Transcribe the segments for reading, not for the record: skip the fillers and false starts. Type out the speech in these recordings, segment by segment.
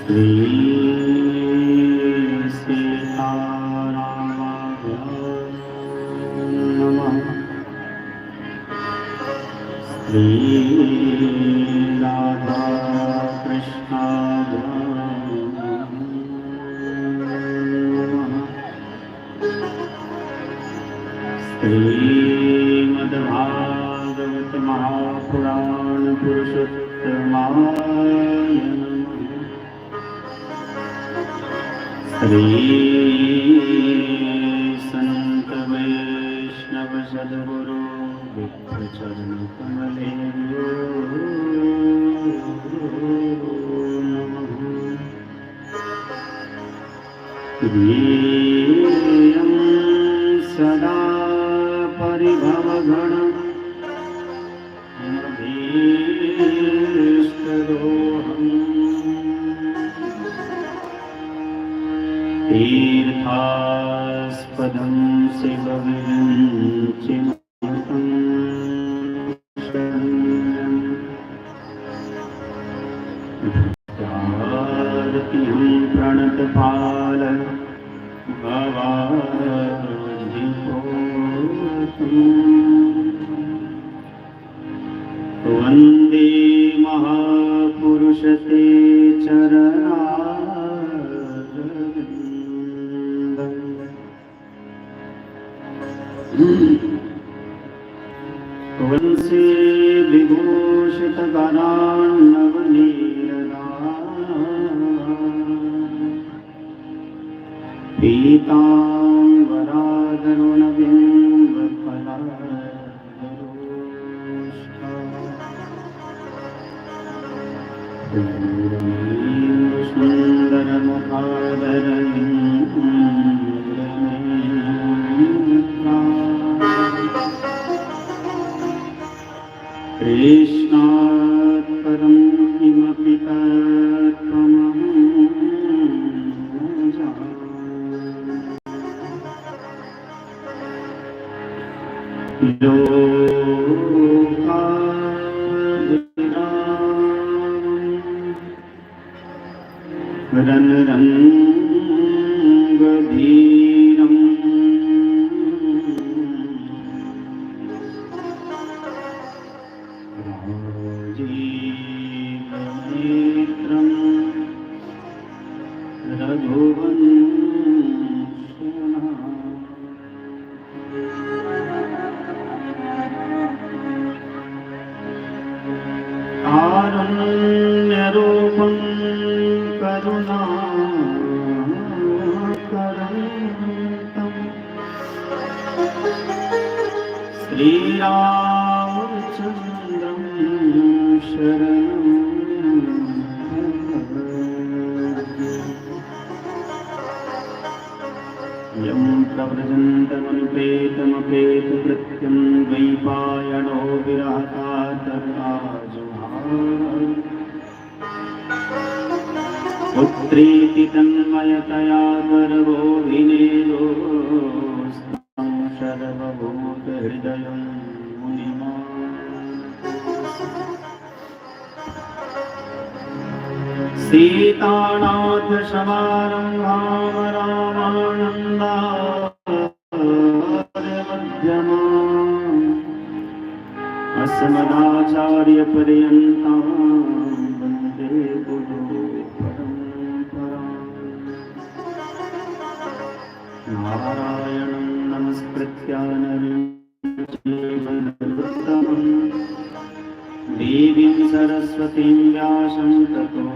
श्री सीतारामाभ्यां नमः। श्री राधा कृष्णाभ्यां नमः। श्रीमद्भागवत महापुराण पुरुषोत्तमाय नमः। श्री संत वैष्णव सद्गुरु विप्रचरण कमलेभ्यो नमः। ध्येयं सदा परिभवघ्न मधीष्टदोहम् तीर्थास्पदं शिवविरञ्चितं शरण्यं भक्त्यार्तिं प्रणतपाल वन्दे महापुरुष ते चरणारविन्दम्। वंशे विभूषितकरान्नवनीरदान् कृष्णात् परं किमपि तत्त्वमहं न जाने। लोकाभिरामं रणरङ्गधीरं राजीवनेत्रं रघुवंशनाथं कारुण्यरूपं करुणाकरं तं श्रीरामचन्द्रं शरणं यं प्रव्रजन्तमनुपेतमपेतकृत्यं द्वैपायनो विरहकातराजुहाव पुत्रीति तन्मयतया गर्भोऽभिनेदोस्तं सर्वभूतहृदयं मुनिमान्। सीतानाथसमारम्भां रामानन्दार्यमध्यमाम् अस्मदाचार्यपर्यन्तां वन्दे गुरु परम्पराम्। नारायणं नमस्कृत्य नरं चैव नरोत्तमं देवीं सरस्वतीं व्यासं ततो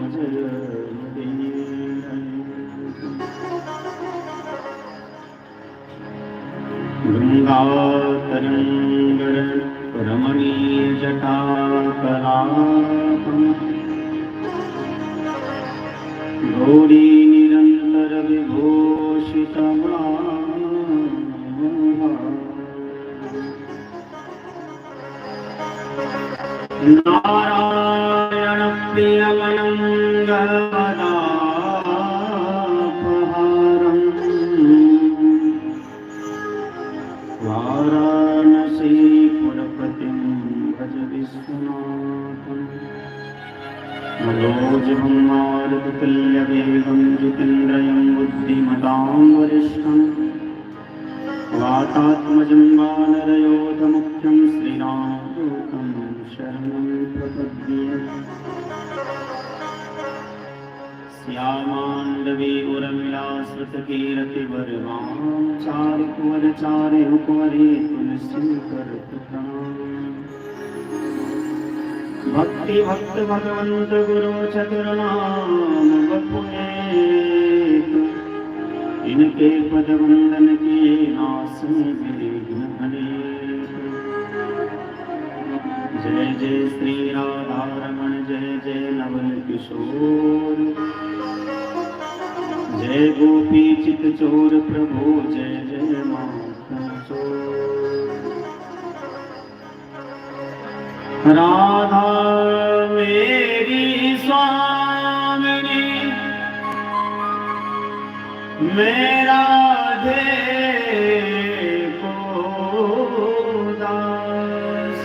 गङ्गातरङ्गरमणीयजटाकलापं गौरीनिरन्तरविभूषितम् नारायणं प्रियमनङ्गदापहारम् वाराणसीपुरपतिं भज विश्वनाथं मनोजवं मारुततुल्यवेगं जितेन्द्रियं बुद्धिमतां वरिष्ठं वातात्मजं वानरयोधमुख्यं श्रीरामदूतं शरणं प्रपद्ये। श्यामाण्डवी उर्मिलाश्रुतकीर्तिवर्मां चारुकुवरचारे कुवरे तुलसीकरप्रणाम। भक्ति भक्त भगवंत गुरु चतुर्नाम बपुनेत, इनके पद वंदन किए नासे विघ्न अनेक। जय जय श्री राधा रमण जय जय नवल किशोर, जय गोपी चित चोर प्रभु जय जय माखन चोर। राधा मेरी स्वामिनी मेरा राधे को दास,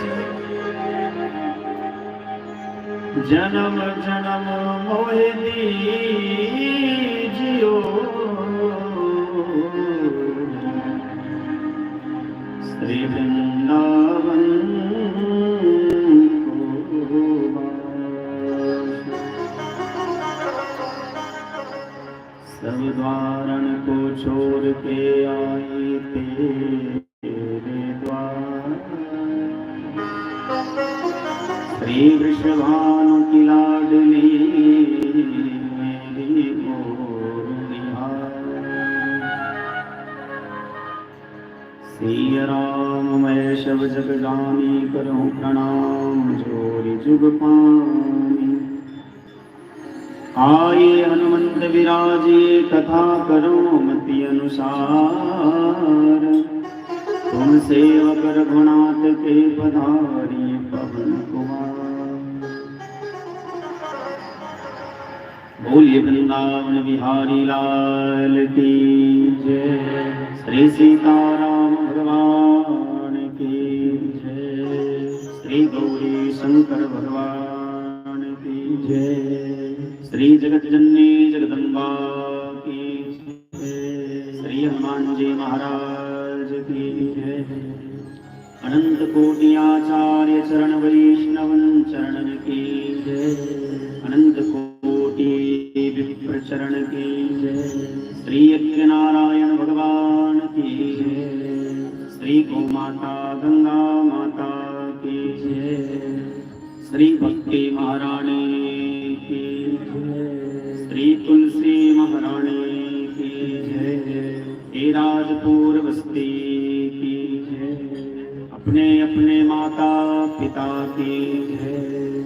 जन्म जन्म मोहि दीजियो श्री वृंदावन सब द्वारण को छोड़ के आई तेरे द्वार। श्री वृषभानु की लाडली मेरी गोरिया, सिया राम मैं शब जग जानी करूं प्रणाम जोरी जुग पानी। आए हनुमंत विराजिए कथा करो मति अनुसार, तुम सेवक रघुनाथ के पधारी पवन कुमार। बोलिए वृंदावन बिहारी लाल की जय, श्री सीताराम भगवान की जय, श्री गौरी शंकर भगवान की जय, श्री जगत जननी जगदम्बा की जय, श्री हनुमान जी महाराज की जय। अनंत कोटि आचार्य चरण वैष्णवन चरणन की जय, अनंत कोटि विप्र चरण की जय। श्री यज्ञ नारायण भगवान की जय, श्री गौ माता गंगा माता की जय, श्री भक्ति महारानी की जय, श्री तुलसी महारानी की जय, हे राजपुर बस्ती की जय। अपने अपने माता पिता की जय,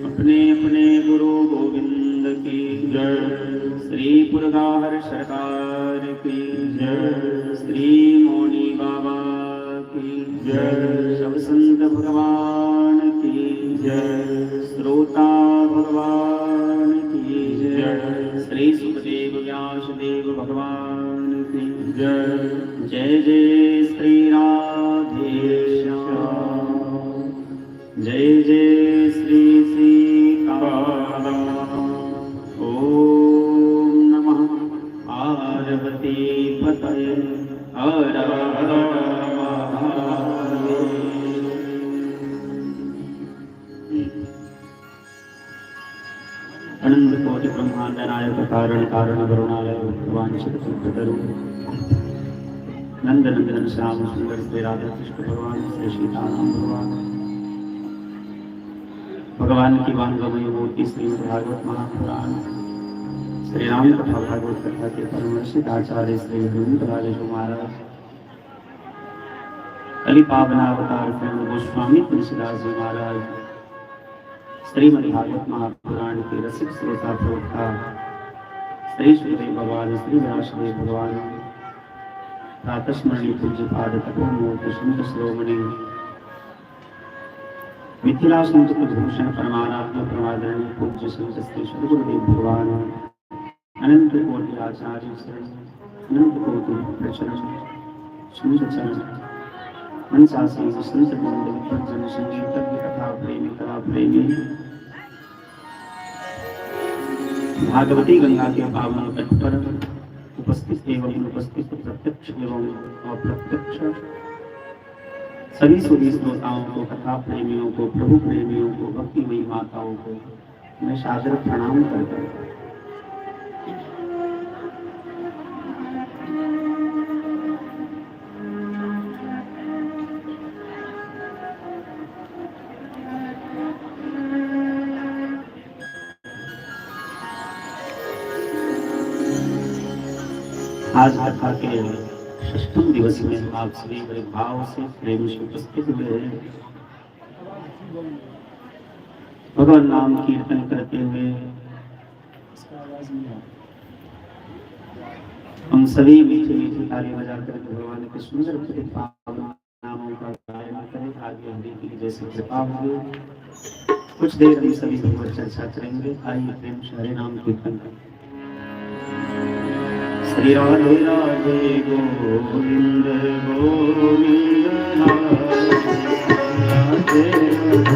अपने अपने गुरु गोविंद की जय, श्री पुरगाहर सरकार की जय, श्री मौनी बाबा की जय, सब संत भगवान की जय, श्रोता भगवान की जय, श्री सुखदेव व्यासदेव भगवान की जय। जय जय श्री राधे श्याम, जय जय श्री सीताराम। ओम नमः पार्वती पतये हर हर महादेव। अनंत कोटि ब्रह्मांड नायक कारण कारण करुणालय भगवान श्री कृष्ण नंद नंदन श्याम सुंदर श्री राधा कृष्ण भगवान श्री सीताराम भगवान। भगवान की वांगमयी मूर्ति श्रीमद् भागवत महापुराण श्री राम कथा भागवत कथा के परमर्षित आचार्य श्री वृंदराज महाराज, अली पावनावतार गोस्वामी तुलसीदास जी महाराज, श्रीमद् भागवत महापुराण के रसिक श्रोता प्रोक्ता श्री सुखदेव भगवान, श्री व्यासदेव भगवान, प्रातस्मरणीय पूज्य पाद तपोमूर्ति सुंद श्रोमणी मिथिला संत भूषण परमाराध्य परमादरणीय पूज्य संत श्री सद्गुरुदेव भगवान, अनंत कोटि आचार्य शरण, अनंत कोटि प्रचरण सुंद चरण मनसासी संत मंदिर जन संगीत कथा प्रेमी कला प्रेमी भागवती गंगा के पावन तट पर उपस्थित एवं अनुपस्थित प्रत्यक्ष एवं अप्रत्यक्ष सभी सुधी श्रोताओं को, कथा प्रेमियों को, प्रभु प्रेमियों को, भक्तिमयी माताओं को मैं सादर प्रणाम करता हूँ। आज कथा के षष्ठम दिवस में आप सभी बड़े भाव से प्रेम से उपस्थित हुए हैं। भगवान नाम कीर्तन करते हुए हम सभी मीठे मीठे ताली बजा करके भगवान के सुंदर नामों का गायन करें। आगे हरि की जैसे कृपा होगी कुछ देर हम सभी पर चर्चा करेंगे। आइए प्रेम से हरे नाम कीर्तन करें। श्री राधे राधे गोविंद गोविंद राधे राधे राधे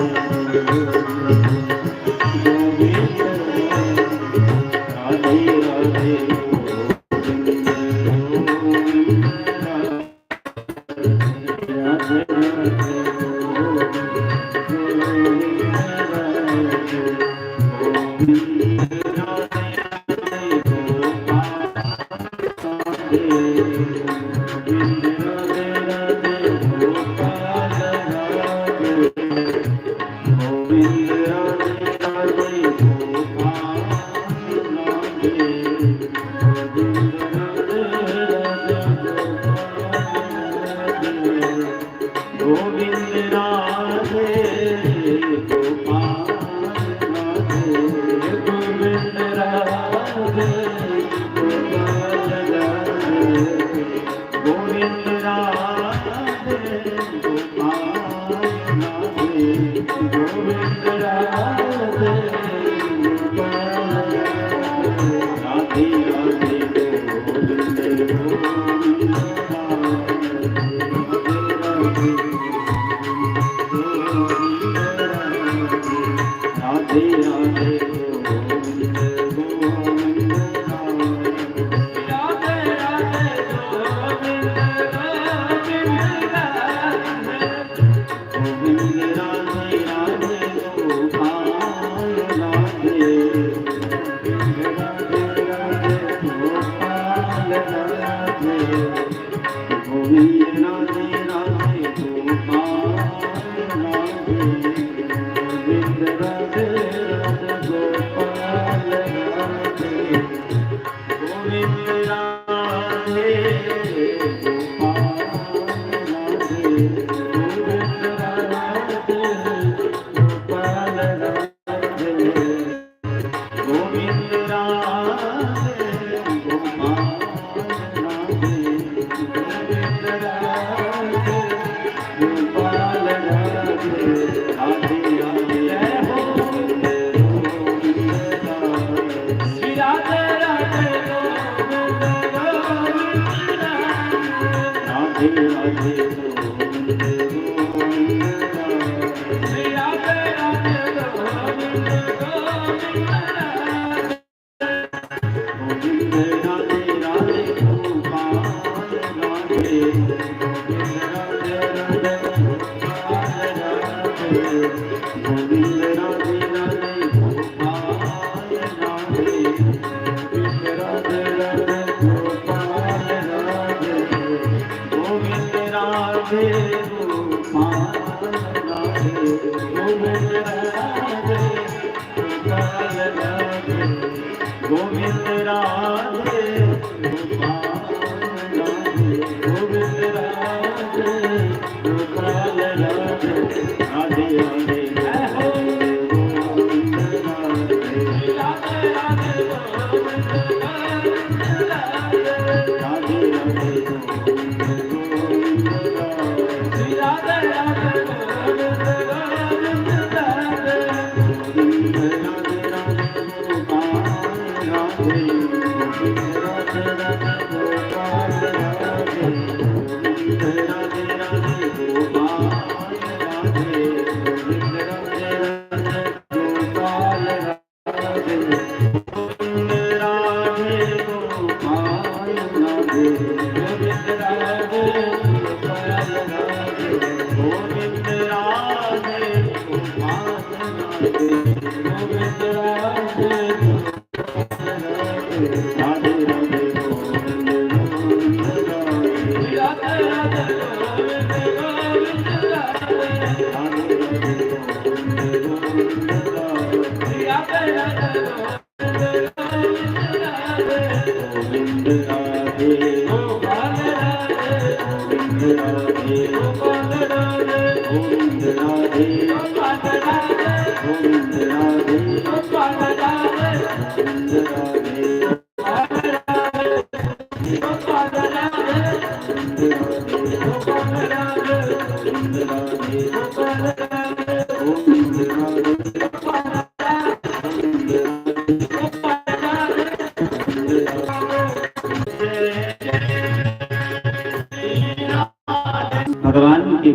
भगवान के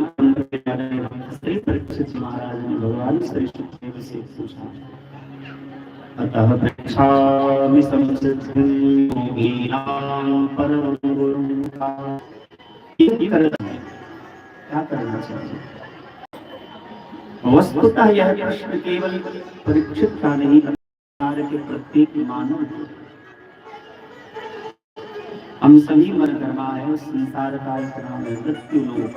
श्री परीक्षित महाराज ने भगवान श्री सुखदेव से पूछा, अतः पृच्छामि संसिद्धिं योगिनां परमं गुरुं का क्या करना चाहिए। वस्तुतः यह प्रश्न केवल परीक्षित का नहीं, संसार के प्रत्येक मानव हम सभी मर गरमा है। संसार का एक नाम है मृत्यु लोक।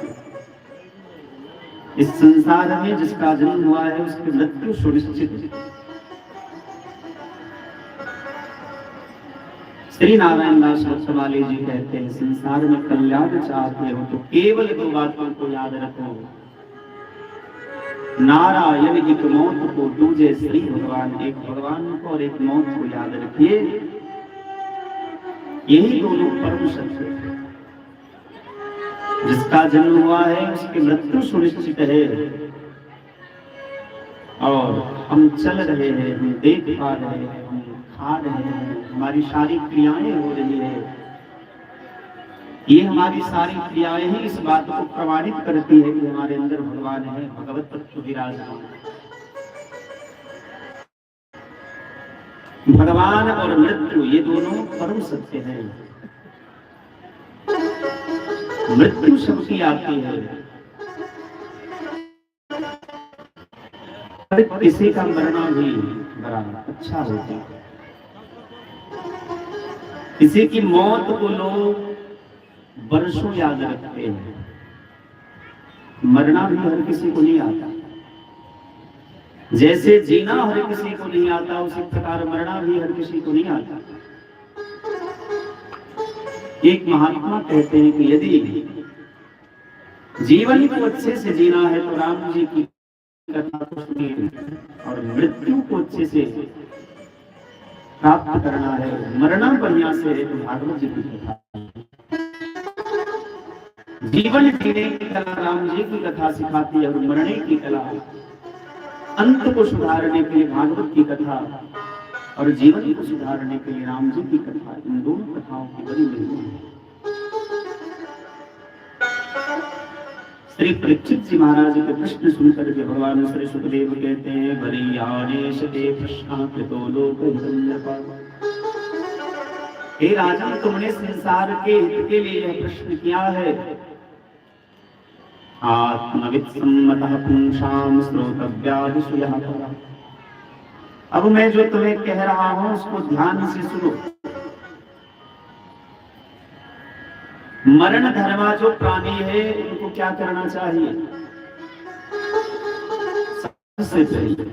इस संसार में जिसका जन्म हुआ है उसकी मृत्यु सुनिश्चित है। श्री नारायण दास रत्नमाली जी कहते हैं, संसार में कल्याण चाहते हो तो केवल दो बातों को याद रखो, नारायण एक मौत को, दूजे श्री भगवान, एक भगवान को और एक मौत को याद रखिए। यही दोनों परम सत्य है। जिसका जन्म हुआ है उसकी मृत्यु सुनिश्चित है और हम चल रहे हैं, हम देख पा रहे हैं, हम खा रहे हैं, हमारी सारी क्रियाएं हो रही है। ये हमारी सारी क्रियाएं ही इस बात को प्रमाणित करती है कि हमारे अंदर भगवान है, भगवत तत्व विराजमान है। भगवान और मृत्यु ये दोनों परम सत्य है। मृत्यु सबकी आती है, किसी का मरना भी बड़ा अच्छा होता है। किसी की मौत को लोग वर्षों याद रखते हैं, मरना भी हर किसी को नहीं आता। जैसे जीना हर किसी को नहीं आता, उसी प्रकार मरना भी हर किसी को नहीं आता। एक महात्मा कहते हैं कि यदि जीवन को अच्छे से जीना है तो राम जी की कथा को सुनिए, और मृत्यु को अच्छे से प्राप्त करना है, मरना बढ़िया से है तो भागवत जी की कथा। जीवन जीने की कला राम जी की कथा सिखाती है और मरने की कला, अंत को सुधारने के लिए भागवत की कथा और जीवन को सुधारने के लिए राम जी की कथा। इन दोनों कथाओं की बड़ी महिमा है। श्री परीक्षित जी महाराज के प्रश्न सुनकर के भगवान श्री सुखदेव कहते हैं, बलियानेश ते प्रश्न कृतो लोक हितन्यपा। हे राजन, तुमने संसार के हित के लिए यह प्रश्न किया है। आत्मवित् सम्मतः पुंसां श्रोतव्यादिषु यः परः। अब मैं जो तुम्हें कह रहा हूं उसको ध्यान से सुनो। मरण धर्मा जो प्राणी है उनको क्या करना चाहिए? सबसे पहले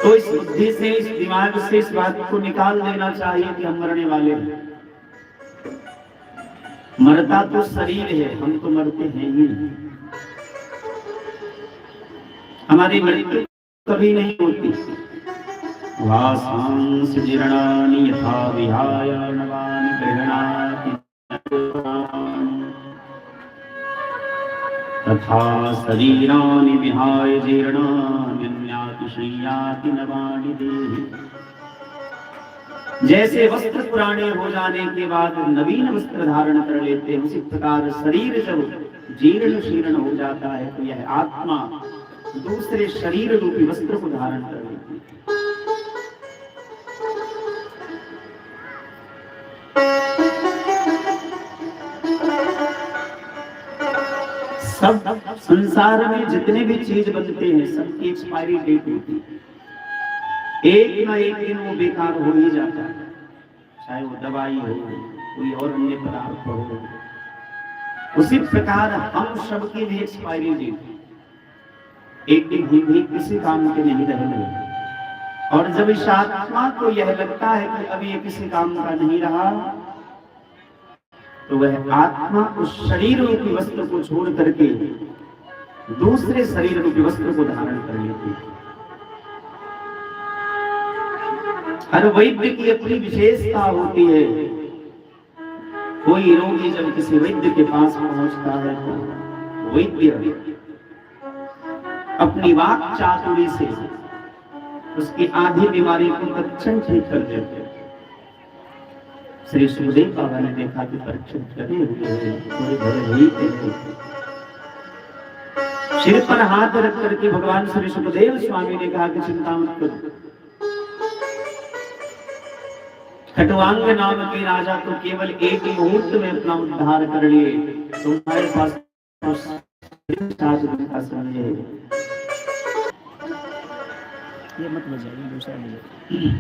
तो इस बुद्धि से, इस दिमाग से इस बात को निकाल देना चाहिए कि हम मरने वाले हैं। मरता तो शरीर है, हम तो मरते हैं ही। हमारी मृत्यु कभी नहीं होती। वासांस जीर्णानि यथा विहाय नवानि गृह्णाति तथा शरीराणि विहाय जीर्णानि अन्याति शय्याति नवानि देहि। जैसे वस्त्र पुराने हो जाने के बाद नवीन वस्त्र धारण कर लेते हैं, उसी प्रकार शरीर जब जीर्ण शीर्ण हो जाता है तो यह आत्मा दूसरे शरीर रूपी वस्त्र को धारण कर लेती है। सब संसार में जितने भी चीज बनते हैं सबकी एक्सपायरी डेट होती है, एक ना एक दिन वो बेकार हो ही जाता है, चाहे वो दवाई हो कोई और अन्य पदार्थ हो। उसी प्रकार हम सबकी भी एक्सपायरी डेट एक दिन भी किसी काम के नहीं रहेंगे। और जब इस आत्मा को यह लगता है कि अभी ये किसी काम का नहीं रहा, तो वह आत्मा उस शरीर रूपी वस्त्र को छोड़ करके दूसरे शरीर रूपी वस्त्र को धारण कर लेती है। हर वैद्य की अपनी विशेषता होती है। कोई रोगी जब किसी वैद्य के पास पहुंचता है तो वैद्य अपनी वाक चातुरी से उसकी आधी बीमारी को तत्क्षण ठीक कर देते। श्री सुखदेव बाबा ने देखा कि परीक्षित लगे हुए हैं, थोड़े भरे ही थे। सिर पर हाथ रख करके भगवान श्री सुखदेव स्वामी ने कहा कि चिंता मत करो, खटवांग नाम के राजा तो केवल एक ही मुहूर्त में अपना उद्धार कर लिए। तुम्हारे पास 7 दिन का समय है। ये मत बजाइए, दूसरा बजाइए।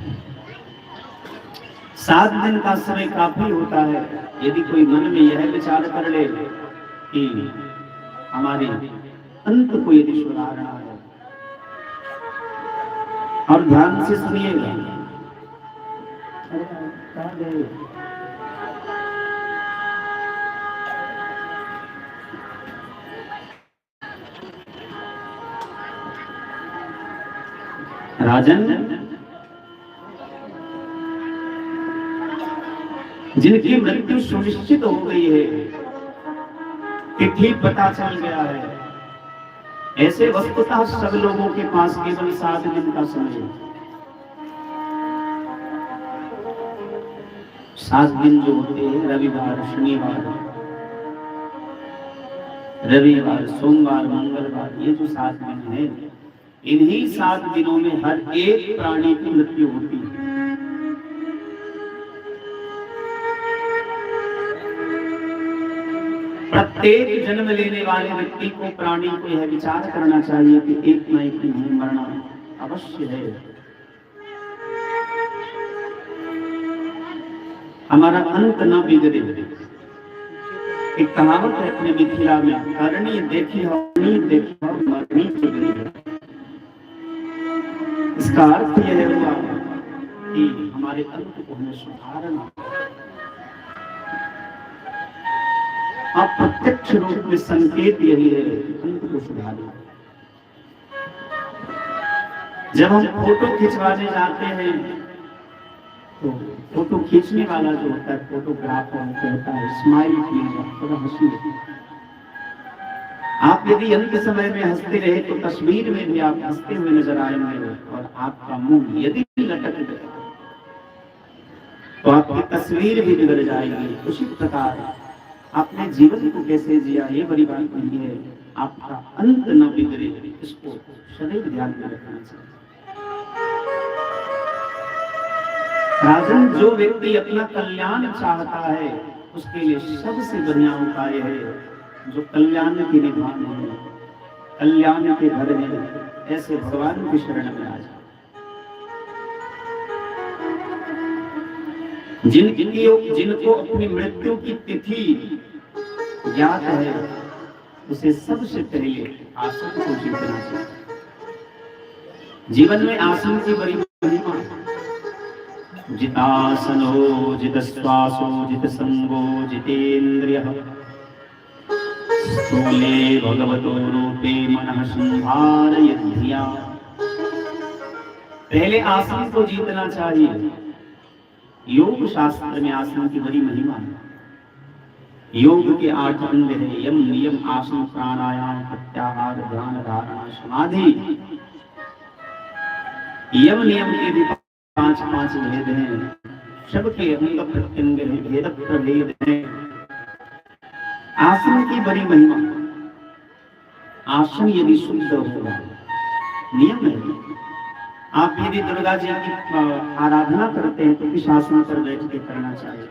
7 दिन का समय काफी होता है। यदि कोई मन में यह विचार कर ले कि हमारे अंत को यदि सुना रहा है, और ध्यान से सुनिएगा, राजन, जिनकी मृत्यु सुनिश्चित हो गई है, तिथि पता चल गया है, ऐसे वस्तुतः सब लोगों के पास केवल 7 दिन का समय है। 7 दिन जो होते हैं, रविवार, शनिवार, सोमवार, मंगलवार, ये जो 7 दिन है, इन्हीं 7 दिनों में हर एक प्राणी की मृत्यु होती है। प्रत्येक जन्म लेने वाले व्यक्ति को, प्राणी को यह विचार करना चाहिए कि एक न एक दिन मरना अवश्य है। हमारा अंत न बिगड़े। एक कहावत है अपने मिथिला में, करनी देखी हो, देखी हो, मरनी बिगड़ी है। इसका अर्थ यह हुआ कि हमारे अंत को हमें सुधारना। अप्रत्यक्ष रूप में संकेत यही है, अंत को सुधारना। जब हम फोटो खिंचवाने जाते हैं तो फोटो खींचने वाला जो होता है, फोटोग्राफर कहता है स्माइल कीजिए, थोड़ा हंसिए। आप यदि अंत समय में हंसते रहे तो तस्वीर में भी आप हंसते हुए नजर आएंगे, और आपका मुंह यदि लटक गया तो आपकी तस्वीर भी बिगड़ जाएगी। उसी प्रकार आपने जीवन को कैसे जिया, ये बड़ी बात नहीं है, आपका अंत न बिगड़े, इसको सदैव ध्यान में रखना चाहिए। राजन, जो व्यक्ति अपना कल्याण चाहता है उसके लिए सबसे बढ़िया उपाय है जो कल्याण के निधान है, कल्याण के घर है, ऐसे भगवान की शरण में आ जाए। जिनको अपनी मृत्यु की तिथि ज्ञात है, उसे सबसे पहले आसन को जीतना चाहिए। जीवन में आसन की बड़ी महिमा है। जितासनो जित श्वासो जित संगो जितेन्द्रियः स्थूले भगवतो रूपे मनः संधारयद्धिया। पहले आसन को जीतना चाहिए। योग शास्त्र में आसन की बड़ी महिमा है। योग के 8 अंग है, यम, नियम, आसन, प्राणायाम, प्रत्याहार, ध्यान, धारणा, समाधि। यम नियम के भी 5 भेद हैं, सबके अंग प्रत्यंग भेद प्रभेद हैं। आसन की बड़ी महिमा। आसन यदि शुद्ध होगा, नियम है, आप यदि दुर्गा जी की आराधना करते हैं तो किस आसन पर बैठ के करना चाहिए।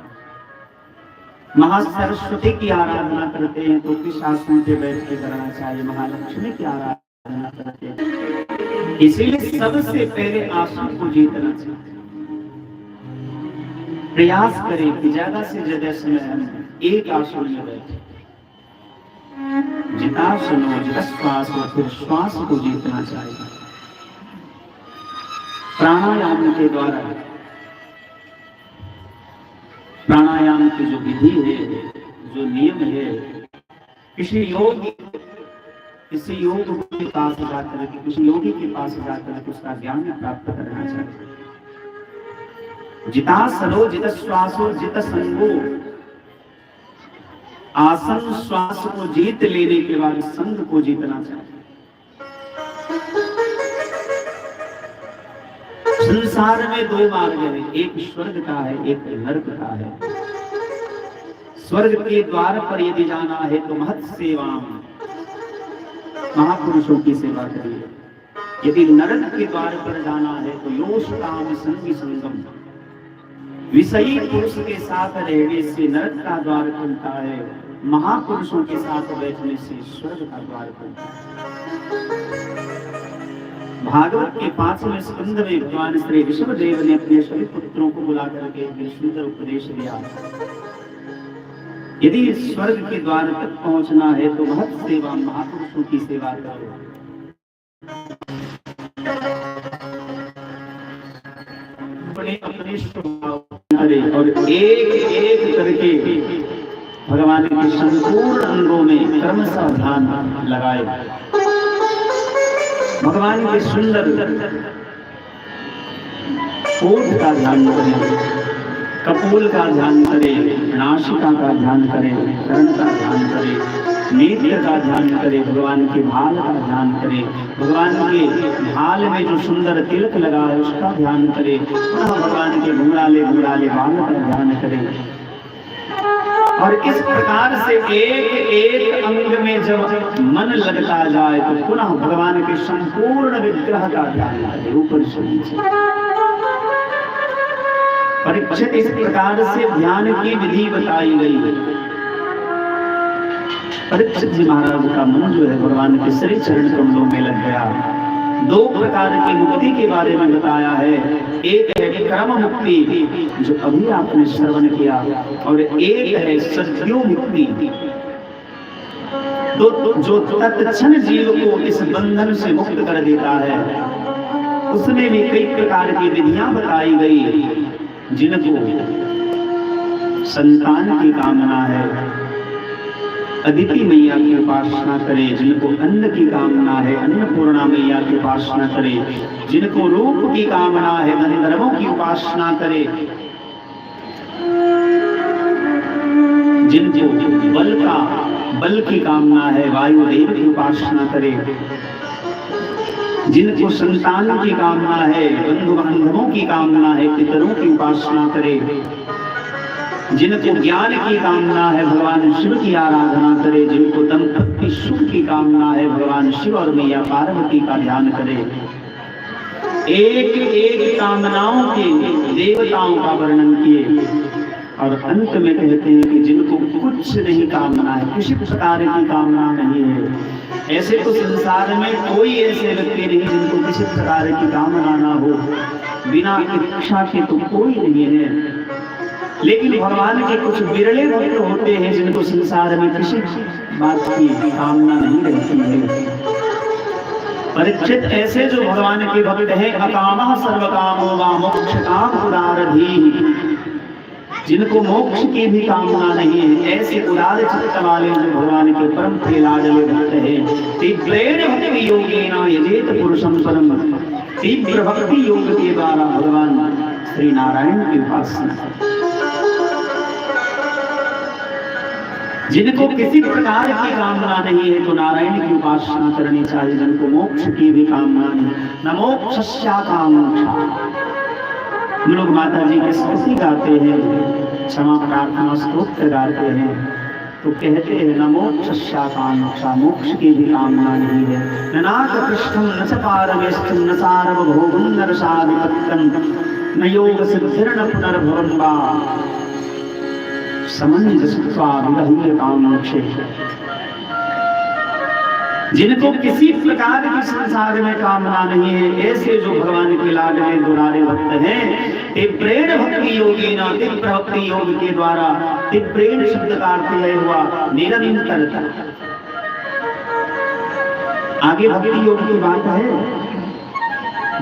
महासरस्वती की आराधना करते हैं तो किस आसन पे बैठ के करना चाहिए? महालक्ष्मी की आराधना करते हैं, इसीलिए सबसे पहले आसन को जीतना चाहिए। प्रयास करें कि ज्यादा से ज्यादा समय हम एक आसन में बैठे। जितासनो जित श्वास हो, फिर श्वास को जीतना चाहिए। प्राणायाम के द्वारा, प्राणायाम की जो विधि है, जो नियम है, किसी योगी के पास जाकर, किसी योगी के पास जाकर उसका ज्ञान प्राप्त करना चाहिए। जितासनो जित श्वासो जित संगो, आसन श्वास को जीत लेने के बाद संग को जीतना चाहिए। संसार में दो मार्ग है, एक स्वर्ग का है, एक नरक का है। स्वर्ग के द्वार पर यदि जाना है तो महत् सेवा, महापुरुषों की सेवा करिए। यदि नरक के द्वार पर जाना है तो योष काम संगी संगम, विषयी पुरुष के साथ रहने से नरक का द्वार खुलता है, महापुरुषों के साथ बैठने से स्वर्ग का द्वार खुलता है। भागवत के 5वें स्कंद में भगवान श्री ऋषभदेव ने अपने सभी पुत्रों को बुला करके एक सुंदर उपदेश दिया। यदि स्वर्ग के द्वार तक पहुंचना है तो महत् सेवा, महापुरुषों की सेवा करो। अपने स्वभाव करे और एक एक करके भगवान के संपूर्ण अंगों में क्रमशः ध्यान लगाए। भगवान के सुंदर ओठ का ध्यान करें, कपोल का ध्यान करें, नासिका का ध्यान करें, कर्ण का ध्यान करें, नेत्र का ध्यान करें, भगवान के भाल का ध्यान करें, भगवान के भाल में जो सुंदर तिलक लगा है उसका ध्यान करें, भगवान के घुंघराले घुंघराले बाल का ध्यान करें। और इस प्रकार से एक एक अंग में जब मन लगता जाए तो पुनः भगवान के संपूर्ण विग्रह का ध्यान करें, ऊपर से नीचे। परीक्षित, इस प्रकार से ध्यान की विधि बताई गई है। परीक्षित जी महाराज का मन जो है भगवान के श्री चरण कमलों में लग गया। दो प्रकार की मुक्ति के बारे में बताया है, एक है क्रम मुक्ति जो अभी आपने श्रवण किया, और एक है सद्यो मुक्ति जो तत्क्षण जीव को इस बंधन से मुक्त कर देता है। उसमें भी कई प्रकार की विधियां बताई गई। जिनको संतान की कामना है अदिति मैया की उपासना करे, जिनको अन्न की कामना है अन्नपूर्णा मैया की उपासना करे, जिनको रूप की कामना है गंधर्वों की उपासना करे, जिनको बल की कामना है वायुदेव की उपासना करे, जिनको संतान की कामना है बंधु बांधवों की कामना है पितरों की उपासना करे, जिनको ज्ञान की कामना है भगवान शिव की आराधना करे, जिनको दंपत्ति सुख की कामना है भगवान शिव और मैया पार्वती का ध्यान करे। एक एक कामनाओं के देवताओं का वर्णन किए और अंत में कहते हैं कि जिनको कुछ नहीं कामना है, किसी प्रकार की कामना नहीं है। ऐसे तो संसार में कोई ऐसे व्यक्ति नहीं जिनको किसी प्रकार की कामना ना हो, बिना इच्छा के तो कोई नहीं है। लेकिन भगवान के कुछ विरले भक्त होते हैं जिनको संसार में किसी बात की कामना नहीं रहती है। परीक्षित, ऐसे जो भगवान के भक्त हैं अकामः सर्वकामो वा मोक्ष काम उदारधीः, जिनको मोक्ष की भी कामना नहीं है, ऐसे उदार चित्त वाले जो भगवान के परम प्रिय लाडले भक्त हैं। तीव्रेण भक्ति योगेन यजेत पुरुषं परम, तीव्र भक्ति योग के द्वारा भगवान श्री नारायण की उपासना। जिनको किसी प्रकार की कामना नहीं है तो नारायण की उपासना करनी चाहिए। जिनको मोक्ष की भी कामना नहीं, न मोक्षस्याकांक्षा। हम लोग माता जी की स्तुति गाते हैं, क्षमा प्रार्थना स्तोत्र गाते हैं, तो कहते हैं न मोक्षस्याकांक्षा, मोक्ष की भी कामना नहीं है। न नागपृष्ठम न च पारमेष्ठम न सार्वभौमं न रसाधिपत्यं न योग सिद्धिर्न पुनर्भवं वा। समंजसत्वा विदह्यतामोक्षे। जिनको किसी प्रकार की संसार में कामना नहीं है, ऐसे जो भगवान के लाडले दुलारे भक्त हैं, तीव्रेण भक्ति योगी ना, तीव्र भक्ति योग के द्वारा, तीव्रेण शब्द का अर्थ यह हुआ निरंतरता। आगे भक्ति योग की बात है।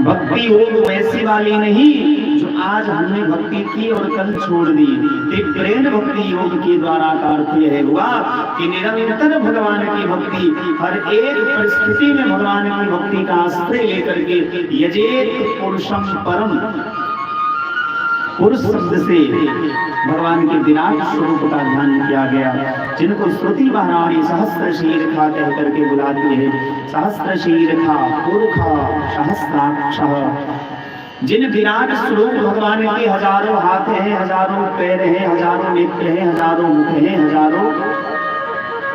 भक्ति योग वैसी वाली नहीं जो आज हमने भक्ति की और कल छोड़ दी। तीव्रेण भक्ति योग के द्वारा का अर्थ यह हुआ कि निरंतर भगवान की भक्ति, हर एक परिस्थिति में भगवान की भक्ति का आश्रय लेकर के यजेत पुरुषम परम, पुरुष शब्द से भगवान के विराट स्वरूप का ध्यान किया गया, जिनको श्रुति महारानी सहस्त्र शीर्षा कह करके बुलाती है। सहस्त्र शीर्षा पुरुषा सहस्राक्ष, जिन विराट स्वरूप भगवान के हजारों हाथ हैं, हजारों पैर हैं, हजारों नेत्र हैं, हजारों मुख हैं, हजारों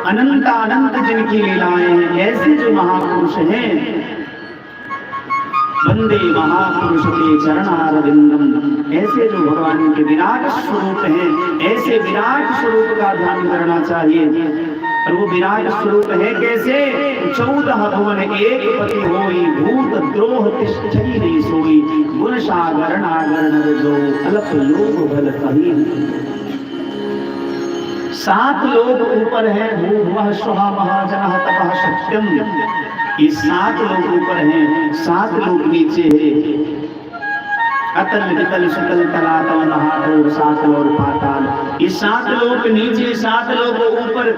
अनंत अनंत जिनकी लीलाएं हैं, ऐसे जो महापुरुष हैं, वंदे महापुरुष के चरणारविंदम, ऐसे जो भगवान के विराट स्वरूप हैं, ऐसे विराट स्वरूप का ध्यान करना चाहिए। और वो विराट स्वरूप है कैसे? 14 भुवन एक पति होई, भूत द्रोह तिष्ठई नहीं सोई, गुण सागर नागर नर जो, अलप योग बल कही। 7 लोग ऊपर है, भूभुवः स्वः महाजनः तपः सत्यम, ये 7 लोग ऊपर हैं, 7 लोग नीचे है। अतल वितल सुतल तलातल महातल, 7 और पाताल, ये 7 लोग नीचे, 7 लोग ऊपर।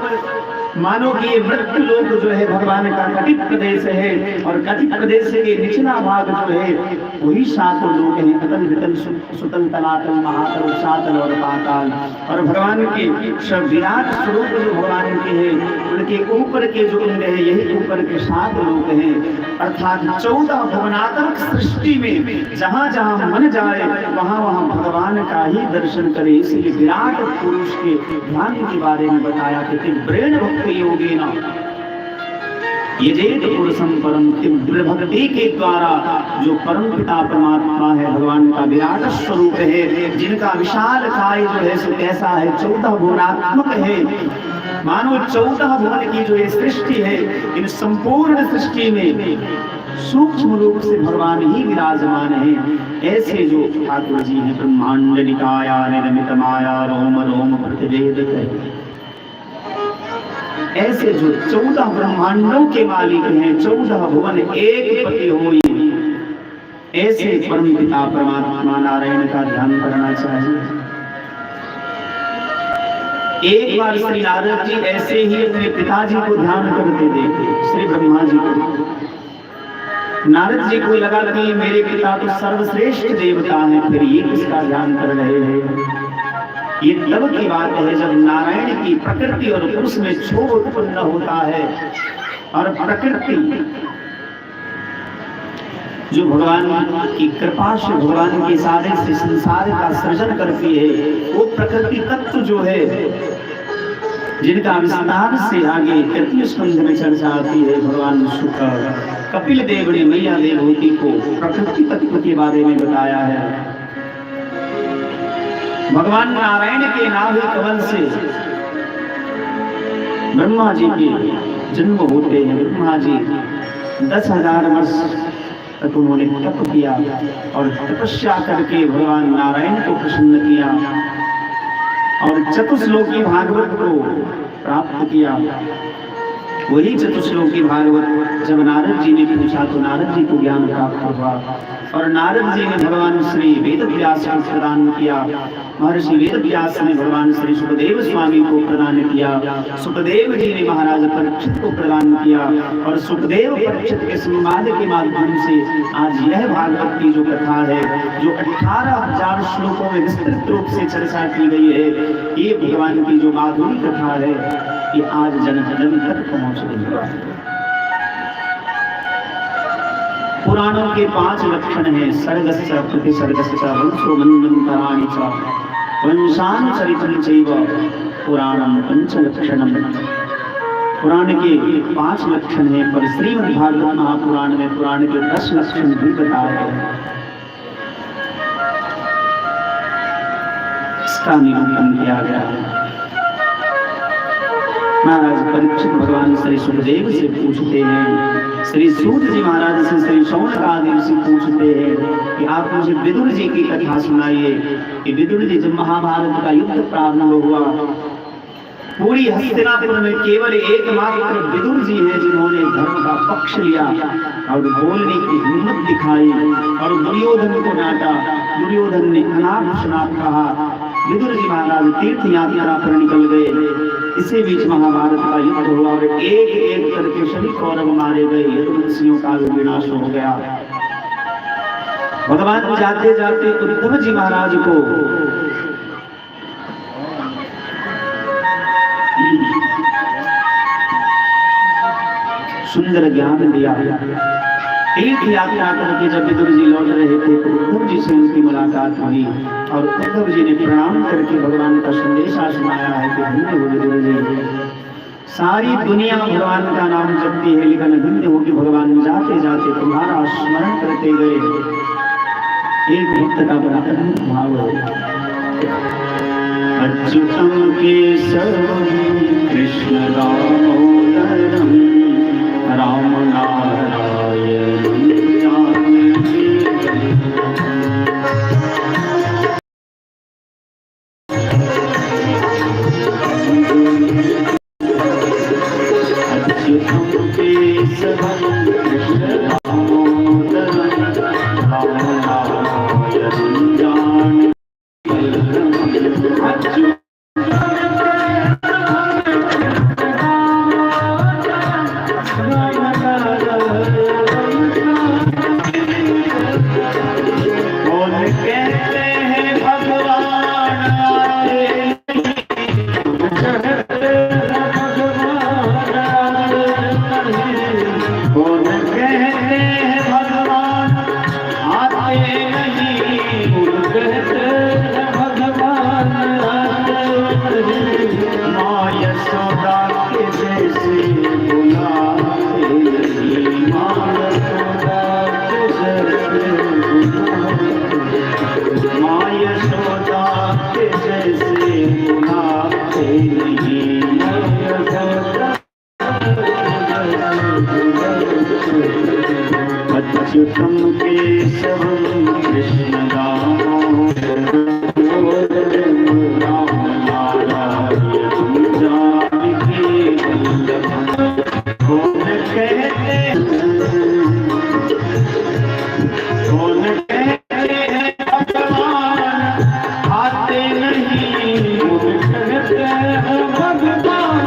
मानो कि ये मृत्यु लोक जो है भगवान का कटिप प्रदेश है, और कटिप प्रदेश के निचला भाग जो है वही 7 लोक हैं। अतल वितल सुतल तलातल महातल, 7 और पाताल। और भगवान के विराट स्वरूप जो भगवान के हैं, उनके ऊपर के जो अंग है, यही ऊपर के 7 लोक हैं। अर्थात 14 भुवनात्मक सृष्टि में जहाँ जहाँ मन जाए वहाँ वहाँ भगवान का ही दर्शन करे। इसलिए विराट पुरुष के ध्यान के बारे में बताया कि तीव्रेण भक्ति योगेन यजेत पुरुषम परम, तीव्र भक्ति के द्वारा जो परम पिता परमात्मा है, भगवान का विराट स्वरूप है, जिनका विशाल काय जो है सो कैसा है, 14 भुवनात्मक है। मानो 14 भुवन की जो ये सृष्टि है, इन संपूर्ण सृष्टि में सूक्ष्म रूप से भगवान ही विराजमान है। ऐसे जो ठाकुर जी हैं, ब्रह्मांड निकाया निर्मित माया रोम रोम प्रतिवेदित, ऐसे जो 14 ब्रह्मांडों के मालिक हैं, 14 भुवन एक पति होई, ऐसे परम पिता परमात्मा नारायण का ध्यान करना चाहिए। एक बार श्री नारद जी ऐसे ही अपने पिताजी को ध्यान करते देखे, श्री ब्रह्मा जी को। नारद जी को लगा कि मेरे पिता तो सर्वश्रेष्ठ देवता हैं, फिर ये किसका ध्यान कर रहे हैं। ये तब की बात है जब नारायण की प्रकृति और पुरुष में क्षोभ उत्पन्न होता है, और प्रकृति जो भगवान की कृपा से भगवान के सारे से संसार का सृजन करती है, वो प्रकृति तत्व जो है, जिनका विस्तार से आगे 33 स्कंध में चर्चा आती है। भगवान शुक्र कपिल देव ने मैया देवहूति को प्रकृति तत्व के बारे में बताया है। भगवान नारायण के नाभि कमल से ब्रह्मा जी के जन्म होते हैं। ब्रह्मा जी 10,000 वर्ष तक उन्होंने तप किया और तपस्या करके भगवान नारायण को प्रसन्न किया और चतुश्लोकी भागवत को प्राप्त किया। वही चतुश्लोकी भागवत जब नारद जी ने पूछा तो नारद जी को ज्ञान प्राप्त हुआ, और नारद जी ने भगवान श्री वेदव्यास को प्रदान किया। महर्षि वेदव्यास ने भगवान श्री सुखदेव स्वामी को प्रदान किया। सुखदेव जी ने महाराज परीक्षित को प्रदान किया, और सुखदेव परीक्षित के संवाद के माध्यम से आज यह भागवत की जो कथा है, जो 18,000 श्लोकों में विस्तृत रूप से चर्चा की गई है, ये भगवान की जो माधुरी कथा है, ये आज जन जन तक पहुंच गई है। पुराणों के 5 लक्षण हैं, सर्गस्य प्रतिसर्गस्य वंशो मन्वन्तराणि च वंशान् चरितं चैव पुराणं पंचलक्षणम्। पुराण के 5 लक्षण हैं, पर श्रीमद् भागवत महापुराण में पुराण के 10 लक्षण भी बताए हैं। इसका निरूपण किया गया है। महाराज परीक्षित भगवान श्री सुखदेव से पूछते हैं, श्री सूत जी महाराज से श्री शौनक आदि से पूछते हैं कि आप मुझे विदुर जी की कथा सुनाइए कि विदुर जी जब महाभारत का युद्ध प्रारंभ हुआ, पूरी हस्तिनापुर में केवल एकमात्र विदुर जी है जिन्होंने धर्म का पक्ष लिया और बोलने की हिम्मत दिखाई और दुर्योधन को डांटा। दुर्योधन ने अनाप शनाप कहा। विदुर जी महाराज तीर्थ यात्रा पर निकल गए। इसी बीच महाभारत का युद्ध हुआ और एक एक करके सभी कौरव मारे गए। यदुवंशियों का विनाश हो गया। भगवान जाते जाते उद्धव जी महाराज को सुंदर ज्ञान दिया। तीर्थ यात्रा करके जब विदुर जी लौट रहे थे तो उद्धव जी से उनकी मुलाकात हुई और उद्धव जी ने प्रणाम करके भगवान का संदेशा सुनाया है कि धन्य हो विदुर जी, सारी दुनिया भगवान का नाम जपती है लेकिन धन्य हो कि भगवान जाते जाते तुम्हारा स्मरण करते गए। एक भक्त का बड़ा भाव है, अच्युतम केशवम कृष्ण दामोदरम राम नारायण अच्युतम केशवम कृष्ण दामोदरम राम नारायण जान अच्युतम केशवम कृष्ण दामोदरम राम नारायण जानकी वल्लभम। कौन कहते हैं भगवान आते नहीं, कौन कहते हैं भगवान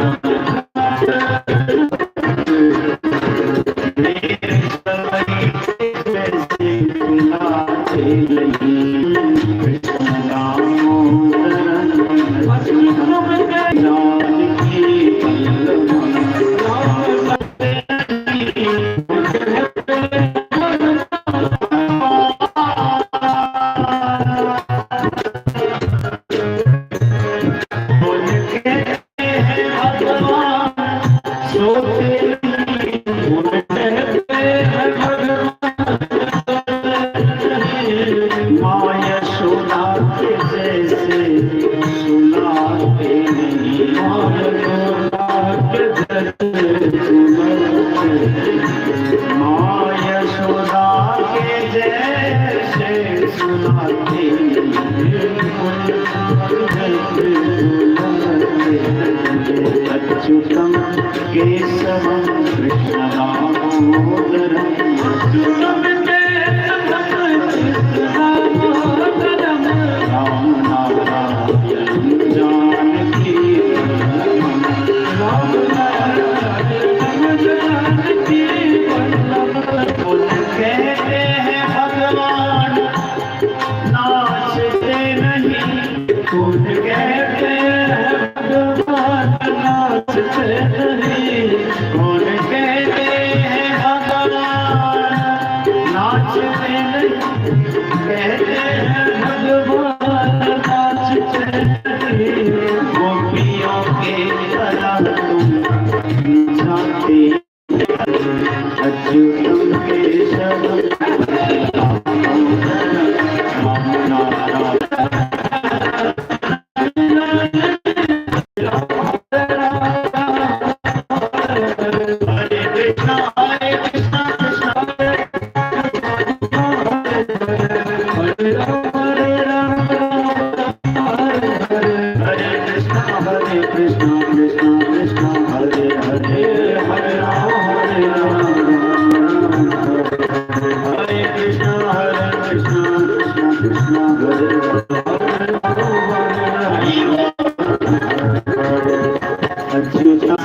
अच्युतम केशवम कृष्ण दामोदरम राम नारायण जानकी कहते हैं भगवान नाचते नहीं, कौन कहते हैं भगवान नाचते नहीं, कौन कहते हैं भगवान नाचते नहीं, कहते हैं भगवान नाचते नहीं। गोपियों के तरह तुम जाते अच्युतम केशवम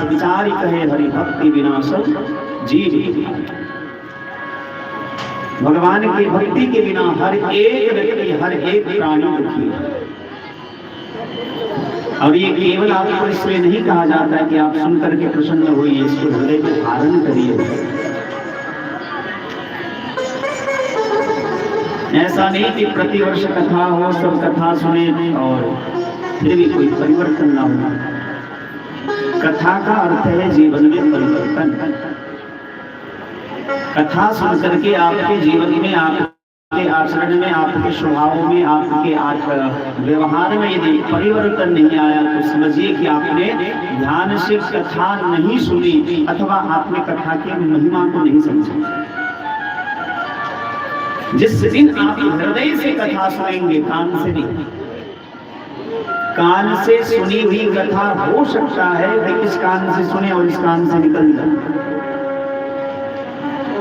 विचारी कहे हरि भक्ति विनाशम जीव। भगवान की भक्ति के बिना हर एक व्यक्ति, हर एक प्राणी दुखी है। और ये केवल आपको इसलिए नहीं कहा जाता है कि आप सुनकर के प्रसन्न होइए, इसको हृदय में धारण करिए। ऐसा नहीं कि प्रतिवर्ष कथा हो, सब कथा सुने और फिर भी कोई परिवर्तन ना हो। कथा का अर्थ है जीवन में परिवर्तन। कथा सुन करके आपके जीवन में, आपके आचरण में, आपके स्वभाव में, आपके व्यवहार में यदि परिवर्तन नहीं आया तो समझिए कि आपने ध्यान से कथा नहीं सुनी अथवा आपने कथा की महिमा को नहीं समझा। जिस दिन आप हृदय से कथा सुनेंगे, कान से नहीं, कान से सुनी हुई कथा हो सकता है कि इस कान से सुने और इस कान से निकल जाए,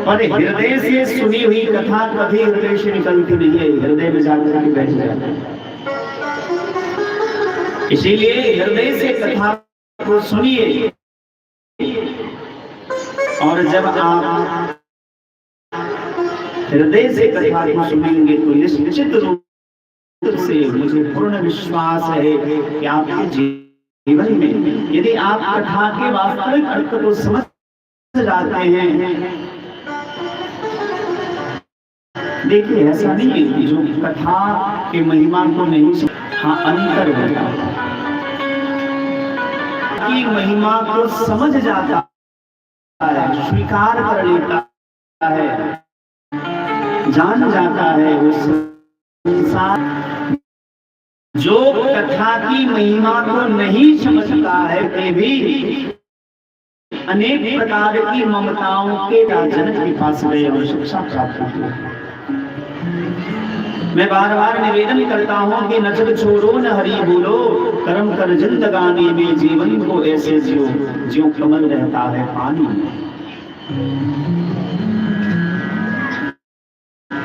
पर हृदय से सुनी हुई कथा कभी हृदय से निकलती नहीं है, हृदय में जाकर के बैठ जाती है। इसीलिए हृदय से कथा को सुनिए, और जब आप हृदय से कथा को सुनेंगे तो निश्चित रूप से मुझे पूर्ण विश्वास है कि आपके जीवन में यदि आप कथा के वास्तविक अर्थ को समझ जाते हैं। देखिए, ऐसा नहीं है कि जो कथा की महिमा को नहीं हाँ अंतर होता है कि महिमा को समझ जाता है, स्वीकार कर लेता है, जान जाता है। उस संसार जो कथा की महिमा को नहीं समझता है, वे भी अनेक प्रकार की ममताओं के जनक के पास गए और शिक्षा प्राप्त की। मैं बार बार निवेदन करता हूँ कि नजर छोड़ो न हरि बोलो, कर्म कर जिंदगानी में जीवन को ऐसे जियो ज्यों कमल रहता है पानी।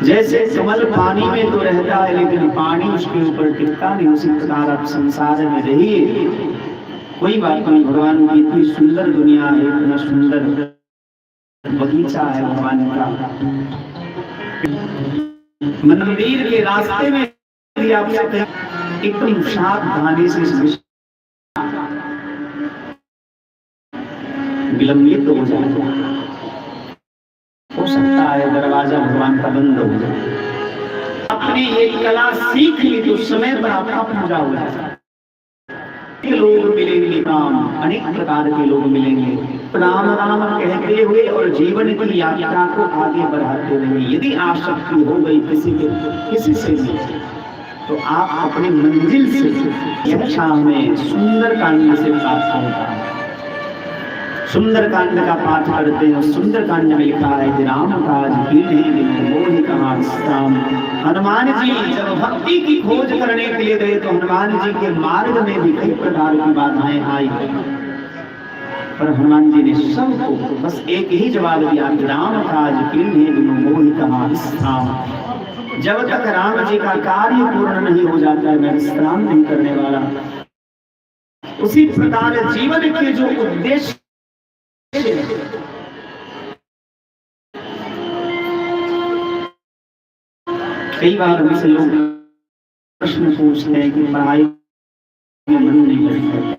जैसे कमल पानी में तो रहता है लेकिन पानी उसके ऊपर टिकता नहीं, उसी प्रकार आप संसार में रहिए। कोई बात नहीं, भगवान की इतनी सुंदर दुनिया है, इतना सुंदर बगीचा है भगवान का। मंदिर के रास्ते में भी आप एकदम सावधानी से विलंबित हो जाए, हो सकता है दरवाजा भगवान का बंद हो जाए। आपने ये कला सीख ली तो समय पर आपका पूजा हो जाए। लोग मिलेंगे, राम अनेक प्रकार के लोग मिलेंगे, राम राम कहते हुए और जीवन की यात्रा को आगे बढ़ाते रहिए। यदि आसक्ति हो गई किसी से भी तो आप अपनी मंजिल से यक्षा में सुंदर कांड से प्राप्त होता है। सुंदर कांड का पाठ करते हैं, सुंदर कांड में लिखा है कि राम काज मोहि कहा विश्राम। हनुमान जी जब भक्ति की खोज करने के लिए गए तो हनुमान जी के मार्ग में भी कई प्रकार की बाधाएं आई, पर हनुमान जी ने सबको बस एक ही जवाब दिया कि राम काज मोहि कहा विश्राम। जब तक राम जी का कार्य पूर्ण नहीं हो जाता है मैं विश्राम नहीं करने वाला। उसी प्रकार जीवन के जो उद्देश्य कई बार हमसे लोग प्रश्न पूछते हैं कि पढ़ाई में मन नहीं लगता,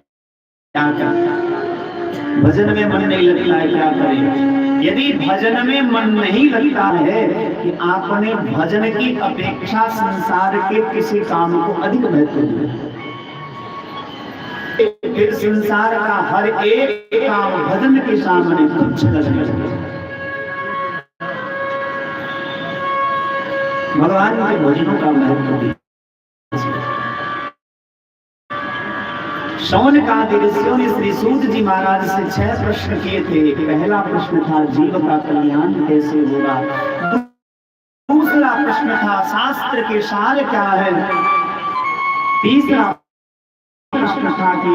क्या करें? भजन में मन नहीं लगता है, क्या करें? यदि भजन में मन नहीं लगता है कि आपने भजन की अपेक्षा संसार के किसी काम को अधिक महत्व दिया, फिर संसार का हर एक काम भजन के सामने तुच्छ लगने लगता है। भगवान के भजनों का महत्व भी। शौनकादि ऋषियों ने श्री सूत जी महाराज से 6 प्रश्न किए थे। पहला प्रश्न था जीव का कल्याण कैसे होगा, दूसरा प्रश्न था शास्त्र के सार क्या है। तीसरा प्रश्न था कि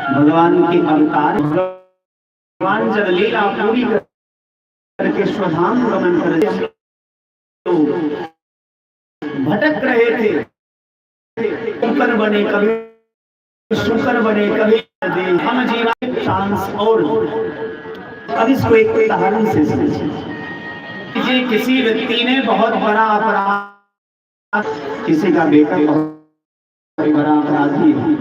भगवान के अवतार, भगवान जब लीला पूरी करके स्वधाम गमन करते तो भटक रहे थे, ऊपर बने कभी शुकर बने कभी हम जीवन चांस। और अब इसको एक उदाहरण से समझिए। किसी व्यक्ति ने बहुत बड़ा अपराध, किसी का बेटा बहुत बड़ा अपराधी है,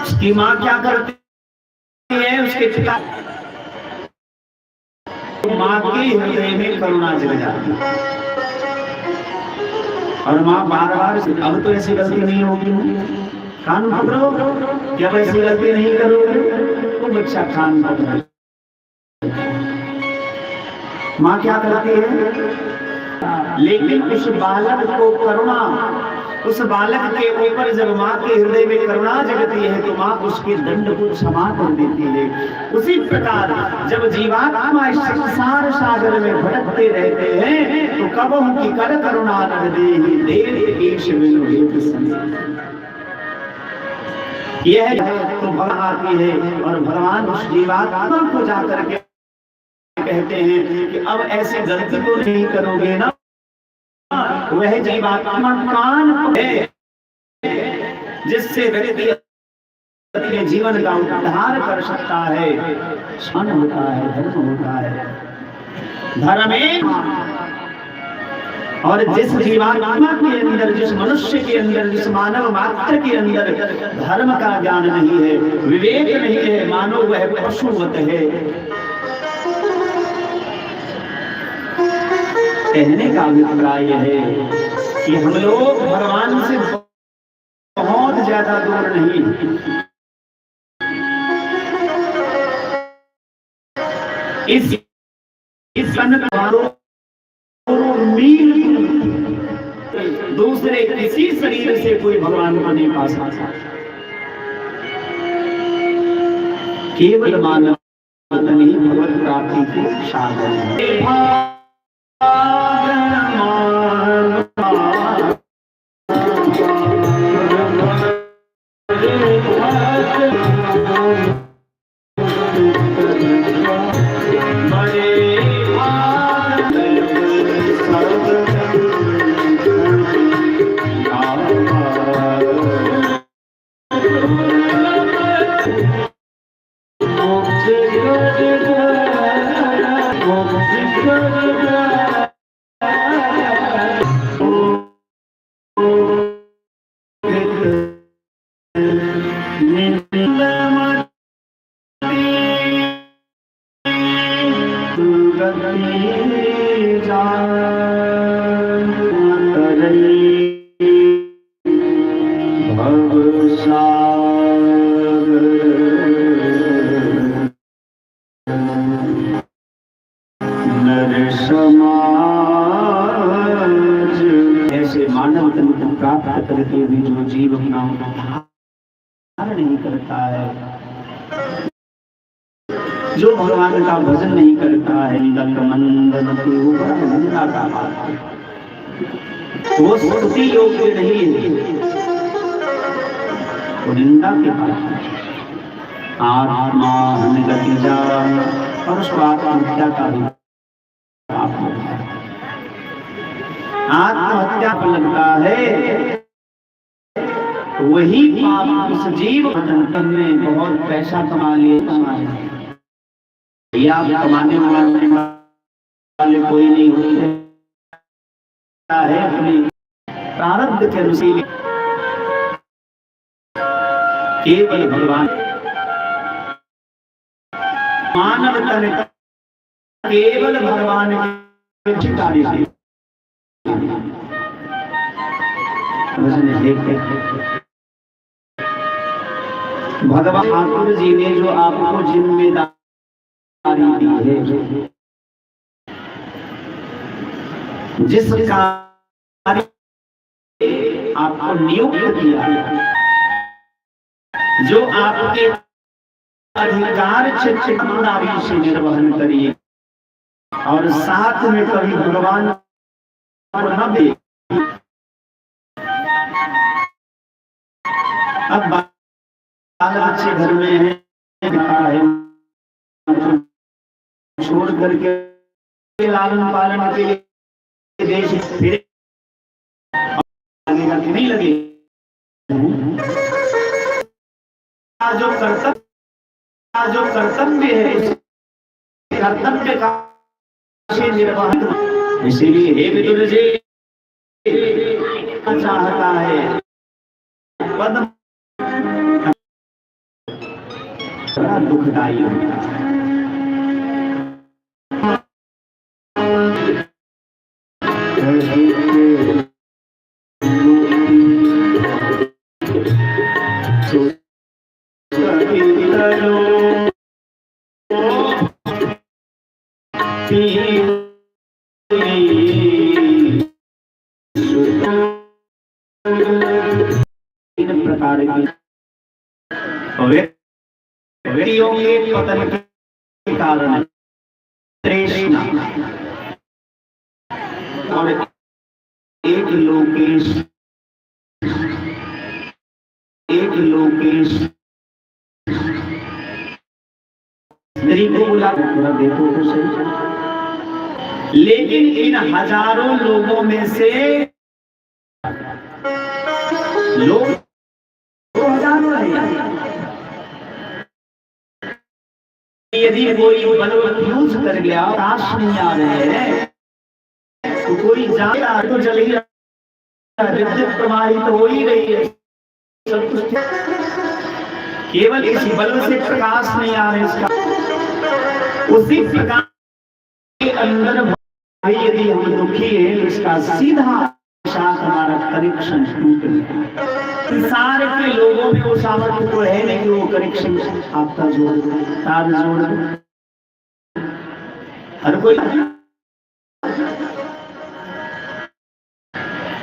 उसकी माँ क्या करती है, उसके पिता माँ के हृदय में करुणा जग जाती है और माँ बार बार अब तो ऐसी गलती नहीं होगी, कान पकड़ो, जब ऐसी गलती नहीं करोगे तो बच्चा कान पकड़ो। माँ क्या करती है, लेकिन उस बालक को करुणा, उस बालक के ऊपर जब माँ के हृदय में करुणा जगती है तो माँ उसके दंड को क्षमा कर देती है। उसी प्रकार जब जीवात्मा इस संसार सागर में भटकते रहते हैं तो कब उनकी कर करुणा नग देहि देव ईश बिनु हेत संग। यह तो भगवान आती है और भगवान उस जीवात्मा को जाकर के कहते हैं कि अब ऐसी गलती तो नहीं करोगे ना। वह जीवात्मा कान है जिससे व्यक्ति अपने जीवन का उद्धार कर सकता है। सन होता है, धर्म होता है, धर्म और जिस जीवात्मा के अंदर, जिस मनुष्य के अंदर, जिस मानव मात्र के अंदर धर्म का ज्ञान नहीं है, विवेक नहीं है, मानो वह पशुवत है। कहने का अभिप्राय है कि हम लोग भगवान से बहुत ज्यादा दूर नहीं, इस मील दूसरे किसी शरीर से कोई भगवान को नहीं पा सकता। केवल मानव नहीं भगवत प्राप्ति की साधन है। ऐसे मानव तन को प्राप्त करके भी जो जीव अपना उद्धार नहीं करता है, जो भगवान का भजन नहीं करता है, वो स्तुति योग्य नहीं है, वो निंदा के पास आत्मा गति जा और स्वात्महत्या का भी आत्महत्या पर लगता है। वही पाप उस जीव में बहुत पैसा कमा लिए, या कमाने वाले कोई नहीं होते है, अपने प्रारब्ध के अनुसार केवल भगवान मानव तन केवल भगवान के कार्य भगवान ठाकुर जी ने जो आपको जिम्मेदारी दी है, जिस कार्य आपको नियुक्त किया, जो आपके अधिकार से निर्वहन करिए, और साथ में कभी भगवान को न दे। अब बाल बच्चे घर में है, छोड़ करके लालन पालन के लिए देश फिरे, लगेगा कि नहीं लगे। जो कर्तव्य है, कर्तव्य का निर्वाह, इसीलिए हे विदुर जी चाहता है पद बड़ा दुखदायी होता है। तीन प्रकार की व्यक्तियों के पतन के कारण तृष्णा और एक लोकेश स्त्री को बुला देखो तो सही। लेकिन इन हजारों लोगों में से लोग 2000 है। यदि कोई बलवत यूज कर गया, काश नहीं आ रहे हैं, तो कोई जाता तो चल ही रहा, विद्युत प्रवाहित तो हो ही रही है, सब कुछ केवल इसी बल्ब से प्रकाश नहीं आ रहा इसका। उसी प्रकाश के अंदर भाई यदि हम दुखी है, इसका सीधा हमारा कनेक्शन टूट गया। संसार के लोगों में वो सामर्थ्य तो है नहीं कि वो कनेक्शन आपका जोड़ तार जोड़ हर कोई।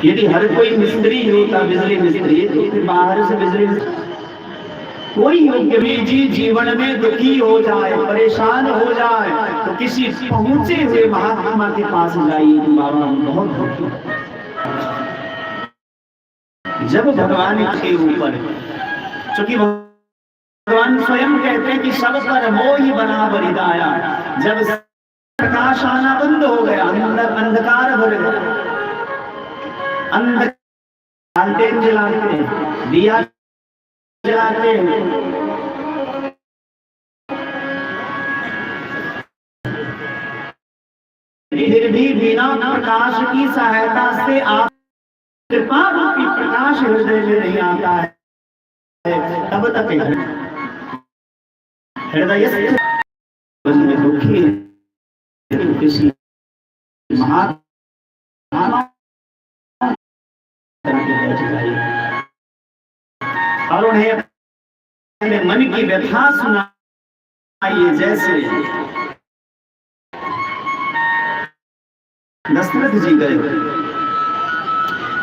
यदि हर कोई मिस्त्री होता, बिजली मिस्त्री, तो फिर बाहर से बिजली कोई योग्य जी जीवन में दुखी हो जाए, परेशान हो जाए, तो किसी पहुंचे हुए महात्मा के पास जाइए, बाबा बहुत दुखी। जब भगवान के ऊपर, क्योंकि भगवान स्वयं कहते हैं कि सब पर मोह बना बलिदाया, जब प्रकाश आना बंद हो गया, अंदर अंधकार भर गया, अंधकार जलाते हैं, दिया जलाते हैं, फिर भी बिना प्रकाश की सहायता से आप कृपा रूपी प्रकाश हृदय में नहीं आता है, तब तक हृदय में दुखी है। किसी महात्मा और उन्हें अपने मन की व्यथा सुनाइए। जैसे दशरथ जी गए,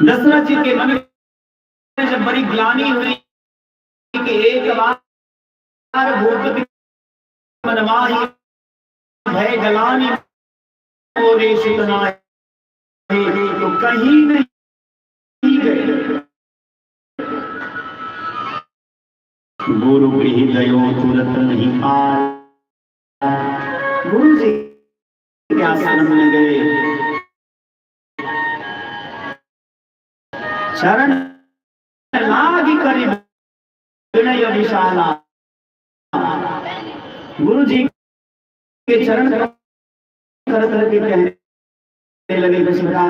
दशरथ जी के मन में जब बड़ी ग्लानि हुई कि एक बार भूपति मनमाहि भय गलानि मोरे सुतनाहि, तो कहीं नहीं गए। गुरु गृह गयो तुरंत नहीं पाए, गुरु जी के आश्रम में गए, शरण लागी करीब विनय विशाला, गुरु जी के चरण कर करके कहने लगे कि सरकार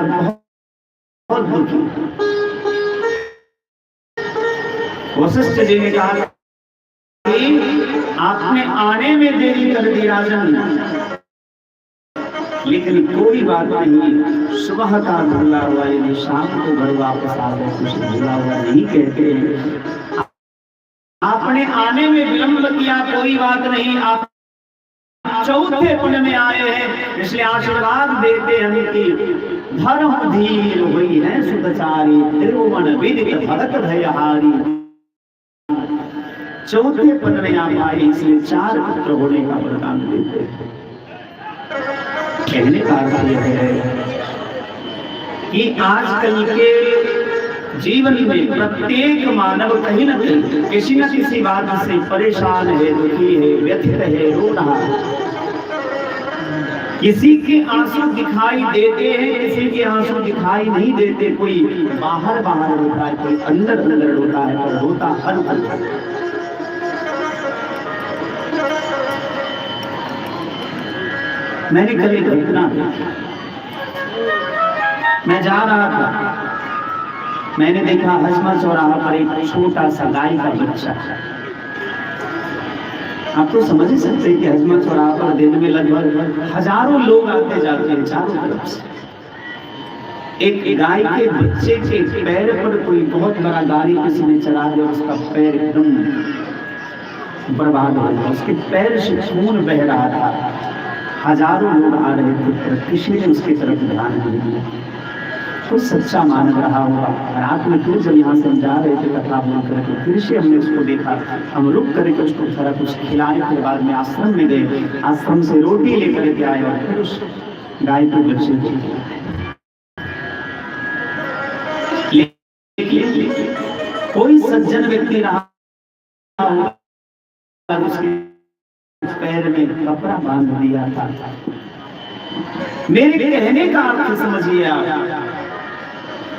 बहुत दुखी। वशिष्ठ जी ने कहा कि आपने आने में देरी कर दी राजन, लेकिन कोई बात नहीं, सुबह का भूला हुआ यदि शाम को घर वापस आ गए कुछ भूला हुआ नहीं कहते। आपने आने में विलंब किया, कोई बात नहीं, आप चौथे पुण्य में आए हैं, इसलिए आशीर्वाद देते हैं कि धर्म धीर हुई है सुखचारी, त्रिभुवन विदित भगत भयहारी। चौथे पद में आप आए, इसलिए 4 पुत्र होने का वरदान देते हैं। कहने का अर्थ यह है कि आजकल के जीवन में प्रत्येक मानव कहीं न कहीं किसी न किसी बात से परेशान है, दुखी है, व्यथित है, रो रहा है। किसी के आंसू दिखाई देते हैं, किसी के आंसू दिखाई नहीं देते। कोई बाहर बाहर रोता है, कोई अंदर अंदर रोता है, और रोता हर पल। मैंने कल एक घटना, मैं जा रहा था, मैंने देखा हजमा चौराहा पर एक छोटा सा गाय का बच्चा। आप तो समझ ही सकते हैं कि हजमा चौराहा पर दिन में लगभग हजारों लोग आते जाते हैं चारों तरफ से। एक गाय के बच्चे के पैर पर कोई बहुत बड़ा गाड़ी किसी ने चला दिया, उसका पैर एकदम बर्बाद हो गया, उसके पैर से खून बह रहा था। हजारों लोग आ रहे थे, किसी ने उसकी तरफ ध्यान नहीं दिया। कोई सच्चा मानव रहा होगा। रात में फिर जब यहाँ से हम जा रहे थे कथा बोल करके, फिर से हमने उसको देखा। हम रुक करके उसको थोड़ा कुछ खिलाने के बाद में आश्रम में गए, आश्रम से रोटी लेकर के आए और फिर उस गाय के बच्चे को कोई सज्जन व्यक्ति रहा उसके पैर में कपड़ा बांध दिया था। मेरे कहने का अर्थ समझिए आप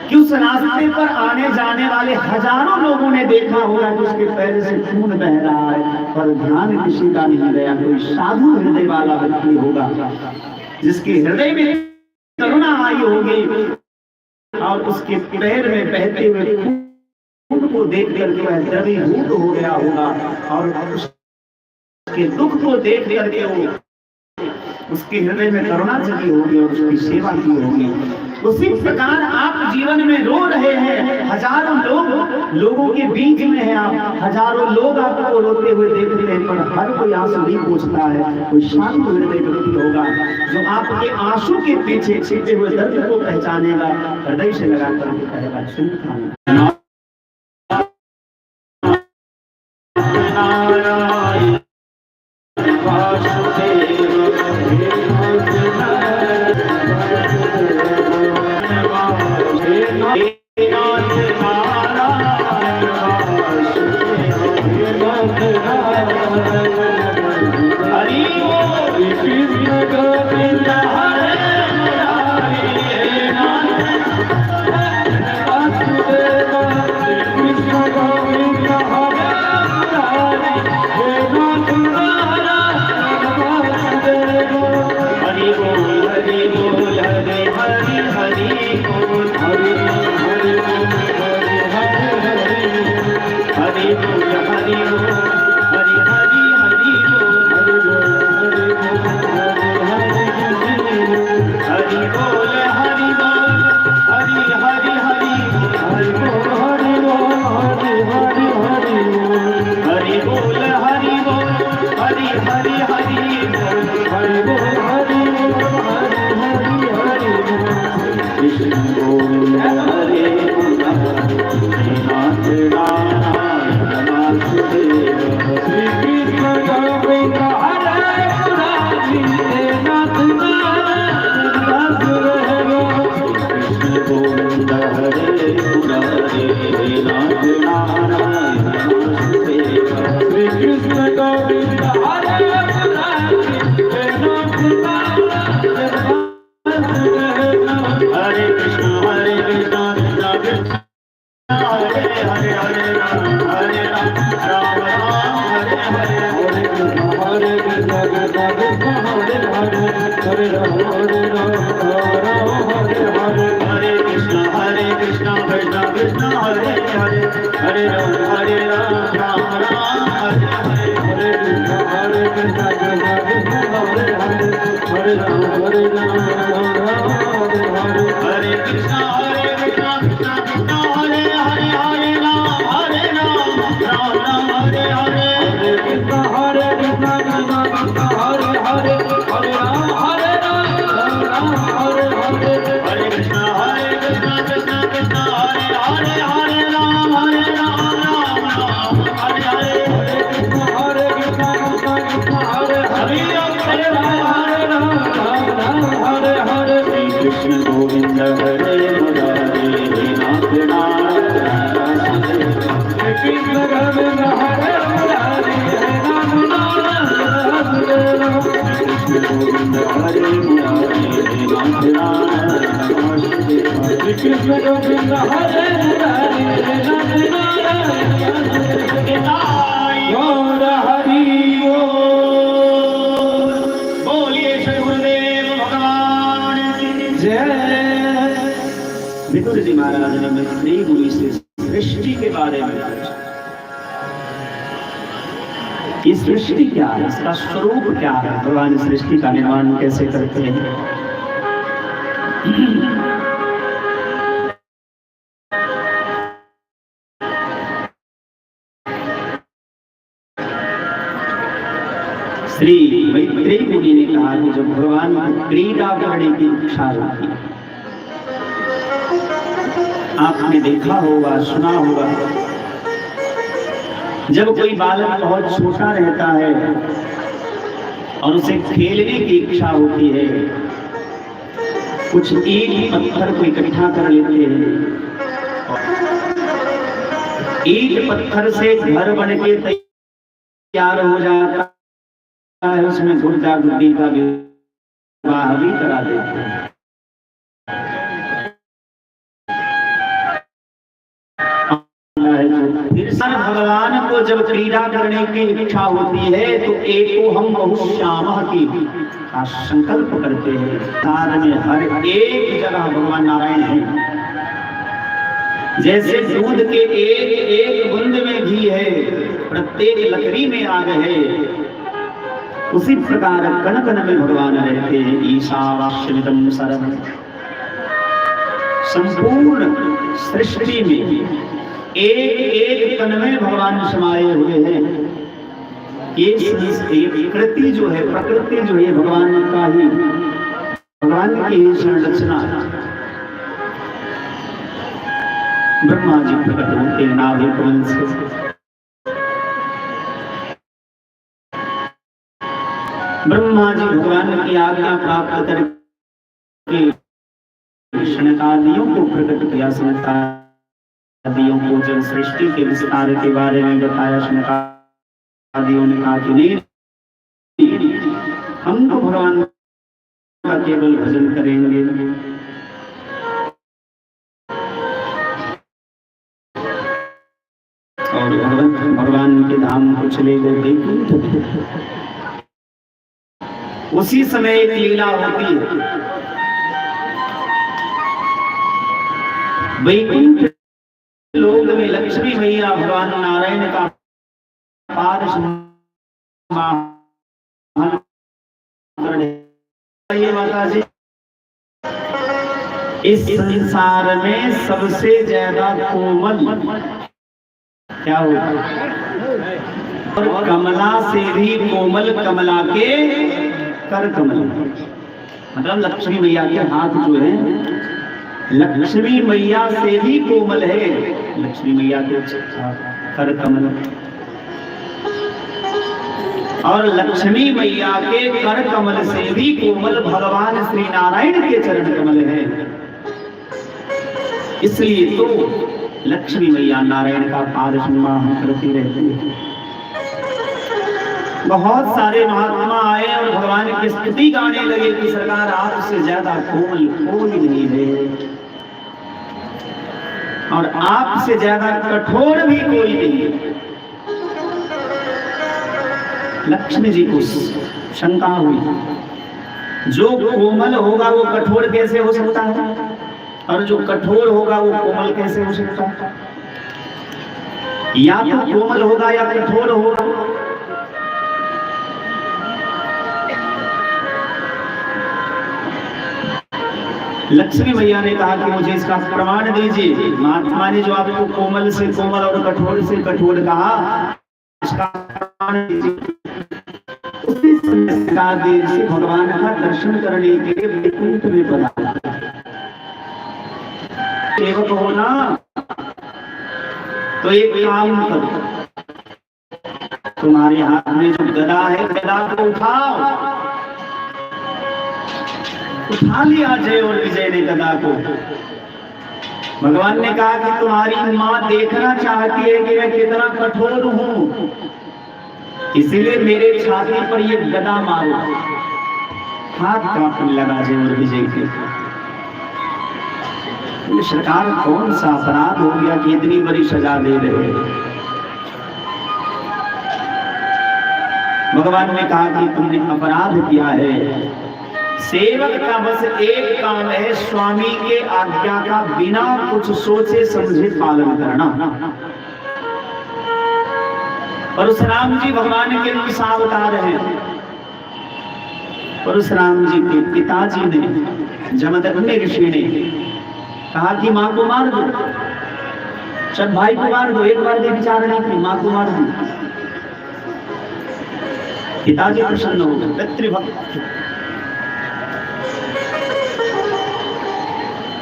कि उस रास्ते पर आने जाने वाले हजारों लोगों ने देखा होगा कि उसके पैर से खून बह रहा है, पर ध्यान किसी का नहीं गया। कोई साधु हृदय वाला व्यक्ति होगा जिसके हृदय में करुणा आई होगी और उसके पैर में बहते हुए खून को देख करके वह द्रवीभूत हो गया होगा और उसके दुख को देख करके वो उसके हृदय में करुणा जगी होगी और उसकी सेवा की होगी। उसी प्रकार आप जीवन में रो रहे हैं, हजारों लोगों के बीच में हैं आप, हजारों लोग आपको रोते हुए देख रहे हैं, पर हर कोई आंसू नहीं पूछता है। कोई शांत हृदय व्यक्ति होगा जो आपके आंसू के पीछे छिपे हुए दर्द को पहचानेगा, हृदय से लगा कर कहेगा सुन। Hare Rama कृष्ण गोविंद हरे मुरारी नाथ नारायण कृष्ण गोविंद हरे मुरारी नाथ नारायण कृष्ण गोविंद हरे मुरारी नाथ नारायण कृष्ण गोविंद हरे मुरारी नाथ नारायण गौर हरि बोलिए श्री गुरुदेव भगवान की जय। विदुर जी महाराज ने मैत्री मुनि से सृष्टि के बारे में पूछा, ये सृष्टि क्या है, इसका स्वरूप क्या है, भगवान सृष्टि का निर्माण कैसे करते हैं। श्री मैत्री मुनि ने कहा कि जब भगवान क्रीड़ा करने की इच्छा होती, आपने देखा होगा सुना होगा, जब कोई बालक बहुत छोटा रहता है और उसे खेलने की इच्छा होती है, कुछ ईंट पत्थर को इकट्ठा कर लेते हैं, ईंट पत्थर से घर बन के तैयार हो जाता है, उसमें गुड्डा गुड्डी का विवाह भी करा देते हैं। भगवान को जब क्रीड़ा करने की इच्छा होती है तो एको हम बहुश्यामः की संकल्प करते हैं। सार में हर एक जगह भगवान नारायण है। जैसे दूध के एक एक बूंद में घी है, प्रत्येक लकड़ी में आग है, उसी प्रकार कण कण में भगवान रहते हैं। ईशावास्यमिदं सर्वं, संपूर्ण सृष्टि में एक एक कण में भगवान समाये हुए हैं। ये प्रकृति जो है, प्रकृति जो है भगवान का ही, भगवान की संरचना। ब्रह्मा जी प्रकट होते हैं नाभि कमल से, ब्रह्मा जी भगवान की आज्ञा प्राप्त करके शनकादियों को प्रकट किया। शनकादियों को जब सृष्टि के विस्तार के बारे में बताया, शनकादियों ने कहा कि नहीं, हम तो भगवान का केवल भजन करेंगे। और भगवान के धाम को चले गए। उसी समय एक लीला होती है। वैकुंठ लोक में लक्ष्मी मैया भगवान नारायण का पाद माता जी, इस संसार में सबसे ज्यादा कोमल क्या होगा, और कमला से भी कोमल कमला के कर कमल, मतलब लक्ष्मी मैया के हाथ जो है लक्ष्मी मैया से भी कोमल है। लक्ष्मी मैया के कर कमल, और लक्ष्मी मैया के कर कमल से भी कोमल भगवान श्री नारायण के चरण कमल है। इसलिए तो लक्ष्मी मैया नारायण का पाद सम्मान करती रहती है। बहुत सारे महात्मा आए और भगवान की स्तुति गाने लगे कि सरकार आपसे ज्यादा कोमल कोई नहीं है, और आपसे ज्यादा कठोर भी कोई नहीं है। लक्ष्मी जी को शंका हुई, जो कोमल होगा वो कठोर कैसे हो सकता है, और जो कठोर होगा वो कोमल कैसे हो सकता है? या तो कोमल होगा या कठोर होगा। लक्ष्मी मैया ने कहा कि मुझे इसका प्रमाण दीजिए। महात्मा ने जो आपको कोमल से कोमल और कठोर से कठोर कहा, इसका प्रमाण दीजिए। उसी समय से भगवान का दर्शन करने के लिए वैकुंठ में पधारा। सेवक होना तो एक काम करो, तुम्हारे हाथ में जो गदा है, गदा को उठाओ, उठा लिया जय और विजय ने गदा को। भगवान ने कहा कि तुम्हारी मां देखना चाहती है कि मैं कितना कठोर हूं, इसीलिए मेरे छाती पर ये गदा मारो। हाथ कांपने लगा जय और विजय के। सरकार कौन सा अपराध हो गया कि इतनी बड़ी सजा दे रहे हैं? भगवान ने कहा कि तुमने अपराध किया है। सेवक का बस एक काम है, स्वामी के आज्ञा का बिना कुछ सोचे समझे पालन करना। परशुराम जी भगवान के सावतार हैं। परशुराम जी के पिताजी ने, जमदग्नि ऋषि ने कहा कि मां को मार दो, सब भाई को मार दो, एक बार भी विचार नहीं की, मां को मार दो। पिताजी प्रसन्न हो गए। पितृभक्त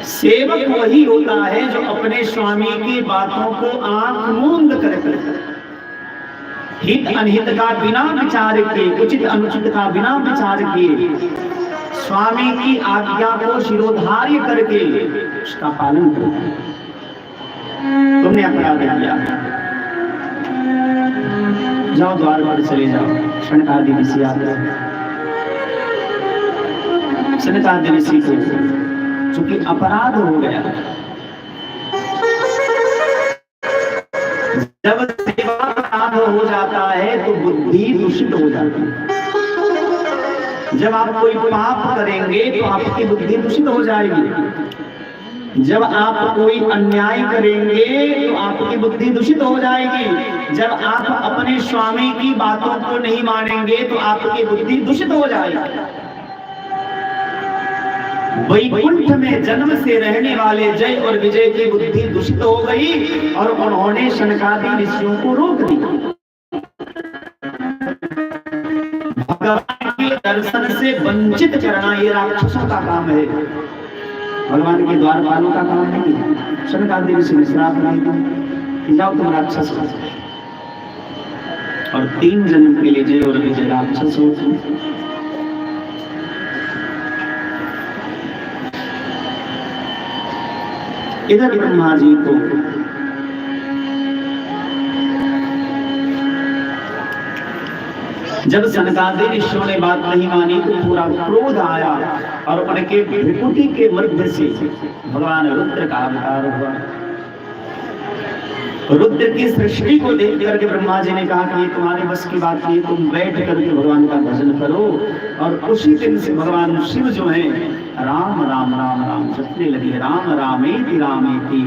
सेवक वही होता है जो अपने स्वामी की बातों को आंख मूंद कर हित अनहित का बिना विचार किए, उचित अनुचित का बिना विचार किए, स्वामी की आज्ञा को शिरोधार्य करके उसका पालन करता है। तुमने अपराध किया, जाओ द्वार पर चले जाओ। सनकादि ऋषि आते हैं। सनकादि ऋषि को चूंकि अपराध हो गया, जब सेवा अपराध हो जाता है तो बुद्धि दूषित हो जाती है। जब आप कोई पाप करेंगे तो आपकी बुद्धि दूषित हो जाएगी। जब आप कोई अन्याय करेंगे तो आपकी बुद्धि दूषित हो जाएगी। जब आप अपने स्वामी की बातों को नहीं मानेंगे तो आपकी बुद्धि दूषित हो जाएगी। वैकुंठ में जन्म से रहने वाले जय और विजय की बुद्धि दूषित हो गई और उन्होंने सनकादि ऋषियों को रोक दिया। भगवान के दर्शन से वंचित करना ये राक्षसों का काम है, भगवान के द्वारपालों का काम नहीं है। सनकादि ऋषि ने श्राप नहीं कि जाओ तुम राक्षस हो, और 3 जन्म के लिए जय और विजय राक्षस होते। इधर ब्रह्मा जी को जब सनकादि ऋषियों ने बात नहीं मानी तो पूरा क्रोध आया और उनके विभूति के मध्य से भगवान रुद्र का अवतार हुआ। रुद्र की सृष्टि को देख करके ब्रह्मा जी ने कहा कि ये तुम्हारे बस की बात नहीं, तुम बैठ करके भगवान का भजन करो। और उसी दिन से भगवान शिव जो है राम राम राम राम जपने लगे। राम रामेति रामेति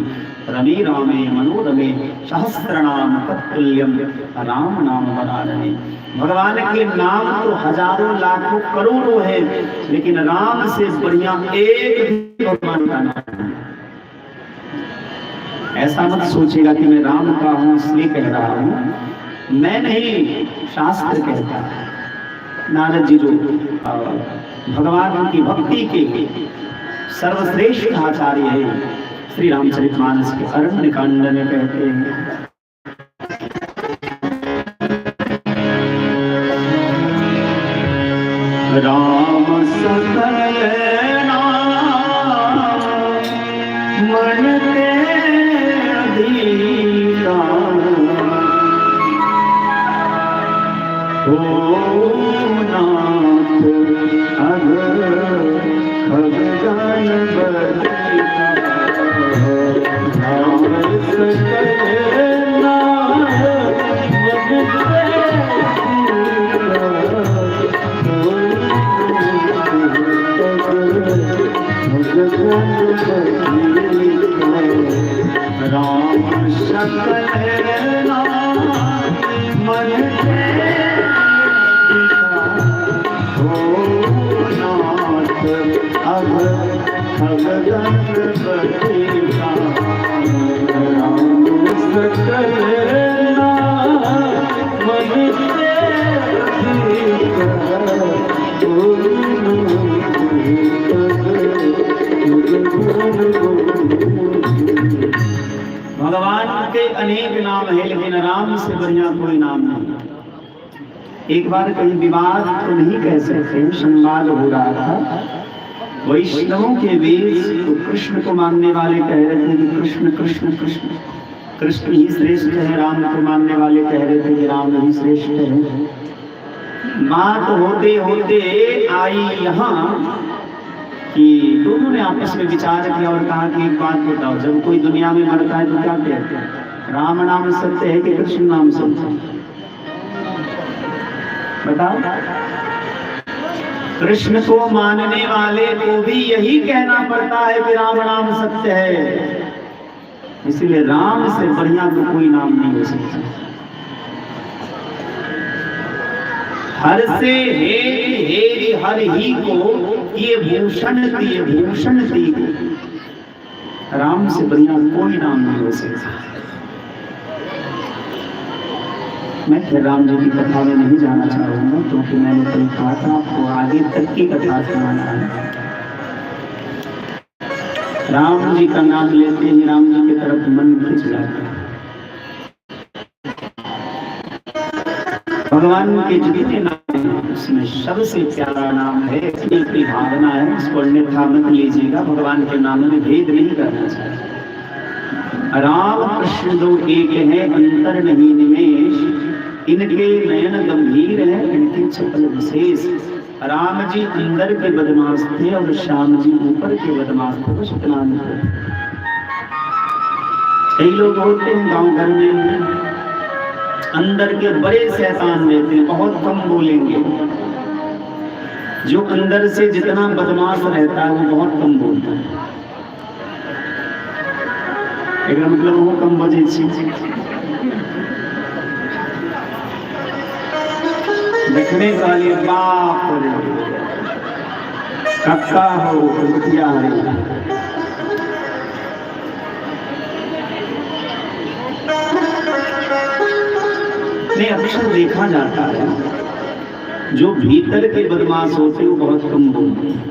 रमे रामे मनोरमे सहस्रनाम तत्तुल्यम राम नाम वरानने। भगवान के नाम तो हजारों लाखों करोड़ों है, लेकिन राम से बढ़िया एक भी भगवान का नाम है। ऐसा मत सोचेगा कि मैं राम का हूं इसलिए कह रहा हूं, मैं नहीं, शास्त्र कहता है। नारद जी जो भगवान की भक्ति के सर्वश्रेष्ठ आचार्य है, श्री रामचरितमानस के अरण्य कांड में कहते हैं राम सकल नाम मन के अधिकार हो नाथ अगर भगवान बलिहार। राम सकल नाम मन के राम सकल नाम मन के हो नाथ अब भगवान बलिहार। राम सकल नाम मन के भगवान के अनेक नाम है, लेकिन राम से बढ़िया कोई नाम नहीं। एक बार कहीं विवाद तो नहीं कह सकते, संवाद हो रहा था। वैष्णवों के बीच तो कृष्ण को मानने वाले कह रहे थे कि कृष्ण कृष्ण कृष्ण कृष्ण ही श्रेष्ठ है, राम को मानने वाले कह रहे थे कि राम ही श्रेष्ठ है। बात होते होते आई यहाँ कि दोनों ने आपस में विचार किया और कहा कि एक बात बताओ, जब कोई दुनिया में मरता है तो क्या कहते हैं, राम नाम सत्य है कि कृष्ण नाम सत्य है? बताओ। कृष्ण को मानने वाले को भी यही कहना पड़ता है कि राम नाम सत्य है, इसलिए राम से बढ़िया तो कोई नाम नहीं हो सकता। हर से हेरी हर ही को ये भूषण दिए, भूषण दिए, राम से बढ़िया कोई नाम नहीं हो सकता। मैं फिर राम जी की कथा में नहीं जाना चाहूंगा, क्योंकि मैंने कल कहा था आपको आगे तक की कथा सुनाना है। राम जी का नाम लेते ही राम जी की तरफ मन खिंच जाता है। भगवान के जितने नाम हैं उसमें सबसे प्यारा नाम है, इसकी भावना है, इसको अन्यथा मत लीजिएगा। भगवान के नाम में भेद नहीं करना चाहिए। राम कृष्ण दो एक है, अंतर नहीं निमेश, इनके नयन गंभीर है, इनके छपल विशेष। राम जी अंदर के बदमाश थे और श्याम जी ऊपर के बदमाश थे, कुछ इतना नहीं। कई लोग होते हैं गांव घर में अंदर के बड़े शैतान रहते हैं, बहुत कम बोलेंगे। जो अंदर से जितना बदमाश रहता है वो बहुत कम बोलता है। एक मतलब वो कम बजे लिखने वाले बाप कक्का हो मुखिया नहीं, अक्सर देखा जाता है जो भीतर के बदमाश होते वो बहुत कम बोलते हैं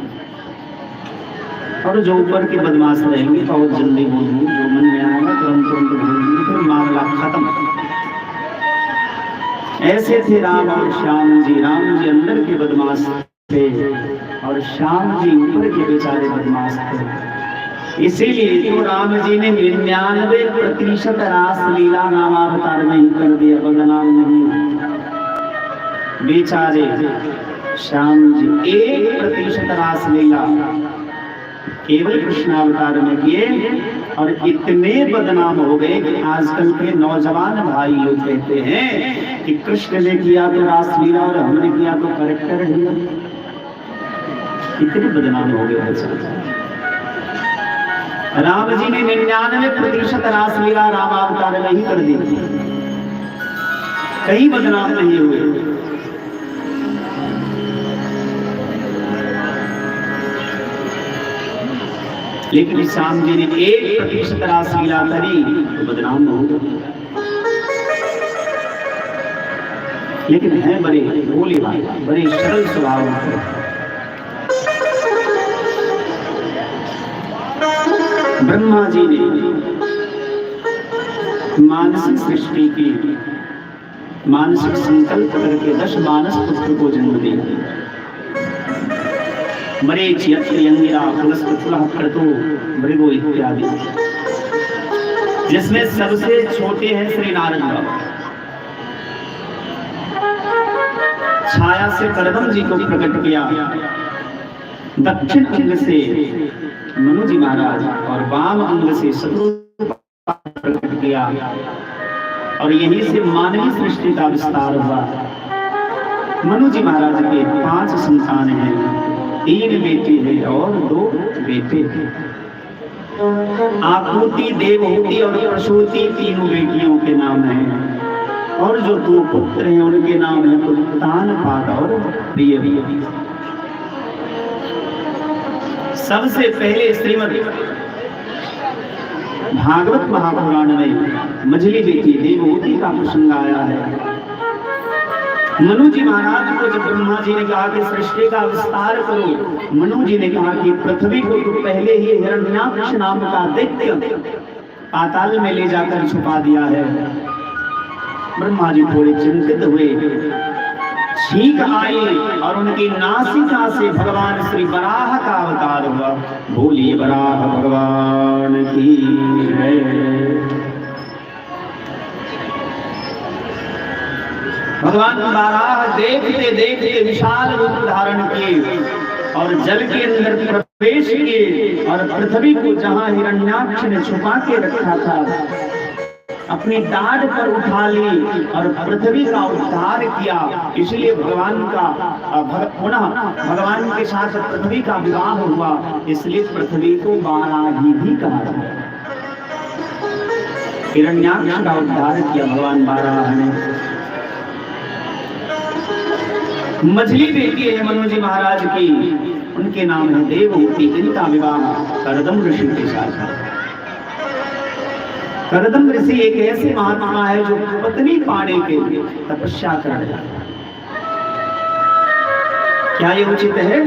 और जो ऊपर के बदमाश रहेंगे बहुत जल्दी बोलेंगे, जो मन में आएगा तुरंत तुरंत बोलेंगे, फिर मामला खत्म। ऐसे थे राम और श्याम जी। राम जी अंदर के बदमाश थे और श्याम जी ऊपर के बेचारे बदमाश थे। इसीलिए तो राम जी ने 99% रासलीला नामावतार में ही कर दिया, बदनाम नहीं। बेचारे श्याम जी 1% रासलीला केवल कृष्णावतार में किए और इतने बदनाम हो गए कि आजकल के नौजवान भाई लोग कहते हैं कि कृष्ण ने किया तो रासलीला और हमने किया तो करेक्टर है। इतने बदनाम हो गए। राम जी ने 99% रासलीला रामावतार में ही कर दी, कहीं बदनाम नहीं हुए। लेकिन श्याम जी ने 1% रासलीला करी तो बदनाम हो गए। लेकिन है बड़े भोले भाई, बड़े सरल स्वभाव के। ब्रह्मा जी ने मानसिक सृष्टि की मानसिक संकल्प करके 10 मानस पुत्र को जन्म दिया। मरीच, यत्र, अंगिरा, पुलस्त, पुलह, क्रतु, भृगु इत्यादि, जिसमें सबसे छोटे हैं श्री नारद बाबा। छाया से करदम जी को प्रकट किया, दक्षिण अंग से मनु जी महाराज और वाम अंग से शत्रु प्रकट किया और यहीं से मानवीय सृष्टि का विस्तार हुआ। मनु जी महाराज के 5 संतान हैं, 3 बेटी है और 2 बेटे हैं। आकृति, देवहूति और प्रसूति तीनों बेटियों के नाम हैं और जो 2 पुत्र हैं उनके नाम है उत्तान, पाद और प्रिय। सबसे पहले श्रीमद् भागवत महापुराण में मझली बेटी देवहूति का प्रसंग आया है। मनु जी महाराज को जब ब्रह्मा जी ने कहा कि सृष्टि का विस्तार करो, मनु जी ने कहा कि पृथ्वी को तो पहले ही हिरण्याक्ष नाम का दैत्य पाताल में ले जाकर छुपा दिया है। ब्रह्मा जी थोड़े चिंतित हुए, छींक आई और उनकी नासिका से भगवान श्री वराह का अवतार हुआ। बोलिए वराह भगवान की जय। भगवान वराह देखते देखते विशाल रूप धारण किए और जल के अंदर प्रवेश किए और पृथ्वी को जहां हिरण्याक्ष ने छुपा के रखा था अपनी दाढ़ पर उठा ली और पृथ्वी का उद्धार किया। इसलिए भगवान का पुनः भगवान के साथ पृथ्वी का विवाह हुआ, इसलिए पृथ्वी को वाराही भी कहा जाता है। हिरण्याक्ष का उद्धार किया भगवान वाराह ने। मछली बेटी है मनु जी महाराज की, उनके नाम है देवहूति। इनका विवाह करदम ऋषि के साथ। करदम ऋषि एक ऐसे महात्मा है जो पत्नी पाने के लिए तपस्या कर रहे हैं। क्या ये उचित है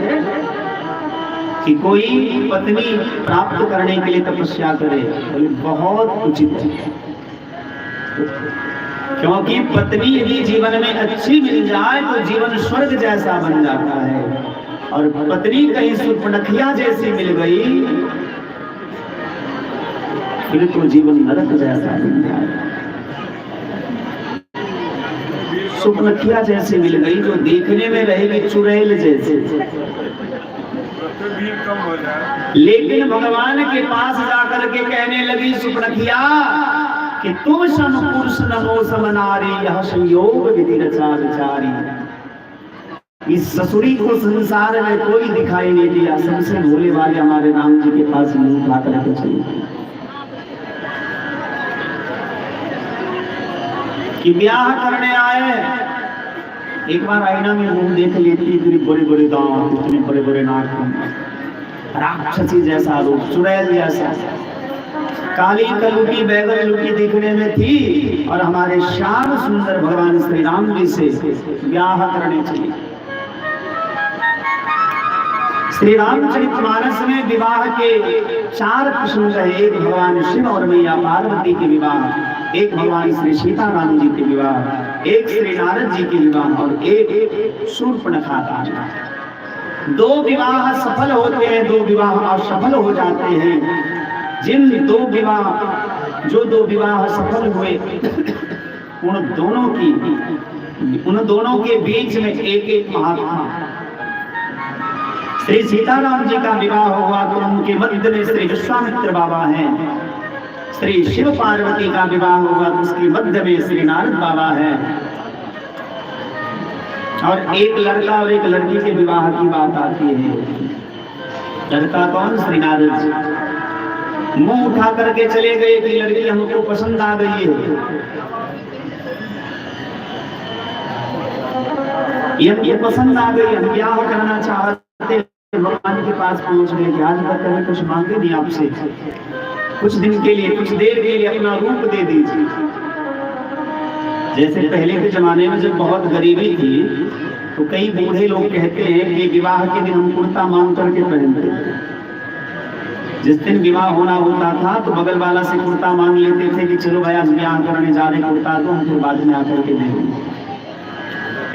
कि कोई पत्नी प्राप्त करने के लिए तपस्या करे? बहुत उचित है, क्योंकि पत्नी यदि जीवन में अच्छी मिल जाए तो जीवन स्वर्ग जैसा बन जाता है, और पत्नी कहीं शूर्पणखिया जैसी मिल गई फिर तो जीवन नरक जैसा बन जाए। शूर्पणखिया जैसी मिल गई जो देखने में रहेगी चुड़ैल जैसे, लेकिन भगवान के पास जाकर के कहने लगी शूर्पणखिया कि तुम सम पुरुष नमो सम नारी, यह संयोग विधि रचा विचारी। इस ससुरी को संसार में कोई दिखाई नहीं दिया, सबसे भोले वाले हमारे राम जी के पास मुंह उठा करके चले कि ब्याह करने आए। एक बार आईना में मुंह देख लेती, इतनी बड़े बड़े दांत, इतने बड़े बड़े नाक, राक्षसी जैसा रूप, चुड़ैल जैसा, काली कलुटी बैगन लुटी दिखने में थी, और हमारे श्याम सुंदर भगवान श्री राम जी से ब्याह करने चली। श्री रामचरितमानस में विवाह के 4 प्रसंग है। एक भगवान शिव और मैया पार्वती के विवाह, एक भगवान श्री सीताराम जी के विवाह, एक श्री नारद जी के विवाह और एक शूर्पणखा का विवाह। 2 विवाह सफल होते हैं, 2 विवाह असफल हो जाते हैं। जिन 2 विवाह सफल हुए उन दोनों के बीच में एक महात्मा, श्री सीताराम जी का विवाह हुआ तो उनके मध्य में श्री विश्वामित्र बाबा हैं। श्री शिव पार्वती का विवाह हुआ तो उसके मध्य में श्री नारद बाबा हैं। और एक लड़का और एक लड़की के विवाह की बात आती है। लड़का कौन? श्री नारद जी मुंह उठा करके चले गए कि लड़की हमको पसंद आ गई है। ये पसंद आ गई, हम ब्याह करना चाहते। भगवान के पास पहुंच गए कि आज तक कभी कुछ मांगे नहीं आपसे, कुछ दिन के लिए, कुछ देर के लिए अपना रूप दे दीजिए। जैसे पहले के जमाने में जब बहुत गरीबी थी तो कई बूढ़े लोग कहते हैं कि विवाह के दिन हम कुर्ता मांग करके पहनते थे। जिस दिन विवाह होना होता था तो बगल वाला से कुर्ता मांग लेते थे कि चलो भाई आज ब्याह करने जा रहे, कुर्ता तो हम फिर बाद में आकर के देंगे।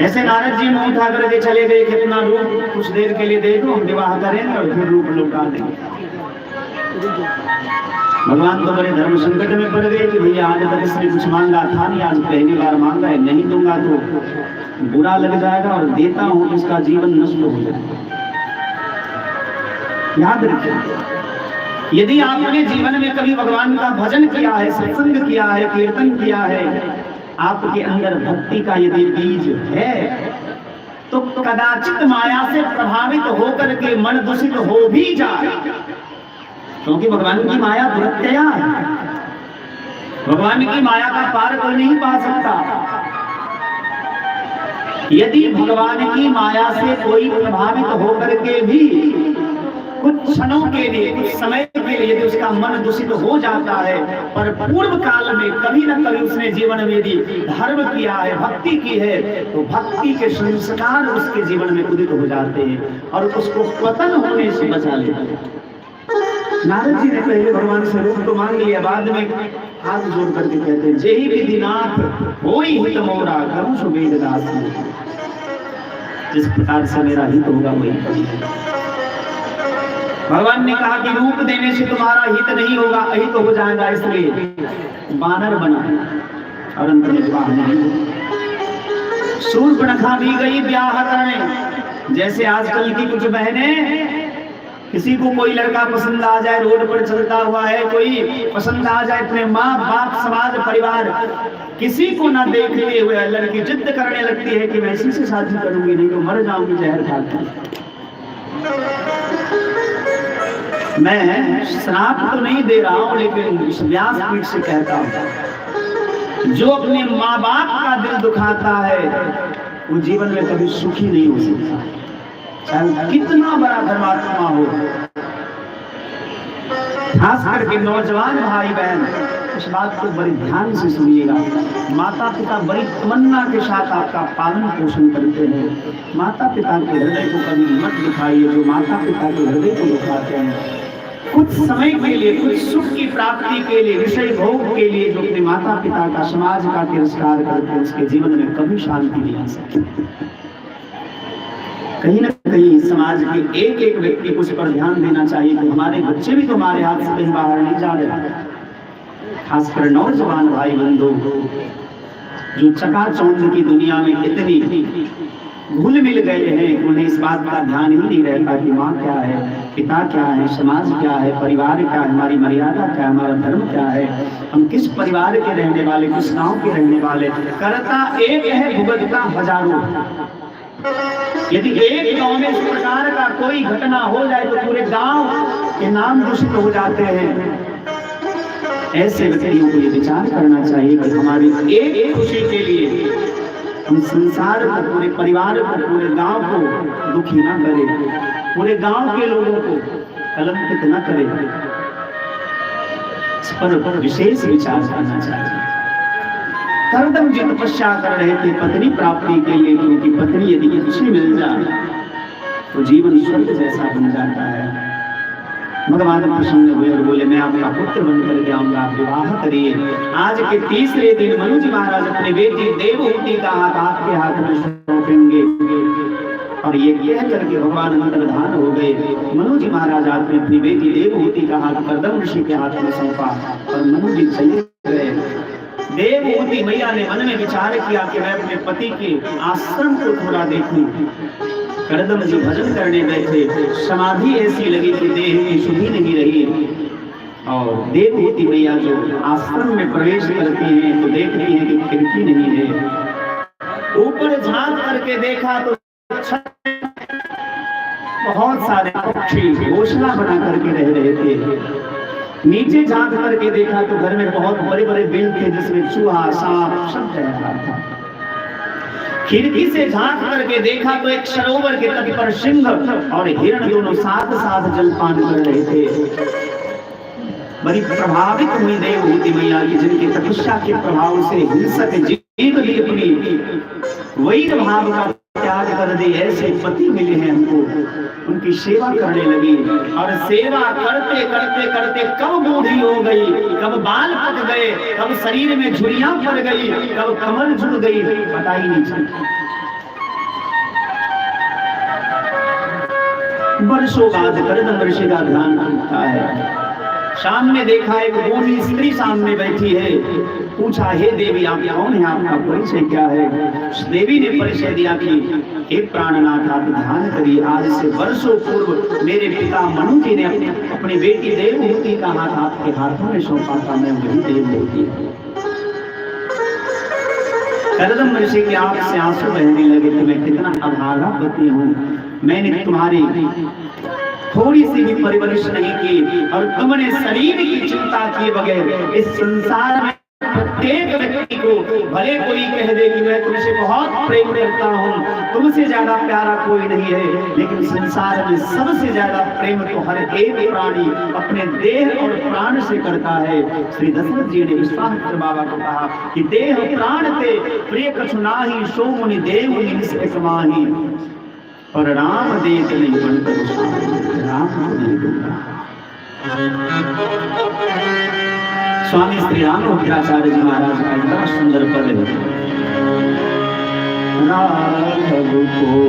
ऐसे नारद जी मुंह उठा करके चले गए कि अपना रूप कुछ देर के लिए दे दो, हम विवाह करेंगे और फिर रूप लौटा देंगे। भगवान तो बड़े धर्म संकट में पड़ गए कि भैया आज तक इसने कुछ मांगा था नहीं, आज पहली बार मांगा है, नहीं दूंगा तो बुरा लग जाएगा और देता हूं तो इसका जीवन नष्ट हो जाएगा। याद रखिए, यदि आपने जीवन में कभी भगवान का भजन किया है, सत्संग किया है, कीर्तन किया है, आपके अंदर भक्ति का यदि बीज है तो कदाचित माया से प्रभावित होकर के मन दूषित हो भी जाए, क्योंकि भगवान की माया दुरत्यया है। भगवान की माया का पार कोई नहीं पा सकता। यदि भगवान की माया से कोई प्रभावित होकर के भी कुछ क्षणों के लिए, कुछ समय के लिए यदि उसका मन दूषित हो जाता है, पर पूर्व काल में कभी न कभी उसने जीवन में यदि धर्म किया है, भक्ति की है, तो भक्ति के संस्कार उसके जीवन में उदित हो जाते हैं और उसको पतन होने से बचा लेते हैं। नारद जी ने पहले भगवान से रूप तो मांग लिया, बाद में हाथ जोड़ करके कहते हैं, जेहि विधिनाथ होई हित मोरा करूं सुवेद दास। जिस प्रकार से मेरा हित होगा वही करूंगा। भगवान ने कहा कि रूप देने से तुम्हारा हित नहीं होगा, अहित हो जाएगा, इसलिए बानर बना और अंत में विवाह नहीं। शूर्पणखा भी गई ब्याह करने। जैसे आजकल की कुछ बहनें, किसी को कोई लड़का पसंद आ जाए, रोड पर चलता हुआ है, कोई पसंद आ जाए, अपने माँ बाप समाज परिवार किसी को ना देखते हुए लड़की जिद करने लगती है कि मैं इसी से शादी करूंगी, नहीं तो मर जाऊंगी जहर खाकर। मैं श्राप तो नहीं दे रहा हूं, लेकिन व्यासपीठ से कहता हूं, जो अपने माँ बाप का दिल दुखाता है वो जीवन में कभी सुखी नहीं हो सकता, चाहे कितना बड़ा धर्मात्मा हो। खास करके नौजवान भाई बहन इस बात को बड़ी ध्यान से सुनिएगा। माता पिता बड़ी तमन्ना के साथ आपका पालन पोषण करते हैं। माता पिता के हृदय को कभी मत दिखाइए, जो माता पिता के हृदय को दुखाते हैं। कुछ समय के लिए, कुछ सुख की प्राप्ति के लिए, विषय भोग के लिए जो अपने माता पिता का, समाज का तिरस्कार करते हैं, उसके जीवन में कभी शांति नहीं आ सकती। कहीं ना कहीं समाज के एक एक व्यक्ति को इस पर ध्यान देना चाहिए कि हमारे बच्चे भी तो हमारे हाथ से कहीं बाहर नहीं जा रहे। खासकर नौजवान भाई बंधु जो चकाचौंध की दुनिया में इतनी घुल मिल गए हैं, उन्हें इस बात का ध्यान ही नहीं रहता कि माँ क्या है, पिता क्या है, समाज क्या है, परिवार क्या है, हमारी मर्यादा क्या है, हमारा धर्म क्या है, हम किस परिवार के रहने वाले, किस गांव के रहने वाले। करता एक है, भुगतता हजारों। यदि एक गांव में इस प्रकार का कोई घटना हो जाए तो पूरे गांव के नाम दूषित हो जाते हैं। ऐसे व्यक्तियों को ये विचार करना चाहिए कि हमारी एक खुशी के लिए हम संसार को, पूरे परिवार को, पूरे गांव को दुखी ना करें, पूरे गांव के लोगों को कलंकित न करें। इस पर विशेष विचार करना चाहिए। कर्दम जी तपस्या कर रहे थे पत्नी प्राप्ति के लिए, क्योंकि पत्नी यदि अच्छी मिल जाए तो जीवन स्वर्ग जैसा बन जाता है। भगवान प्रसन्न हुए और बोले, मैं आपका पुत्र बनकर के आऊंगा, आप विवाह करिए। आज के तीसरे दिन मनु जी महाराज अपनी बेटी देवहूति का हाथ आपके हाथ में सौंपेंगे और ये कह करके भगवान अंतर्धान हो गए। मनु जी महाराज आपने अपनी बेटी देवहूति का हाथ कर्दम ऋषि के हाथ में सौंपा और मनु जी चले गए। देवहूति मैया ने मन में विचार किया कि मैं अपने पति के आश्रम को थोड़ा देखूं। कर्दम जी भजन करने बैठे, समाधि ऐसी लगी कि देह की शुद्धि नहीं रही। और देवहूति मैया जो आश्रम में प्रवेश करती हैं तो देखती हैं कि खिड़की नहीं है। ऊपर झांक करके देखा तो बहुत सारे पक्षी घोंसला बना करके रह रहे थे। नीचे झांक करके देखा तो घर में बहुत बड़े बड़े बिल थे, जिसमें चूहा, सांप सब रह रहा था। खिड़की से झांक करके देखा तो एक सरोवर के तट पर सिंह और हिरण दोनों साथ साथ जलपान कर रहे थे। बड़ी प्रभावित हुई देवहूति मैया की, जिनकी तपस्या के प्रभाव से हिंसक जीव भी अपनी वैर भाव का त्याग कर दे। ऐसे पति मिले हैं हमको, उनकी सेवा करने लगी और सेवा करते करते करते कब बूढ़ी हो गई, कब बाल पक गए, कब शरीर में झुर्रियां पड़ गई, कब कमर झुक गई, पता ही नहीं चला। वर्षों बाद कर्दम ऋषि का ध्यान टूटता है। सामने देखा एक बूढ़ी स्त्री सामने बैठी है। पूछा, हे देवी आप कौन है, आपका परिचय क्या है? उस देवी ने परिचय दिया कि हे प्राणनाथ आप ध्यान करिए, आज से वर्षों पूर्व मेरे पिता मनु जी ने अपनी बेटी देवहूति का हाथ आपके हाथों में सौंपा था, मैं वही देवहूति। कर्दम ऋषि के आंख से आंसू बहने लगे कि मैं कितना अभागा पति हूँ, मैंने तुम्हारी थोड़ी सी भी परवरिश नहीं की और तुमने शरीर की चिंता किए बगैर इस संसार में प्रत्येक व्यक्ति को, भले कोई कह दे कि मैं तुमसे बहुत प्रेम करता हूँ, तुमसे ज्यादा प्यारा कोई नहीं है, लेकिन संसार में सबसे ज्यादा प्रेम तो हर एक प्राणी अपने देह और प्राण से करता है। श्री दशरथ जी ने विश्वामित्र बाबा को कहा कि देह प्राण ते प्रिय कछु नाही, सो मुनि देव निमिष समाहि, और राम देत नहीं बनकर राम को नहीं दूंगा। स्वामी श्री राम भद्राचार्य जी महाराज का बड़ा सुंदर पद है। राघव को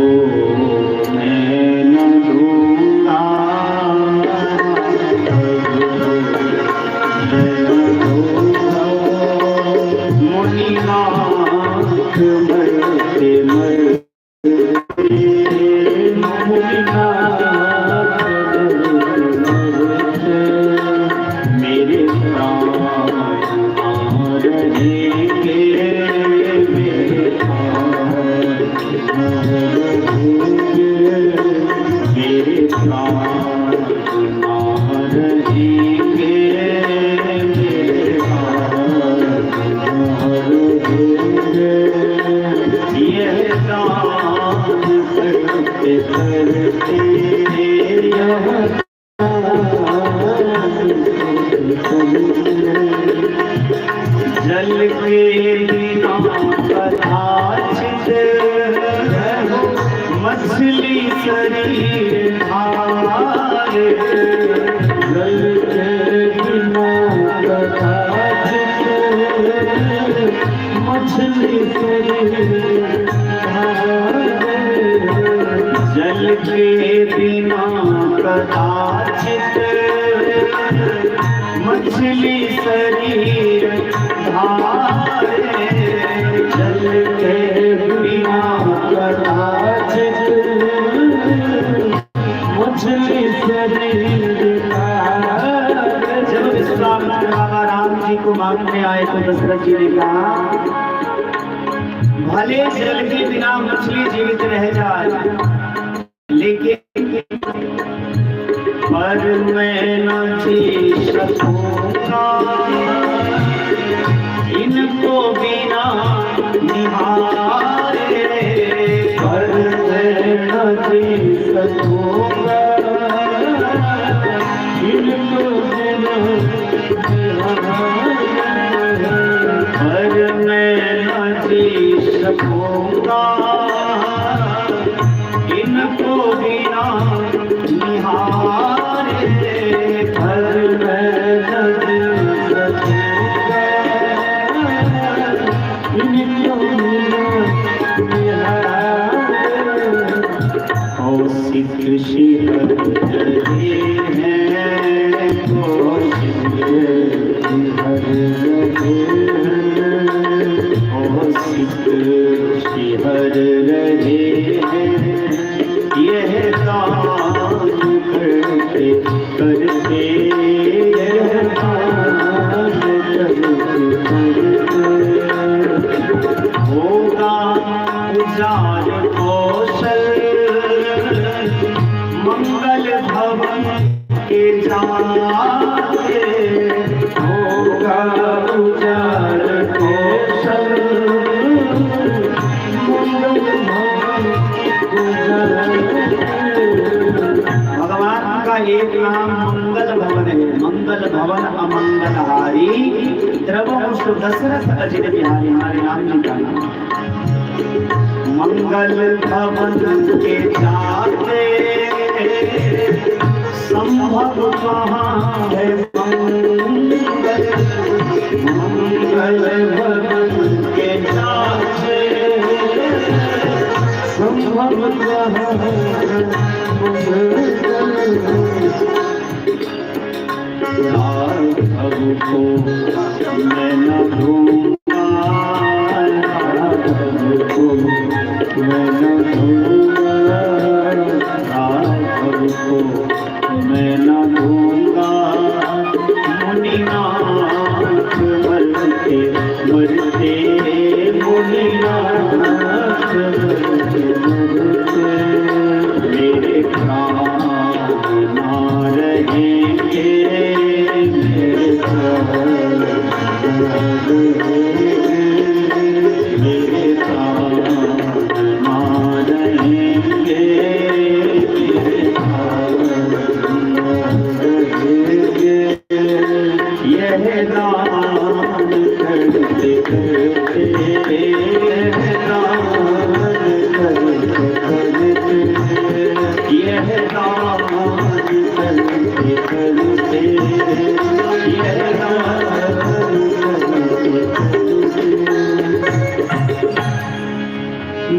मैं न दूंगा, मुनिनाथ मरते मरते, मुनिनाथ मरते मेरे प्राण रहेंगे, मेरे प्राण रहेंगे, मेरे प्राण रहेंगे, मेरे प्राण रहेंगे। यह दान करते करते, यह जल के बिना कदाचित मछली शरीर हारे, जल के बिना कदाचित मछली शरीर हारे, जल के बिना कदाचित मछली शरीर धारे, जल के बिना कदाचित मछली शरीर धारे। जब विश्वामित्र बाबा राम जी को मांगने आए तो दशरथ जी ने कहा, भले जल के बिना मछली जीवित रह जाए, लेकिन पर मैं न जी सकूंगा इनको बिना निहारे, पर मैं न जी सकूंगा इनको बिना निहारे, पर मैं न जी सकूंगा इनको बिना निहारे, पर मैं न जी सकूंगा इनको बिना निहारे। कौशिक शिखर रहे हैं, कौशिक शिखर रहे हैं, कौशिक शिखर रहे हैं, यह दान करते करते, यह दान करते करते, होगा उजाड़ कौशल मंगल भवन के जाते, होगा उजाड़ कौशल मंगल भवन के जाते। भगवान का एक नाम मंगल भवन है, मंगल भवन अमंगलहारी, द्रवमुष्ट दशरथ अजित बिहारी, हमारे नाम जी का नाम। मंगल भवन के जाते संभव कहाँ है मंगल, मंगल भवन के जाते संभव कहाँ है राघव को मैं न दूंगा, राघव को मैं न दूंगा, राघव को मैं न दूंगा, मुनिनाथ मरते मरते, मुनिनाथ मरते मरते मेरे प्राण ना रहेंगे, मेरे प्राण मेरे प्राण ना रहेंगे, मेरे प्राण रहेंगे। यह दान करते करते, यह दान करते करते, यह दान करते करते, यह दान करते करते,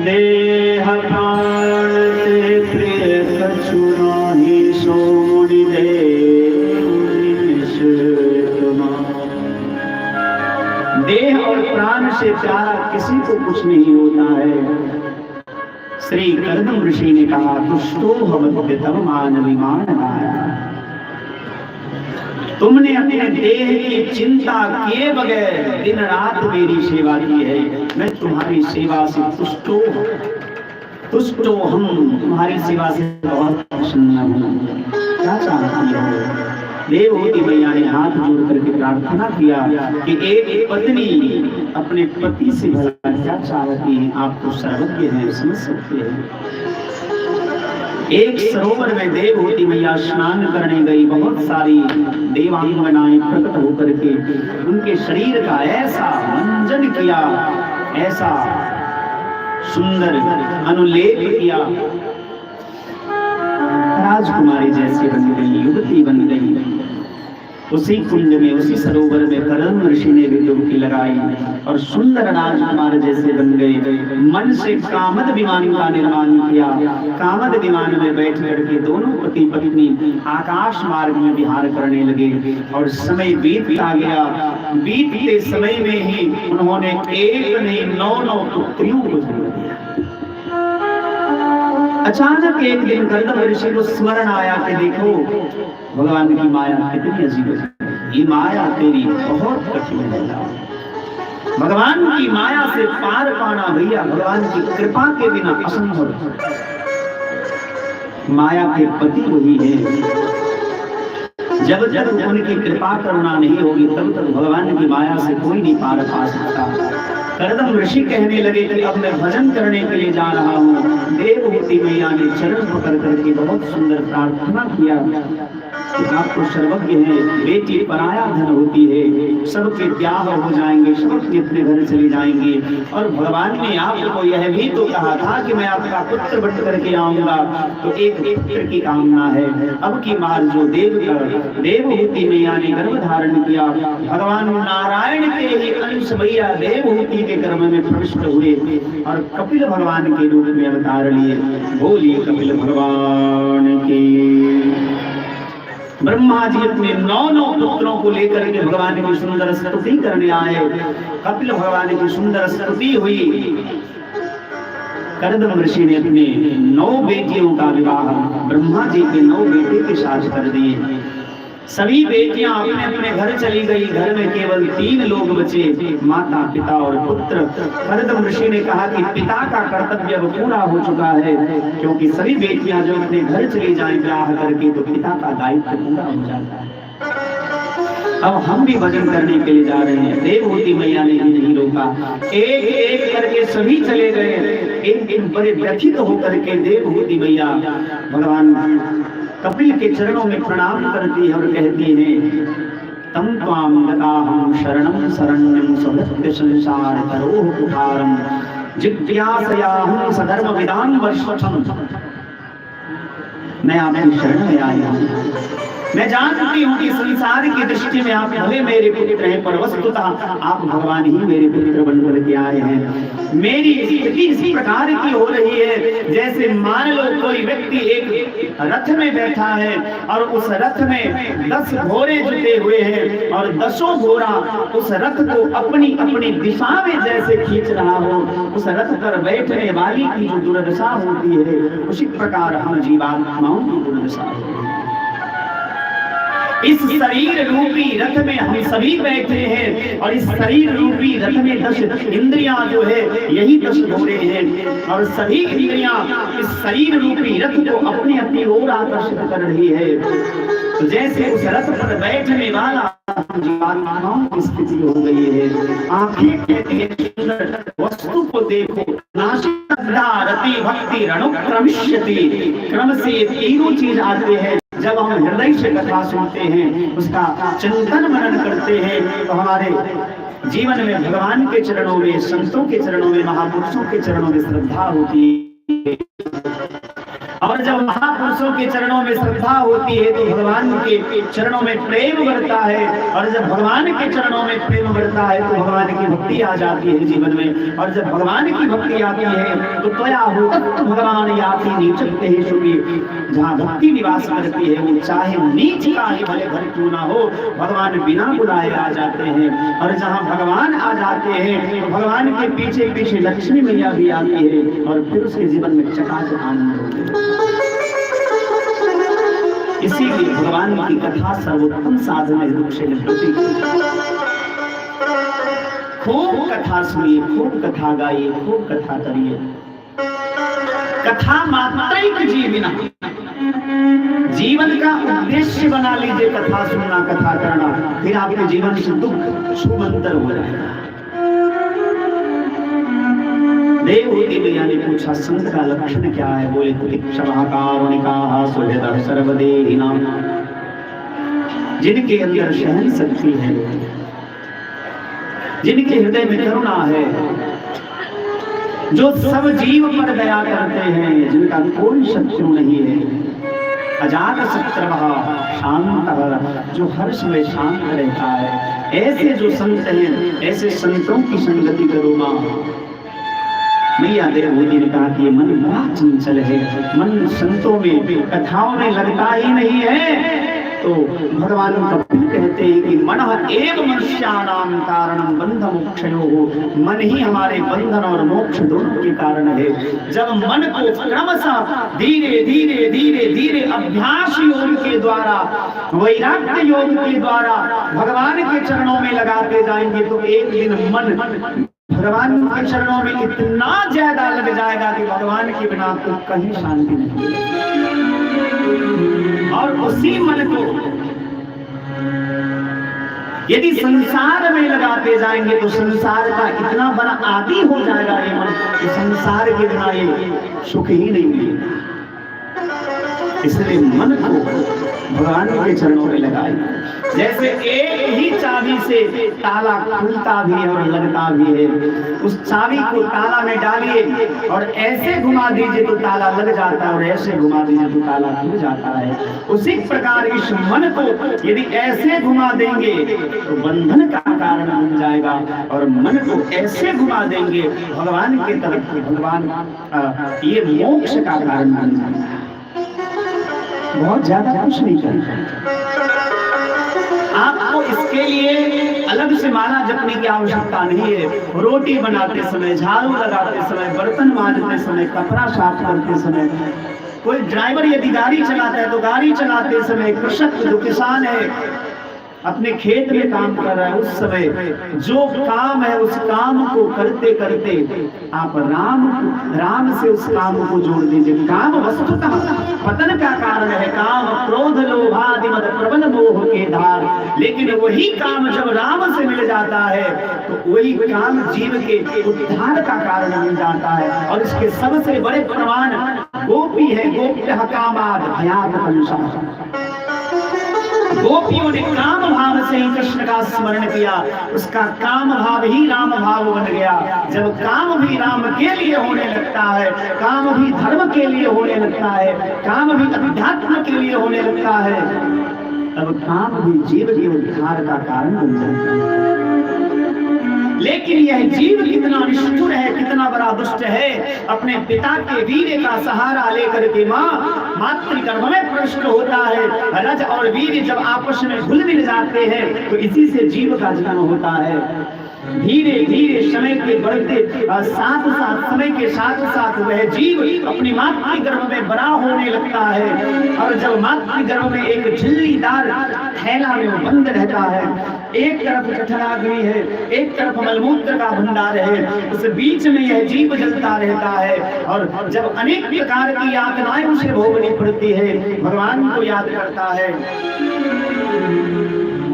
देह प्राण से प्रिय कछु नाहि सो मुनि देह और प्राण से प्यारा किसी को कुछ नहीं होता है। श्री कर्दम ऋषि ने कहा तुष्टो भवति तव मान विमान माया। तुमने अपने देह की चिंता किए बगैर दिन रात मेरी सेवा की है। मैं तुम्हारी सेवा से तुष्टो हम तुम्हारी सेवा से बहुत प्रसन्न हूँ। क्या चाहती हो? देवहूति मैया ने हाथ जोड़ करके प्रार्थना किया कि एक पत्नी अपने पति से भला क्या चाहती है, आप तो सर्वज्ञ हैं, समझ सकते हैं। एक सरोवर में देवहूति मैया स्नान करने गई। बहुत सारी देवांगनाएं प्रकट होकर के उनके शरीर का ऐसा मंजन किया, ऐसा सुंदर अनुलेप किया, राजकुमारी जैसे बन गई, युवती बन गई। उसी कुंड में, उसी सरोवर में कर्दम ऋषि ने भी डुबकी लगाई और सुंदर राजकुमार जैसे बन गए। मन से कामद विमान का निर्माण किया। कामद विमान में बैठ करके दोनों पति पत्नी आकाश मार्ग में विहार करने लगे और समय बीतता गया। बीतते समय में ही उन्होंने एक नहीं 9 पुत्रियों को जन्म दिया। अचानक एक दिन कर्दम ऋषि को स्मरण आया कि देखो भगवान की माया कितनी अजीब है। ये माया तेरी बहुत कठिन है। भगवान की माया से पार पाना भैया भगवान की कृपा के बिना असंभव। माया के पति वही है। जब जब उनकी कृपा करुणा नहीं होगी तब तक भगवान की माया से कोई नहीं पार पा सकता। कर्दम ऋषि कहने लगे कि अब मैं भजन करने के लिए जा रहा हूँ। देवहूति मैया ने चरण पकड़ करके बहुत सुंदर प्रार्थना किया कि आप तो सर्वज्ञ हैं, बेटी पराया धन होती है, सबके ब्याह हो जाएंगे, सबके अपने घर चले जाएंगे। और भगवान ने आपको यह भी तो कहा था कि मैं आपका पुत्र बन करके आऊंगा, तो एक पुत्र की कामना है। अब की बार जो देवहूति मैया ने गर्भ धारण किया, भगवान नारायण के ही अंश मैया देवहूति के गर्भ में प्रविष्ट हुए और कपिल भगवान के रूप में अवतार लिए। बोलिए कपिल भगवान की। ब्रह्मा जी अपने 9 पुत्रों को लेकर के भगवान की सुंदर स्तुति करने आए। कपिल भगवान की सुंदर स्तुति हुई। कर्दम ऋषि ने अपने 9 बेटियों का विवाह ब्रह्मा जी के 9 बेटे के साथ कर दिए। सभी बेटियां अपने अपने घर चली गई। घर में केवल 3 लोग बचे, माता, पिता और पुत्र। कर्दम ऋषि ने कहा कि पिता का कर्तव्य अब पूरा हो चुका है, क्योंकि सभी बेटियां जो अपने घर चली जाएं ब्याह करके तो पिता का दायित्व पूरा हो जाता है। अब हम भी भजन करने के लिए जा रहे हैं। देवहूति मैया ने भी नहीं रोका, एक एक करके सभी चले गए। एक दिन बड़े व्यथित होकर के देवहूति मैया भगवान कपिल के चरणों में प्रणाम करती है और कहती है तम त्वाम गताहं शरणं शरण्यं सभक्त्य संसार करोह उपहारं जिज्ञासयाहं सधर्म विदां वर्षम्। मैं आपकी शरण में आई हूँ। मैं जानती हूँ कि संसार की दृष्टि में आप भले मेरे पुत्र हैं, पर वस्तुतः आप भगवान ही मेरे पुत्र बनकर के आए हैं। मेरी स्थिति इसी प्रकार की हो रही है जैसे मान लो कोई व्यक्ति एक रथ में बैठा है और उस रथ में 10 घोड़े जुटे हुए हैं और 10 घोड़ा उस रथ को अपनी अपनी दिशा में जैसे खींच रहा हो। उस रथ पर बैठने वाली की जो दुर्दशा होती है उसी प्रकार हम जीवात्माओं की दुर्दशा होती है। इस शरीर रूपी रथ में हम सभी बैठे हैं और इस शरीर रूपी रथ में 10 इंद्रियां जो है यही 10 घोड़े हैं और सभी इंद्रियां इस शरीर रूपी रथ को अपनी अपनी ओर आकर्षित कर रही है। तो जैसे उस रथ पर बैठने वाला जीवात्माओं की स्थिति हो गई है। आंखें कहती हैं सुंदर वस्तु को देखो, नाशिका रति भक्ति रणुक्रमिष्यति। क्रम से ये तीनों चीज आते हैं। जब हम हृदय से कथा सुनते हैं, उसका चिंतन मनन करते हैं, तो हमारे जीवन में भगवान के चरणों में, संतों के चरणों में, महापुरुषों के चरणों में श्रद्धा होती है। और और जब महापुरुषों के चरणों में श्रद्धा होती है तो भगवान के चरणों में प्रेम बढ़ता है, और जब भगवान के चरणों में प्रेम बढ़ता है तो भगवान की भक्ति आ जाती है जीवन में, और जब भगवान की भक्ति आती है तो त्वया हो भगवान याति नीचते ही सुखी। जहाँ भक्ति निवास करती है वो चाहे नीच का ही भले घर क्यों ना हो, भगवान बिना बुलाए आ जाते हैं, और जहाँ भगवान आ जाते हैं तो भगवान के पीछे पीछे लक्ष्मी मैया भी आती है, और फिर उसके जीवन में चकाचक आनंद होते हैं। इसीलिए भगवान की कथा सर्वोत्तम साधन है दुख से निवृत्ति। खूब कथा सुनिए, खूब कथा गाइए, खूब कथा करिए। कथा मात्रैक जीवना, जीवन का उद्देश्य बना लीजिए कथा सुनना, कथा करना, फिर आपके जीवन से दुख छूमंतर हो जाएगा। देवहूति मैया ने पूछा संत का लक्षण क्या है? बोले तितिक्षमा कारुणिका सुहृदः सर्वदेहिनां, जिनके अंदर सहन शक्ति है, जिनके हृदय में करुणा है, जो सब जीव पर दया करते हैं, जिनका कोई शत्रु नहीं है, अजात शत्रवः शांतः, जो हर समय शांत रहता है, ऐसे जो संत हैं, ऐसे संतों की संगति करो मां। मैया देवहूति ने कहा कि मन बड़ा चंचल है, मन संतों में कथाओं में लगता ही नहीं है। तो भगवान कपिल कहते हैं कि मन एव मनुष्याणां कारणं बंध मोक्षयोः, मन ही हमारे बंधन और मोक्ष दोनों के कारण है। जब मन को क्रमशः धीरे धीरे धीरे धीरे अभ्यास योग के द्वारा, वैराग्य योग के द्वारा भगवान के चरणों में लगाते जाएंगे तो एक दिन मन भगवान के चरणों में इतना ज्यादा लग जाएगा कि भगवान के बिना तो कहीं शांति नहीं। और उसी मन को यदि संसार में लगाते जाएंगे तो संसार का इतना बड़ा आदी हो जाएगा ये मन कि संसार के बिना ये सुख ही नहीं मिलेगा। इसलिए मन को भगवान के चरणों में लगाए। जैसे एक ही चाबी से ताला खुलता भी है और लगता भी है, उस चाबी को ताला में डालिए और ऐसे घुमा दीजिए तो ताला लग जाता है, और ऐसे घुमा दीजिए तो ताला खुल जाता है। उसी प्रकार इस मन को यदि ऐसे घुमा देंगे तो बंधन का कारण बन जाएगा, और मन को ऐसे घुमा देंगे भगवान के तरफ, भगवान ये मोक्ष का कारण बन जाएगा। बहुत ज्यादा कुछ नहीं करना। आपको इसके लिए अलग से माला जपने की आवश्यकता नहीं है। रोटी बनाते समय, झाड़ू लगाते समय, बर्तन मांजते समय, कपड़ा साफ करते समय, कोई ड्राइवर यदि गाड़ी चलाता है तो गाड़ी चलाते समय, कृषक जो किसान है अपने खेत में काम कर रहा है, उस समय जो काम है उस काम को करते करते आप राम से उस काम को जोड़ दीजिए। काम वस्तुतः पतन का कारण है, काम क्रोध लोभादि मद प्रबल मोह के धार, लेकिन वही काम जब राम से मिल जाता है तो वही काम जीव के उद्धार का कारण बन जाता है। और इसके सबसे बड़े प्रमाण गोपी है। गोप्यः कामाद् भयात् पंचः, गोपियों ने काम भाव से ही कृष्ण का स्मरण किया, उसका काम भाव ही राम भाव बन गया। जब काम भी राम के लिए होने लगता है, काम भी धर्म के लिए होने लगता है, काम भी अध्यात्म के लिए होने लगता है, तब काम भी जीव के उद्धार का कारण बन जाता है। लेकिन यह जीव कितना निष्ठुर है, कितना बड़ा दुष्ट है, अपने पिता के वीर्य का सहारा लेकर के मातृगर्भ में प्रविष्ट होता है। रज और वीर्य जब आपस में घुल मिल जाते हैं तो इसी से जीव का जन्म होता है। धीरे धीरे समय के बढ़ते साथ साथ समय के साथ साथ वह जीव अपनी मातृगर्भ में बड़ा होने लगता है। और जब मातृगर्भ में एक झिल्लीदार थैला में वो बंद रहता है, एक तरफ जठराग्नि है, एक तरफ मलमूत्र का भंडार है, उस बीच में यह जीव जलता रहता है। और जब अनेक प्रकार की यातनाएं उसे भोगनी पड़ती है, भगवान को याद करता है,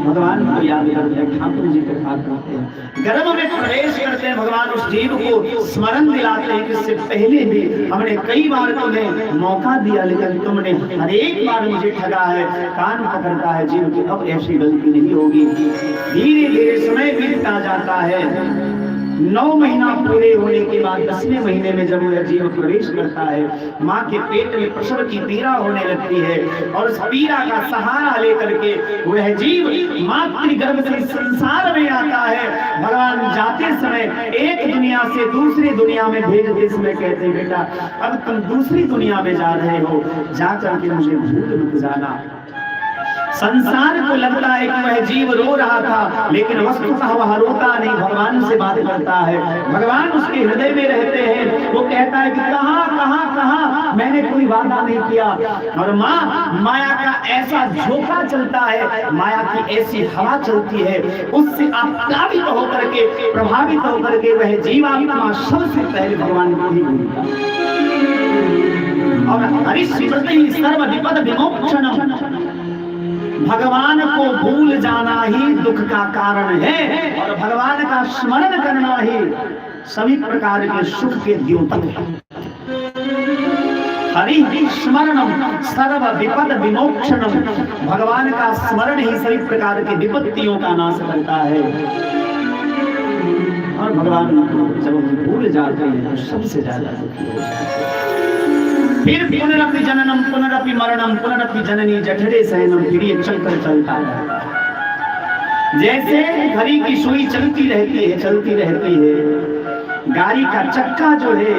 भगवान को याद करते हैं, ठाकुर जी को याद करते हैं, गर्भ में प्रवेश करते हैं, भगवान उस जीव को स्मरण दिलाते हैं कि इससे पहले भी हमने कई बार तुम्हें मौका दिया लेकिन तुमने हर एक बार मुझे ठगा है। कान पकड़ता है जीव की, अब ऐसी गलती नहीं होगी। धीरे धीरे समय बीतता जाता है 9 महीना पूरे होने के बाद 10वें महीने में जब वह जीव प्रवेश करता है, माँ के पेट में प्रसव की पीड़ा होने लगती है और उस पीड़ा का सहारा लेकर के वह जीव मातृगर्भ से संसार में आता है। भगवान जाते समय एक दुनिया से दूसरी दुनिया में भेजते समय कहते बेटा अब तुम दूसरी दुनिया में जा रहे हो, जाकर के मुझे भूल मत जाना। संसार को लगता है कि वह जीव रो रहा था, लेकिन वस्तुतः वह रोता नहीं, भगवान से बात करता है। भगवान उसके हृदय में रहते हैं। वो कहता है कि कहां कहां कहां, मैंने कोई वादा नहीं किया। और माँ माया का ऐसा झोंका चलता है, माया की ऐसी हवा चलती है, उससे आप्लावित होकर के प्रभावित होकर के वह जीवात्मा सबसे पहले भगवान को ही भूलता और हरिस्मृति सर्व विपद विमोक्षणम, भगवान को भूल जाना ही दुख का कारण है और भगवान का स्मरण करना ही सभी प्रकार के सुख के द्योतक है। हरि स्मरणम सर्व विपद विमोक्षणम, भगवान का स्मरण ही सभी प्रकार के विपत्तियों का नाश करता है। और भगवान को जब हम भूल जाते हैं तो सबसे ज्यादा दुखी हो जाते हैं। फिर पुनरपि जननम पुनरपि मरणम पुनरपि जननी जठरे शयनम, फिर ये चलकर चलता है। जैसे घड़ी की सुई चलती रहती है, गाड़ी का चक्का जो है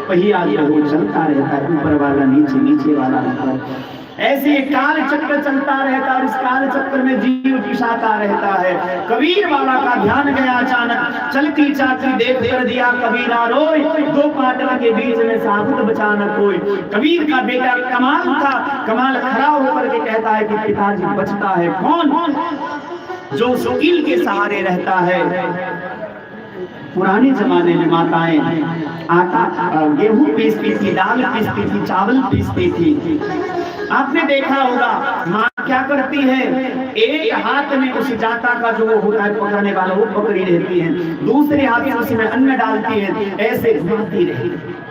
पहिया जो वो चलता रहता है, ऊपर वाला नीचे, नीचे वाला ऊपर, ऐसे काल चक्र चलता रहता है। इस काल चक्र में जीव पिसाता रहता है। कबीर बाबा का ध्यान गया अचानक, चलती चाची देख कर दिया कबीरा रोय, 2 पाटल के बीच में साबुत बचाना कोई। कबीर का बेटा कमाल था, कमाल खड़ा होकर के कहता है कि पिताजी बचता है कौन? जो वकील के सहारे रहता है। पुराने जमाने में माताएं आटा गेहूं पीसती थी, दाल पीसती थी, चावल पीसती थी। आपने देखा होगा माँ क्या करती है, एक हाथ में उस जाता का जो वो होता है पकड़ने वाला वो पकड़ी रहती है, दूसरे हाथ में उसमें अन्न डालती है, ऐसे घुमाती रहती है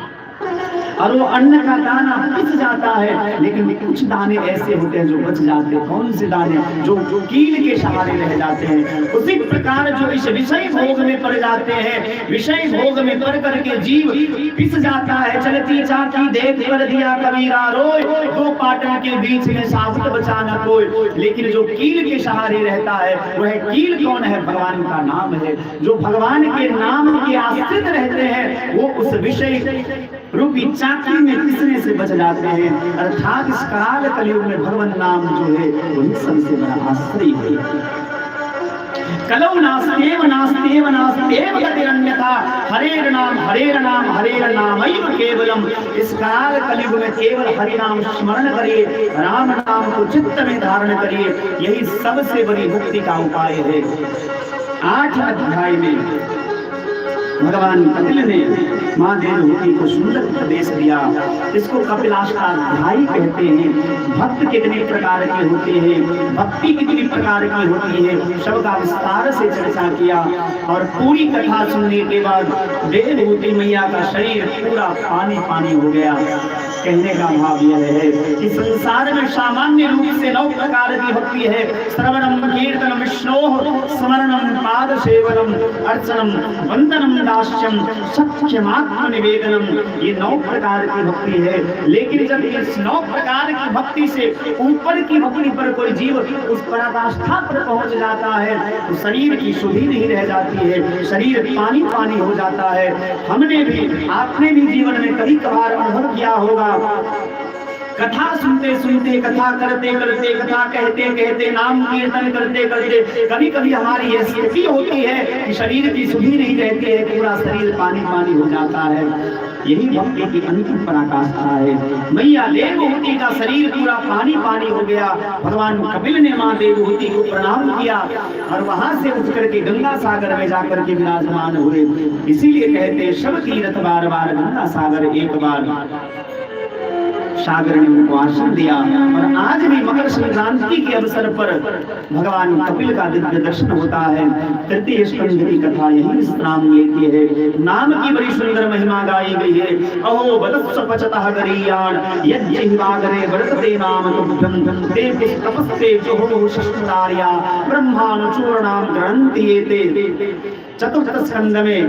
और वो अन्न का दाना पिस जाता है। लेकिन कुछ दाने ऐसे होते हैं जो बच जाते हैं। कौन से दाने? जो कील के सहारे रह जाते हैं। उसी प्रकार जो इस विषय भोग में पड़ जाते हैं, विषय भोग में पड़ करके जीव पिस जाता है। चलती चाकी देख कर दिया कबीरा रोय, 2 पाटन के बीच में साबुत बचाना कोई। लेकिन जो कील के सहारे रहता है वह कील कौन है? भगवान का नाम है। जो भगवान के नाम के आश्रित रहते हैं वो उस विषय रूपी चाकी में पिसने से बच जाते हैं। अर्थात इस काल कलयुग में भगवान नाम जो है वही सबसे बड़ा आश्रय है। कलौ नास्तेव नास्तेव नास्तेव गतिरन्यथा, हरेर नाम हरेर नामैव केवलम। इस काल कलयुग में केवल हरि नाम स्मरण करिए, राम नाम को चित्त में धारण करिए, यही सबसे बड़ी मुक्ति का उपाय है। 8 अध्याय में भगवान कपिल ने माँ देवहूति को सुंदर उपदेश दिया। इसको कपिलाष्टाध्यायी कहते हैं। भक्त कितने प्रकार के होते हैं, भक्ति कितनी प्रकार की होती है, सबका विस्तार से चर्चा किया। और पूरी कथा सुनने के बाद देवहूति मैया का शरीर पूरा पानी पानी हो गया। कहने का भाव यह है कि संसार में सामान्य रूप से 9 प्रकार की भक्ति है। श्रवणम कीर्तनम विष्णोः स्मरणम पाद सेवनम अर्चनम वंदनम दास्यम सत्यमात्म निवेदनम, ये 9 प्रकार की भक्ति है। लेकिन जब इस 9 प्रकार की भक्ति से ऊपर की भक्ति पर कोई जीव उस पराकाष्ठा पर पहुंच जाता है तो शरीर की शुद्धि नहीं रह जाती है, शरीर पानी पानी हो जाता है। हमने भी, आपने भी जीवन में कभी कभार अनुभव किया होगा, कथा सुनते सुनते, कथा करते करते, कथा कहते कहते, नाम कीर्तन करते करते कभी कभी हमारी यह स्थिति होती है कि शरीर की शुद्धि नहीं रहती है, पूरा शरीर पानी पानी हो जाता है। यही भक्ति की अंतिम पराकाष्ठा है। मैया देवहूति का शरीर पूरा पानी पानी हो गया। भगवान कपिल ने माँ देवहूति को प्रणाम किया और वहां से उठ करके गंगा सागर में जाकर के विराजमान हुए। इसीलिए कहते सब तीर्थ बार बार, गंगा सागर एक बार। सागर ने उनको आश्रम दिया। और आज भी मकर संक्रांति के अवसर पर भगवान कपिल का दिव्य दर्शन होता है। तृतीय स्कंद की कथा यही नाम लेती है। नाम की बड़ी सुंदर महिमा गाई गई है। अहो वदस्स पचतः गरीयान यज्ञ वागरे वर्तते नाम तुभ्यं ते तपस्ते जोहो शस्त्रार्या ब्रह्मानुचूर्णाम ग्रहन्ति एते। चतुर्थ स्कंद में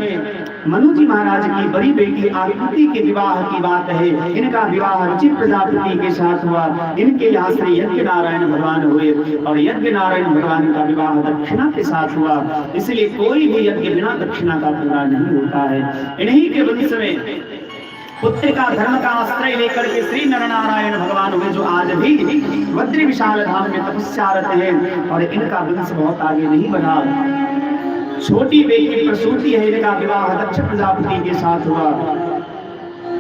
मनु जी महाराज की बड़ी बेटी आकृति के विवाह की बात है। इनका विवाह रुचि प्रजापति के साथ हुआ। इनके यहाँ से यज्ञ नारायण भगवान हुए और यज्ञ नारायण भगवान का विवाह दक्षिणा के साथ हुआ। इसलिए कोई भी यज्ञ बिना दक्षिणा का पूरा नहीं होता है। इन्हीं के वंश में पुत्र का धर्म का आश्रय लेकर के श्री नरनारायण भगवान हुए, जो आज भी बद्री विशाल धाम में तपस्यारत हैं। और इनका वंश बहुत आगे नहीं बढ़ा। छोटी बेटी प्रसूति है, इनका विवाह दक्ष प्रजापति के साथ हुआ।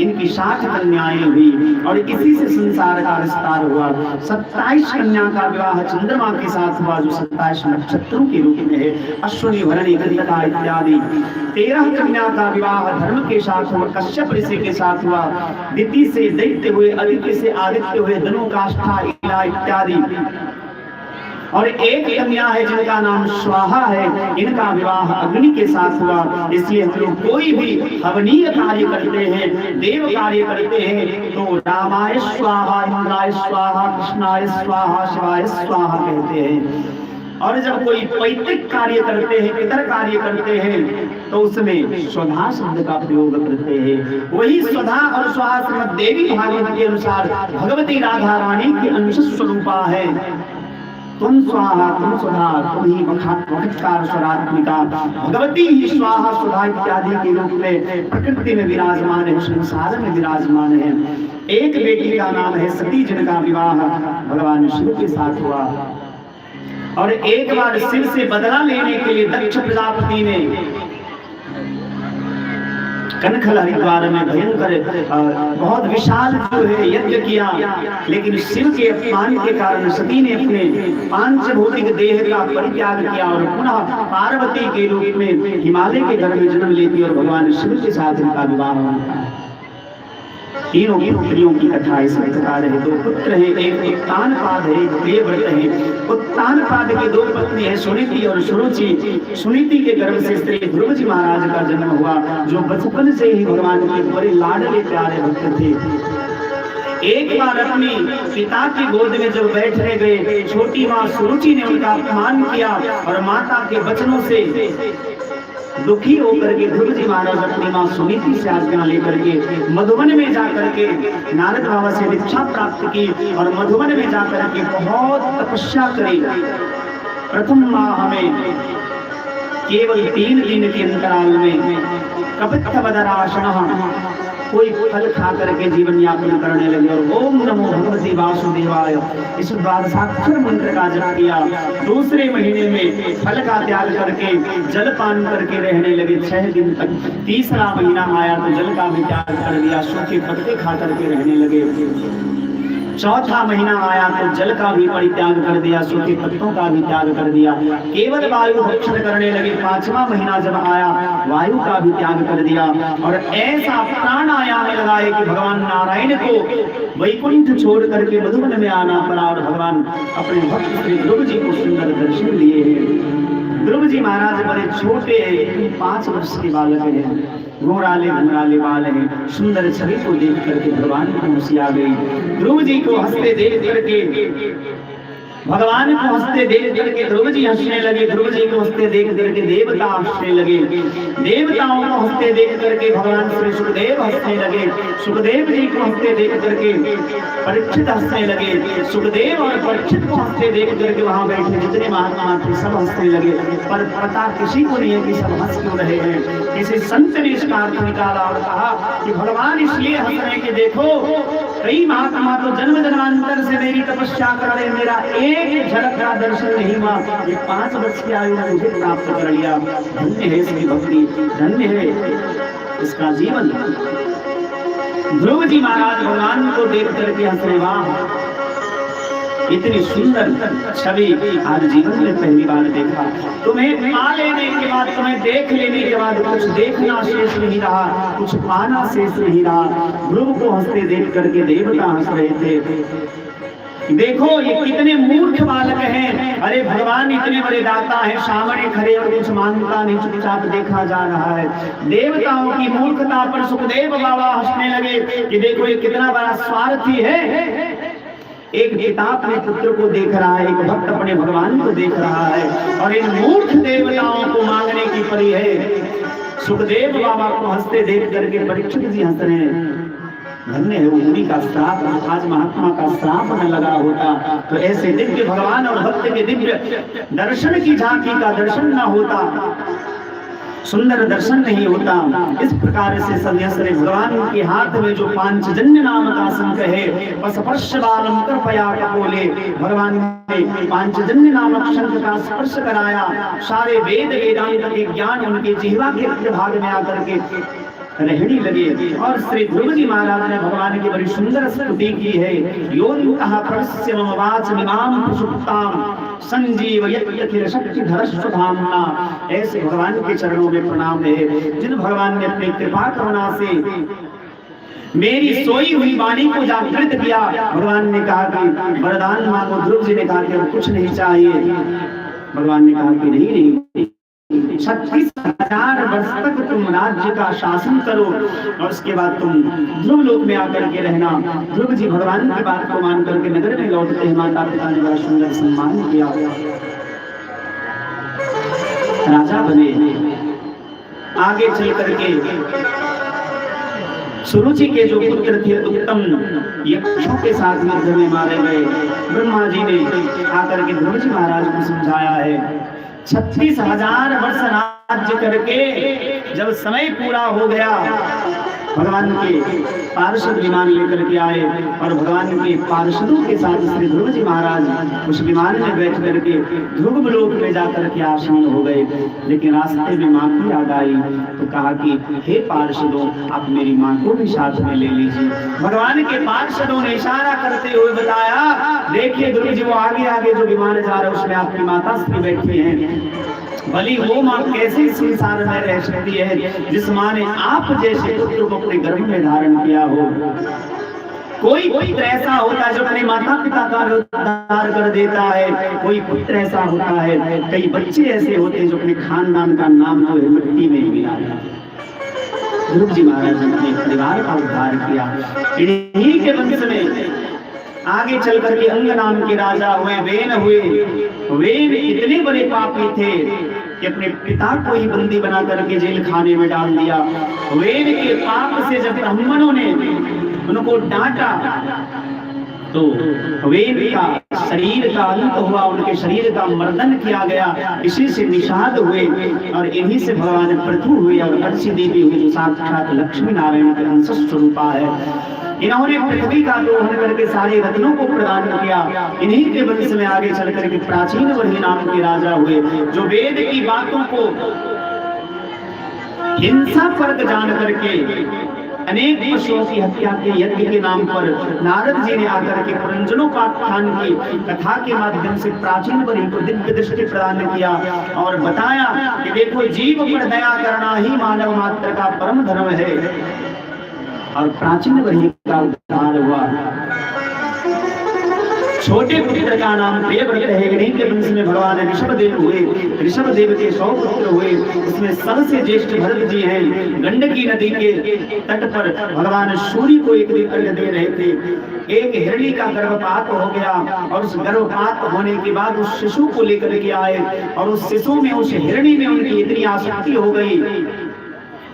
इनकी 60 कन्याएं हुई और इसी से संसार का विस्तार हुआ। 27 कन्या का विवाह चंद्रमा के साथ हुआ, जो 27 नक्षत्रों के रूप में है, अश्विनी भरणी कृतिका इत्यादि। 13 कन्या का विवाह धर्म के साथ हुआ, कश्यप ऋषि के साथ हुआ। दिति से दैत्य हुए, आदित्य से आदित्य हुए, धनु काष्ठा इला इत्यादि। और एक कन्या है जिनका नाम स्वाहा है, इनका विवाह अग्नि के साथ हुआ। इसलिए हम लोग कोई भी हवनीय कार्य करते हैं, देव कार्य करते हैं, तो रामाय स्वाहा, इंद्राय स्वाहा, कृष्णाय स्वाहा, शिवाय स्वाहा कहते हैं। और जब कोई पैतृक कार्य करते हैं, पितर कार्य करते हैं, तो उसमें स्वधा शब्द का प्रयोग करते हैं। वही स्वधा और स्वाहा श्रीमद् देवी भागवत के अनुसार भगवती राधा रानी की अंश स्वरूपा है। तुम स्वाहा तुम स्वधा तुम ही वखत्कार स्वरात्मिका। भगवती ही स्वाहा स्वधा इत्यादि के रूप में प्रकृति में विराजमान है, संसार में विराजमान है। एक बेटी का नाम है सती, जिनका विवाह भगवान शिव के साथ हुआ। और एक बार शिव से बदला लेने के लिए दक्ष प्रजापति ने कनखल हरिद्वार में भयंकर बहुत विशाल जो है यज्ञ किया, लेकिन शिव के अपमान के कारण सती ने अपने पांच भौतिक देह का परित्याग किया और पुनः पार्वती के रूप में हिमालय के घर में जन्म लेती और भगवान शिव के साथ इनका विवाह होता है। तीनों पुत्रियों की कथा इस प्रकार है। 2 पुत्र हैं, एक उत्तानपाद है, एक प्रियव्रत है। उत्तानपाद की 2 पत्नी है, सुनीति और सुरुचि। सुनीति के गर्भ से श्री ध्रुव जी महाराज का जन्म हुआ, जो बचपन से ही भगवान के बड़े लाडले प्यारे भक्त थे। एक बार अपनी पिता की गोद में जब बैठने गए, छोटी माँ सुरुचि ने उनका अपमान किया और माता के वचनों से दुखी होकर के ध्रुव जी महाराज अपनी मां सुनीति से आज्ञा लेकर के मधुबन में जाकर के नारद बाबा से दीक्षा प्राप्त की और मधुबन में जाकर के बहुत तपस्या करी। प्रथम माह में केवल 3 दिन के अंतराल में कपित्थवदराशनः कोई फल खा करके जीवन यापन करने लगे और ओम नमो भगवते वासुदेवाय इस द्वादशाक्षर मंत्र का जप किया। दूसरे महीने में फल का त्याग करके जल पान करके रहने लगे 6 दिन तक। तीसरा महीना आया तो जल का भी त्याग कर दिया, सूखे पत्ते खा करके रहने लगे। चौथा महीना आया तो जल का भी परित्याग कर दिया, सूखे पत्तों का भी त्याग कर दिया, केवल वायु भक्षण करने लगे। 5वां महीना जब आया वायु का भी त्याग कर दिया और ऐसा प्राणायाम लगाए कि भगवान नारायण को वैकुंठ छोड़ करके मधुबन में आना पड़ा और भगवान अपने भक्त श्री ध्रुव जी को सुंदर दर्शन लिए हैं। ध्रुव जी महाराज बड़े छोटे हैं, 5 वर्ष के बालक हैं, घोराले बाल हैं। सुंदर छवि को देख करके भगवान की खुशी आ गई। ध्रुव जी को हंसते देख करके भगवान को हंसते देख करके ध्रुव जी हंसने लगे। ध्रुव जी को हंसते देख करके देवता हंसने लगे। देवताओं को हंसते देख करके भगवान श्री सुखदेव हंसने लगे। सुखदेव जी को हंसते देख करके परीक्षित हंसने लगे। सुखदेव और परीक्षित को हंसते देख करके वहां बैठे जितने महात्मा थे सब हंसने लगे, पर पता किसी को नहीं है कि सब हंस क्यों रहे हैं। किसी संत ने इसका अर्थ निकाला और कहा कि भगवान इसलिए हंस रहे कि देखो कई महात्मा तो जन्म जन्मांतर से मेरी तपस्या कर रहे, मेरा एक झलक का दर्शन नहीं हुआ, ये 5 वर्ष की आयु में मुझे प्राप्त कर लिया। धन्य है इसकी भक्ति, धन्य है इसका जीवन। ध्रुव जी महाराज भगवान को देख करके हंस रहे, वाह इतनी सुंदर छवि आज जीवन में पहली बार देखा। तुम्हें पा लेने के बाद, तुम्हें देख लेने के बाद कुछ देखना शेष नहीं रहा, कुछ पाना शेष नहीं रहा। ध्रुव को हंसते देख करके देवता हंस रहे थे। देखो ये कितने मूर्ख बालक हैं। अरे भगवान इतने बड़े दाता हैं, सामने खड़े और कुछ मांगता नहीं, चुपचाप देखा जा रहा है। देवताओं की मूर्खता पर सुखदेव बाबा हंसने लगे कि देखो ये कितना बड़ा स्वार्थी है। एक पिता अपने पुत्र को देख रहा है, एक भक्त अपने भगवान को देख रहा है, और इन मूर्ख देवताओं को मांगने की परी है। सुखदेव बाबा को हंसते देख करके परीक्षित जी हंस रहे हैं। धन्य है मुनि का श्राप, आज महात्मा का श्राप न लगा होता तो ऐसे दिव्य भगवान और भक्त के दिव्य दर्शन की झांकी का दर्शन न होता, सुंदर दर्शन नहीं होता। इस प्रकार से संन्यासरे भगवान के हाथ में जो पांचजन्य नाम का शंख है, बस स्पर्श बालम कृपया कपोले, भगवान ने पांचजन्य नामक शंख का स्पर्श कराया। सारे वेद वेदांत के ज्ञान उनके जिह्वा के भाग में आकर के रहने लगे। और श्री ध्रुव जी महाराज ने भगवान की बड़ी सुंदर स्तुति की है। योनितः प्रस्यम वाच मिमाम प्रसुप्ताम संजीवयत्यखिल शक्तिधरस्व धामना। ऐसे भगवान के चरणों में प्रणाम है, जिन भगवान ने अपनी कृपा करुणा से मेरी सोई हुई वाणी को जागृत किया। भगवान ने कहा कि वरदान मांगो। ध्रुव जी ने कहा कि कुछ नहीं चाहिए। भगवान ने कहा कि नहीं, 36,000 वर्ष तक तुम राज्य का शासन करो और उसके बाद तुम ध्रुव लोक में आकर के रहना। ध्रुव जी भगवान की बात को मान करके नगर में लौटते हैं। माता पिता ने बड़ा सुंदर सम्मान किया, राजा बने। आगे चल करके सुरुचि के जो पुत्र थे उत्तम, यक्षों के साथ युद्ध में मारे गए। ब्रह्मा जी ने आकर के ध्रुव जी महाराज को समझाया है। 36,000 वर्ष राज्य करके जब समय पूरा हो गया, भगवान के पार्षद विमान लेकर के आए और भगवान के पार्षदों के साथ श्री ध्रुव जी महाराज उस विमान में बैठ करके ध्रुव लोक में जाकर के आसीन हो गए। लेकिन रास्ते में माँ की याद आई तो कहा कि हे पार्षदों, आप मेरी माँ को भी साथ में ले लीजिए। भगवान के पार्षदों ने इशारा करते हुए बताया, देखिए ध्रुव जी वो आगे आगे जो विमान जा रहा है उसमें आपकी माता श्री बैठी है। भली वो माँ कैसे संसार में रह सकती है जिस माँ ने आप जैसे पुत्र को अपने गर्भ में धारण किया हो। कोई पुत्र ऐसा होता है जो अपने माता पिता का उद्धार कर देता है, कोई पुत्र ऐसा होता है, कई बच्चे ऐसे होते हैं जो अपने खानदान का नाम जो है मिट्टी में मिला है। ध्रुव जी महाराज ने अपने परिवार का उद्धार किया। इन्हीं के वंश में आगे चल करके अंग नाम के राजा हुए, वेन हुए। वेन इतने बड़े पापी थे कि अपने पिता को ही बंदी बना करके जेल खाने में डाल दिया। वेन के पाप से जब ब्राह्मणों ने उनको डांटा तो वेन का शरीर का अंत हुआ, उनके शरीर का मर्दन किया गया। इसी से निषाद हुए और इन्हीं से भगवान पृथु हुए और अर्ची देवी हुई जो साक्षात लक्ष्मी नारायण के अंश स्वरूपा है। इन्होंने पृथ्वी का दोहन करके सारे रत्नों को प्रदान किया। इन्हीं के वंश में आगे चल करके प्राचीन वही नाम के राजा हुए जो वेद की बातों को हिंसा फर्क जान करके अनेक पशुओं की हत्या के यज्ञ के नाम पर नारद जी ने आकर के पुरंजनोपाख्यान की कथा के माध्यम से प्राचीन वही को दिव्य दृष्टि प्रदान किया और बताया कि देखो जीव पर दया करना ही मानव मात्र का परम धर्म है। और प्राचीन वही का उद्धार हुआ। छोटे पुत्र का नाम प्रियव्रत है। इन्हीं के वंश में भगवान ऋषभदेव हुए। ऋषभदेव के 100 पुत्र हुए, उसमें सबसे ज्येष्ठ भरत जी हैं। गंडकी नदी के तट पर भगवान सूर्य को एक दिन अर्घ्य दे रहे थे। एक हिरणी का गर्भपात हो गया और उस गर्भपात होने के बाद उस शिशु को लेकर के आए और उस शिशु में, उस हिरणी में उनकी इतनी आसक्ति हो गई।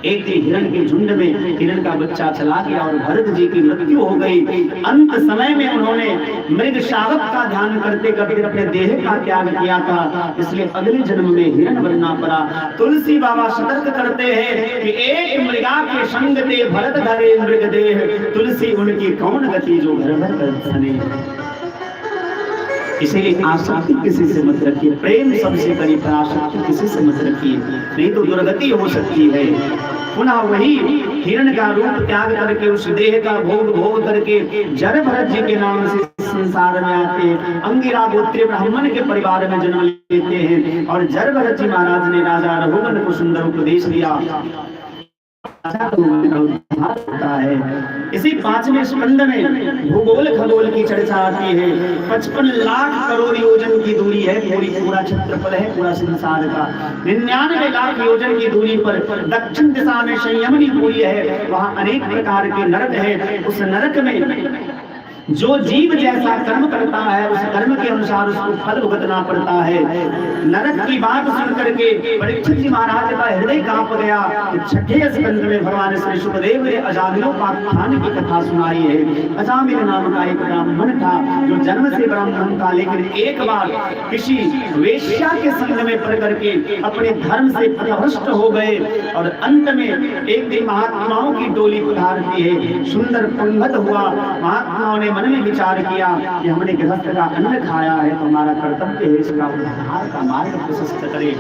एक दिन हिरण के झुंड में हिरण का बच्चा चला गया और भरत जी की मृत्यु हो गई। अंत समय में उन्होंने मृग शावक का ध्यान करते करते अपने देह का त्याग किया था, इसलिए अगले जन्म में हिरण बनना पड़ा। तुलसी बाबा सतर्क करते हैं कि एक मृगा के संग ते भरत धरे मृग देह, तुलसी उनकी कौन गति जो घर भर कर सने। इसीलिए आसक्ति किसी से मत रखिए, प्रेम सबसे करी पर आसक्ति किसी से मत रखिए, नहीं तो दुर्गति हो सकती है। पुनः वही हिरण का रूप त्याग करके उस देह का भोग करके जड़ भरत जी के नाम से संसार में आते अंगिरा गोत्रीय ब्राह्मण के परिवार में जन्म लेते हैं और जरभरत जी महाराज ने राजा रघुवन को सुंदर उपदेश दिया होता है। इसी 5वें स्कंद में भूगोल खगोल की चर्चा आती है। 55 लाख करोड़ योजन की दूरी है, पूरा क्षेत्रफल है पूरा संसार का। 99 लाख योजन की दूरी पर दक्षिण दिशा में संयमनी पुरी है, वहाँ अनेक प्रकार के नरक है। उस नरक में जो जीव जैसा कर्म करता है उस कर्म के अनुसार उसको फल भुगतना पड़ता है। नरक की बात सुन करके परीक्षित जी महाराज का हृदय कांप गया। 6ठे स्कंद में भगवान श्री सुखदेव ने अजामिलोपाख्यान की कथा सुनाई है। अजामिल नाम का एक ब्राह्मण था जो जन्म से ब्राह्मण था, लेकिन एक बार किसी वेश्या के संग में पड़ करके अपने धर्म से पथभ्रष्ट हो गए और अंत में एक दिन महात्माओं की डोली उधारती है। सुंदर पंगत हुआ। महात्माओं ने मन में विचार किया कि हमने गृहस्थ का अन्न खाया है तो हमारा कर्तव्य है इसका उद्धार का मार्ग प्रशस्त करें।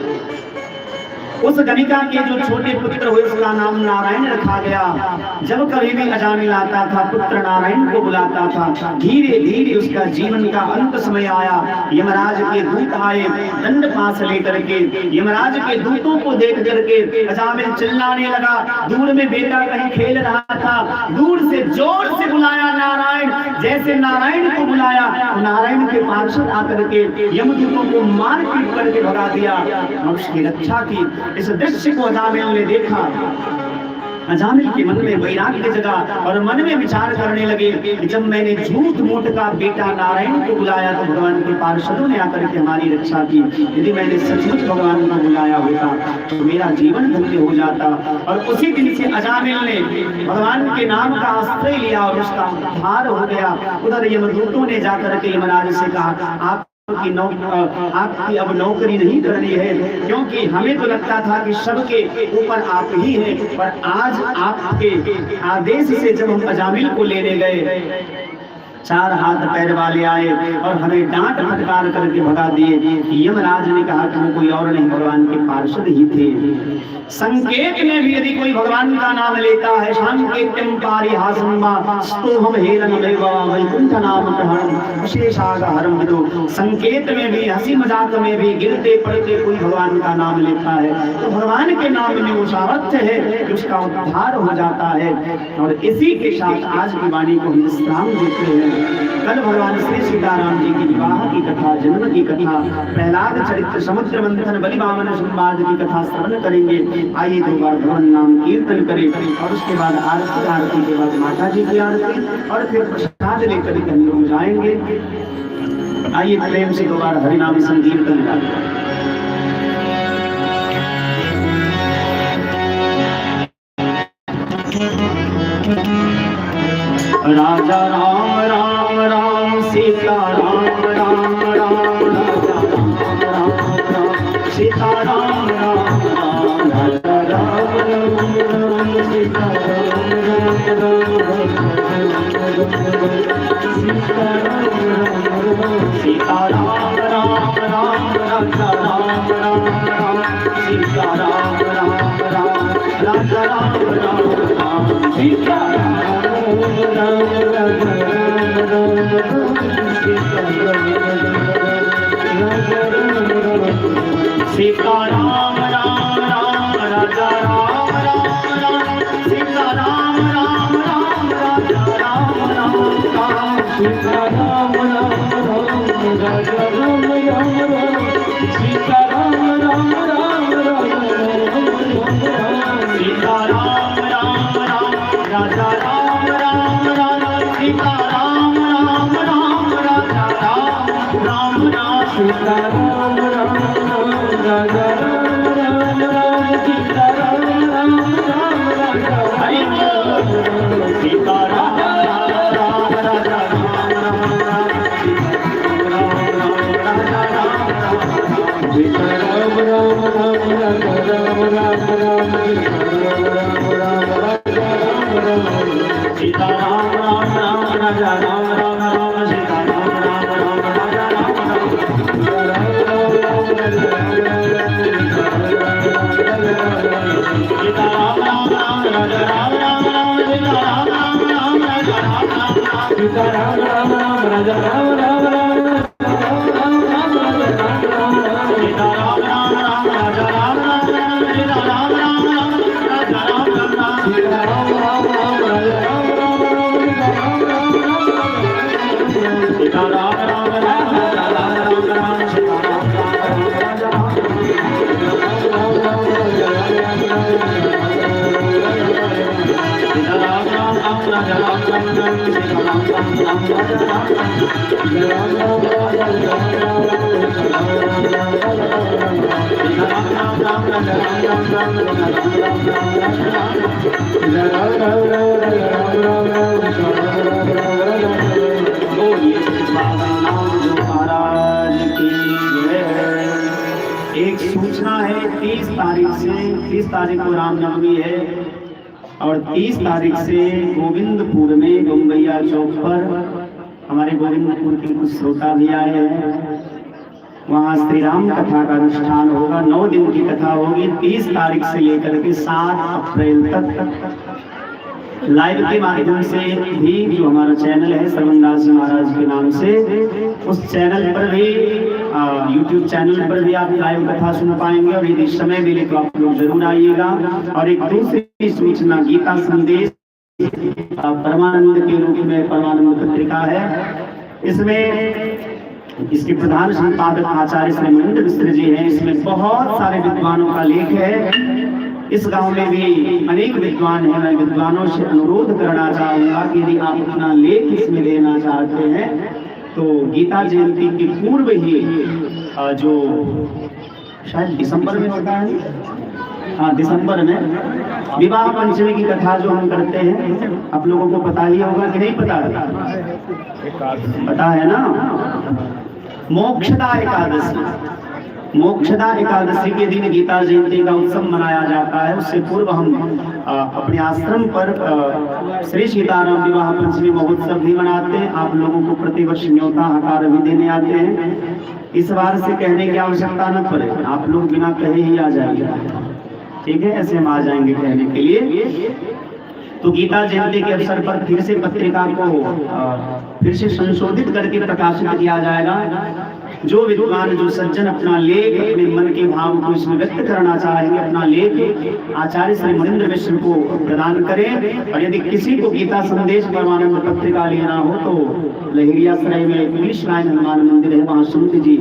उस गणिका के जो छोटे पुत्र हुए उसका नाम नारायण रखा गया। जब कभी भी अजामिल आता था पुत्र नारायण को बुलाता था। धीरे धीरे उसका जीवन का अंत समय आया। यमराज के दूत आए दंड पास लेकर के। यमराज के दूतों को देख करके अजामिल चिल्लाने लगा। दूर में बेटा कहीं खेल रहा था, दूर से जोर से बुलाया नारायण। जैसे नारायण को बुलाया नारायण के पार्षद आकर के यमदूतों को मार पीट करके भगा दिया और उसकी रक्षा की। इस दृश्य को अजामिल ने देखा। अजामिल के मन में वैराग्य जगा और मन में विचार करने लगे कि जब मैंने झूठ मूठ का बेटा नारायण को बुलाया तो भगवान के पार्षदों ने आकर के हमारी रक्षा की। यदि मैंने सचमुच भगवान को बुलाया होता तो मेरा जीवन धन्य हो जाता। और उसी दिन से अजामिल ने भगवान के नाम का आश्रय लिया और उसका उद्धार हो गया। उधर यमदूतों ने जाकर के यमराज से कहा आपकी अब नौकरी नहीं करनी है, क्योंकि हमें तो लगता था कि सबके ऊपर आप ही हैं, पर आज आपके आदेश से जब हम अजामिल को लेने गए 4 हाथ पैर वाले आए और हमें डांट फटकार करके भगा दिए। यमराज ने कहा कि वो कोई और नहीं भगवान के पार्षद ही थे। संकेत में भी यदि कोई भगवान का नाम लेता है सांकेत्यम पारिहासं स्तोहम हेरनमेव वैकुंठ नाम प्रहरम विशेषागहरम विदो। संकेत में भी हंसी मजाक में भी गिरते पड़ते कोई भगवान का नाम लेता है तो भगवान के नाम में वो सामर्थ्य है कि उसका उद्धार हो जाता है। और इसी के साथ आज की वाणी को हम विश्राम देते हैं। कल भगवान श्री सीताराम जी की विवाह की कथा, जन्म की कथा, प्रहलाद चरित्र, समुद्र मंथन, बलि वामन संवाद की कथा श्रवण करेंगे। आइए 2 बार भगवान नाम कीर्तन करें और उसके बाद आरती, आरती के बाद माता जी की आरती और फिर प्रसाद लेकर के हम लोग जाएंगे। आइए प्रेम से 2 बार हरिनाम संकीर्तन करें। राजा राम राम राम सीता राम राम राम राजा राम राम राम सीता राम राम राम राजा राम राम राम सीता राम राम राम सीता राम राम राम राजा राम राम राम सीता राम राम राम राजा राम राम राम सीता सीता राम राम राम राजा राम राम राम सीता राम राम राम राजा राम राम राम सीता राम राम राम राजा राम राम राम सीता राम राम राम सीता राम राम राम राजा राम राम राम सीता राम राम राम राजा राम राम राम सीता राम राम राम राजा राम राम राम सीता राम राम राम राजा हरि सीता राम राम राजा राम राम राजा राम सीता राम राम राम राजा राम राम सीता राम राम राम राजा राम राम राम सीता राम राम राम राजा राम सीता राम राम राम राजा राम राम राम सीता राम राम राम राजा राम राम सीता राम राम राम राजा राम एक सूचना है, 30 तारीख को रामनवमी है और 30 तारीख से गोविंदपुर में गुम्बैया चौक पर हमारे गोविंदपुर के कुछ श्रोता भी आए हैं। वहाँ श्री राम कथा का अनुष्ठान होगा। 9 दिन की कथा होगी। 30 तारीख से लेकर के 7 अप्रैल तक लाइव के माध्यम से भी जो हमारा चैनल है श्रवणदास जी महाराज के नाम से, उस चैनल पर भी यूट्यूब चैनल पर भी आप लाइव कथा सुन पाएंगे। और यदि समय मिले तो आप लोग जरूर आइएगा। और एक दूसरी सूचना, गीता संदेश परमानंद के रूप में परमानंद पत्रिका है। इसमें इसके प्रधान संपादक आचार्य श्री महेंद्र मिश्र जी हैं। इसमें बहुत सारे विद्वानों का लेख है। इस गांव में भी अनेक विद्वान हैं। मैं विद्वानों से अनुरोध करना चाहूंगा कि यदि आप अपना लेख इसमें देना चाहते हैं तो गीता जयंती के पूर्व ही जो शायद दिसंबर में होता है, हाँ दिसंबर में विवाह पंचमी की कथा जो हम करते हैं, आप लोगों को पता ही होगा कि नहीं पता पता है ना। मोक्षदा एकादशी के दिन गीता जयंती का उत्सव मनाया जाता है। उससे पूर्व हम अपने आश्रम पर श्री सीताराम विवाह पंचमी महोत्सव भी मनाते हैं। आप लोगों को प्रतिवर्ष न्योता आकार भी देने आते हैं। इस बार से कहने की आवश्यकता न पड़े, आप लोग बिना कहे ही आ जाएंगे, ठीक है। ऐसे हम आ जाएंगे कहने के लिए। तो गीता जयंती के अवसर पर फिर से पत्रिका को फिर से संशोधित करके प्रकाशित किया जाएगा। जो विद्वान, जो सज्जन अपना लेख, अपने मन के भाव को इसमें व्यक्त करना चाहेंगे, अपना लेख आचार्य श्री महेंद्र मिश्र को प्रदान करें। और यदि किसी को गीता संदेश परमानंद पत्रिका लेना हो तो लहरिया सराय में इंग्लिश लाइन हनुमान मंदिर है, वहाँ सुंदर जी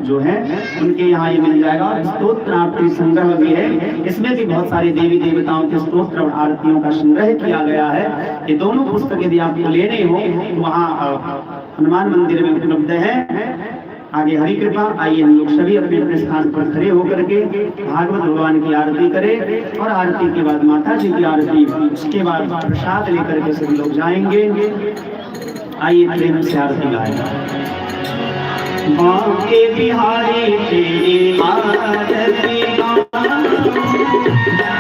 जो है उनके यहाँ ये मिल जाएगा। स्तोत्र आरती संग्रह भी है। इसमें भी बहुत सारे देवी देवताओं के स्तोत्र और आरतियों का संग्रह किया गया है। ये दोनों पुस्तक यदि आपको लेने हो तो वहाँ हनुमान मंदिर में उपलब्ध है। आगे हरि कृपा। आइए हम लोग सभी अपने अपने स्थान पर खड़े होकर के भागवत भगवान की आरती करें। और आरती के बाद माता जी की आरती, उसके बाद प्रसाद लेकर के सभी लोग जाएंगे। आइए प्रेम से आरती गाएं। बांके बिहारी तेरी आरती गाओ,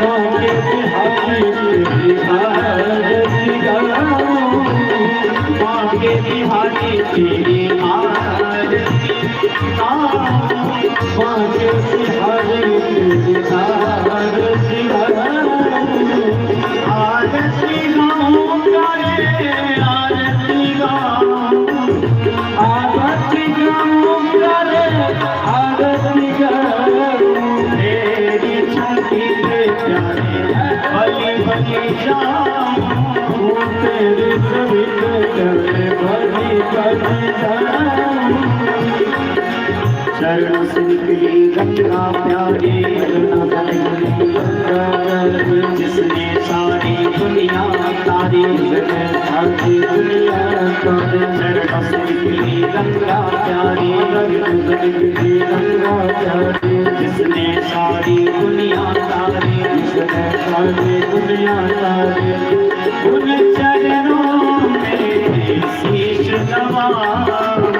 बांके बिहारी तेरी आरती गाओ, बांके बिहारी तेरी आरती गाओ, बांके बिहारी तेरी आरती गाओ, आरती गाओ प्यारे आरती गाओ, आरती गाओ प्यारे आरती गाओ, तेरी छवि पे प्यारे बलि बलि जाऊं, तेरी छवि पे प्यारे बलि बलि जाऊं, चरण सिंह गंगा प्यारी जिसने सारी दुनिया तारी, सारी दुनिया तारी, चरण सिंह गंगा प्यारी गंगा प्यारी, जिसने सारी दुनिया तारी, सारी दुनिया तारी, उन चरणों में शीश नवाऊं,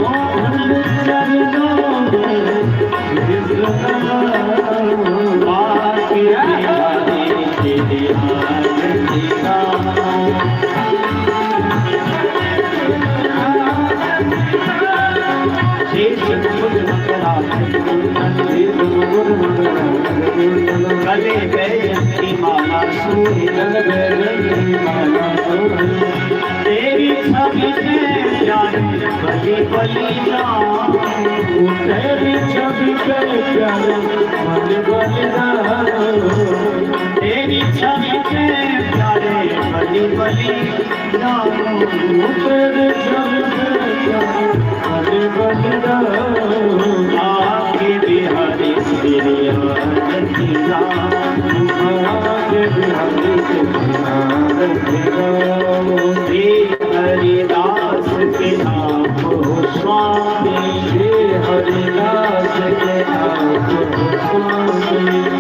उन चरणों गले बैठी माला तेरी छवि में प्यारे बलि बलि जाऊं, तेरी छवि में प्यारे बलि बलि जाऊं, तेरी छवि में प्यारे बलि बलि जाऊं, तेरी छवि में प्यारे बलि बलि जाऊं, आके बिहारी तेरी आरती गाऊं, आके बिहारी तेरी आरती गाऊं, हरि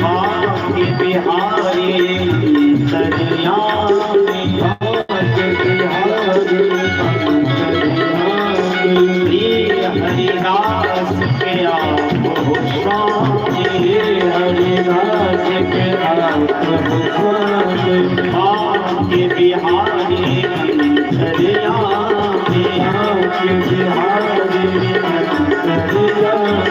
भाग्य बिहारी अंतर्यामी हरिदास के आप स्वामी हरिदास के आप भाग्य बिहारी अंतर्यामी भाग्य बिहारी अंतर्यामी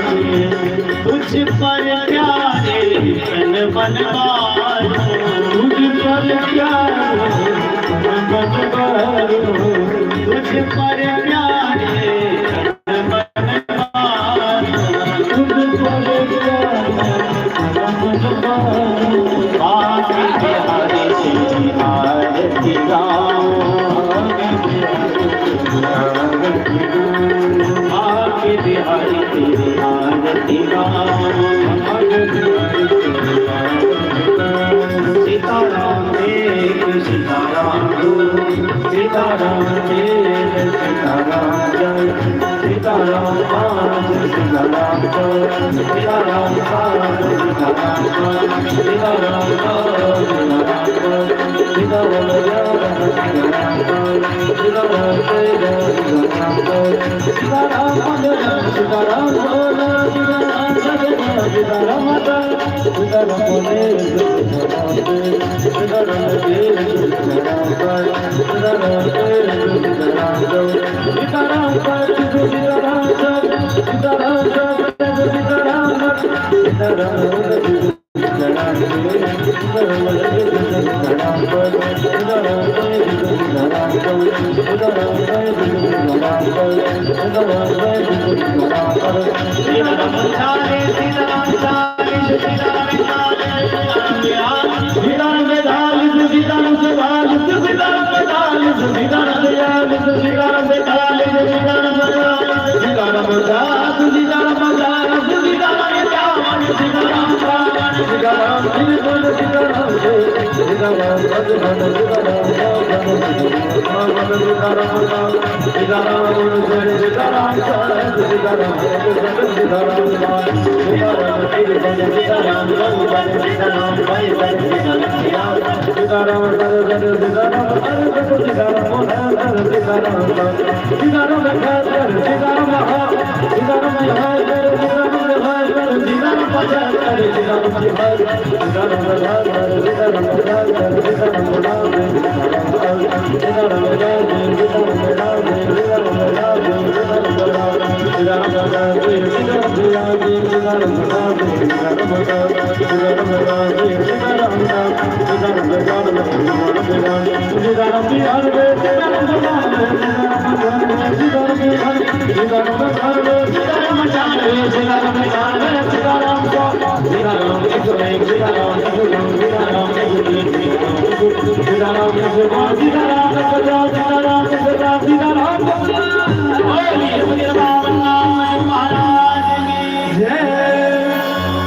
तुझ पर प्यारे तन मन मारो तुझ पर प्यारे तन मन मारो तुझ पर प्यारे तन मन मारो तुझ पर प्यारे तन मन मारो भाग्य बिहारी तेरी आरती गाओ भाग्य बिहारी तेरी आरती गाओ सीताराम देव सीताराम सीताराम देव सीताराम जय सीताराम पाद सीताराम सीताराम पाद सीताराम सीताराम पाद सीताराम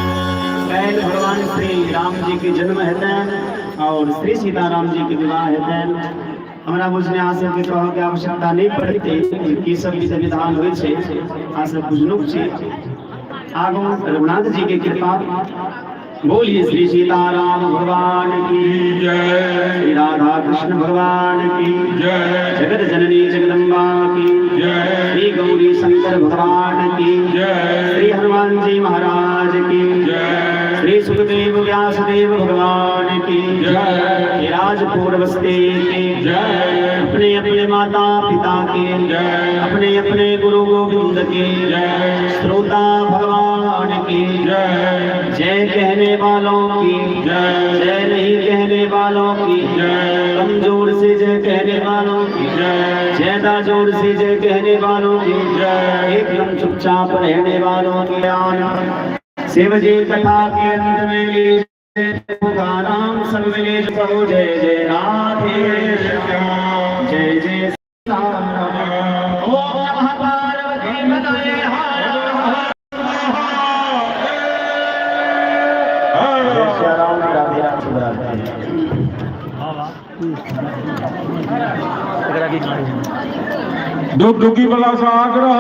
भगवान श्री राम जी के जन्म हेतु और श्री सीताराम जी के विवाह हेतु हमरा बुझने आशा के कहो के आवश्यकता नहीं पड़ती कि सब विधि विधान होय छे आशा बुझनुक छे आगो रघुनाथ जी के कृपा बोलिए श्री सीताराम भगवान की जय श्री राधा कृष्ण भगवान की जय जगत जननी जगदम्बा की जय श्री गौरी शंकर भगवान की जय श्री हनुमान जी महाराज की जय श्री सुखदेव व्यासदेव भगवान की जय राजपुर बस्ती की जय अपने अपने माता पिता के जय अपने अपने गुरु गोविंद के जय श्रोता भगवान की जय जय कहने वालों की जय जय नहीं कहने वालों की जय कमजोर से जय कहने वालों की जय ज्यादा जोर से जय कहने वालों की जय एकदम चुपचाप रहने वालों की आनंद शिव जी कथा के अंत में नाम सब मिले कहो जय जय राधे जय जय राम ओम महापार्वती पतये दुख दुखी बला सा आग्रह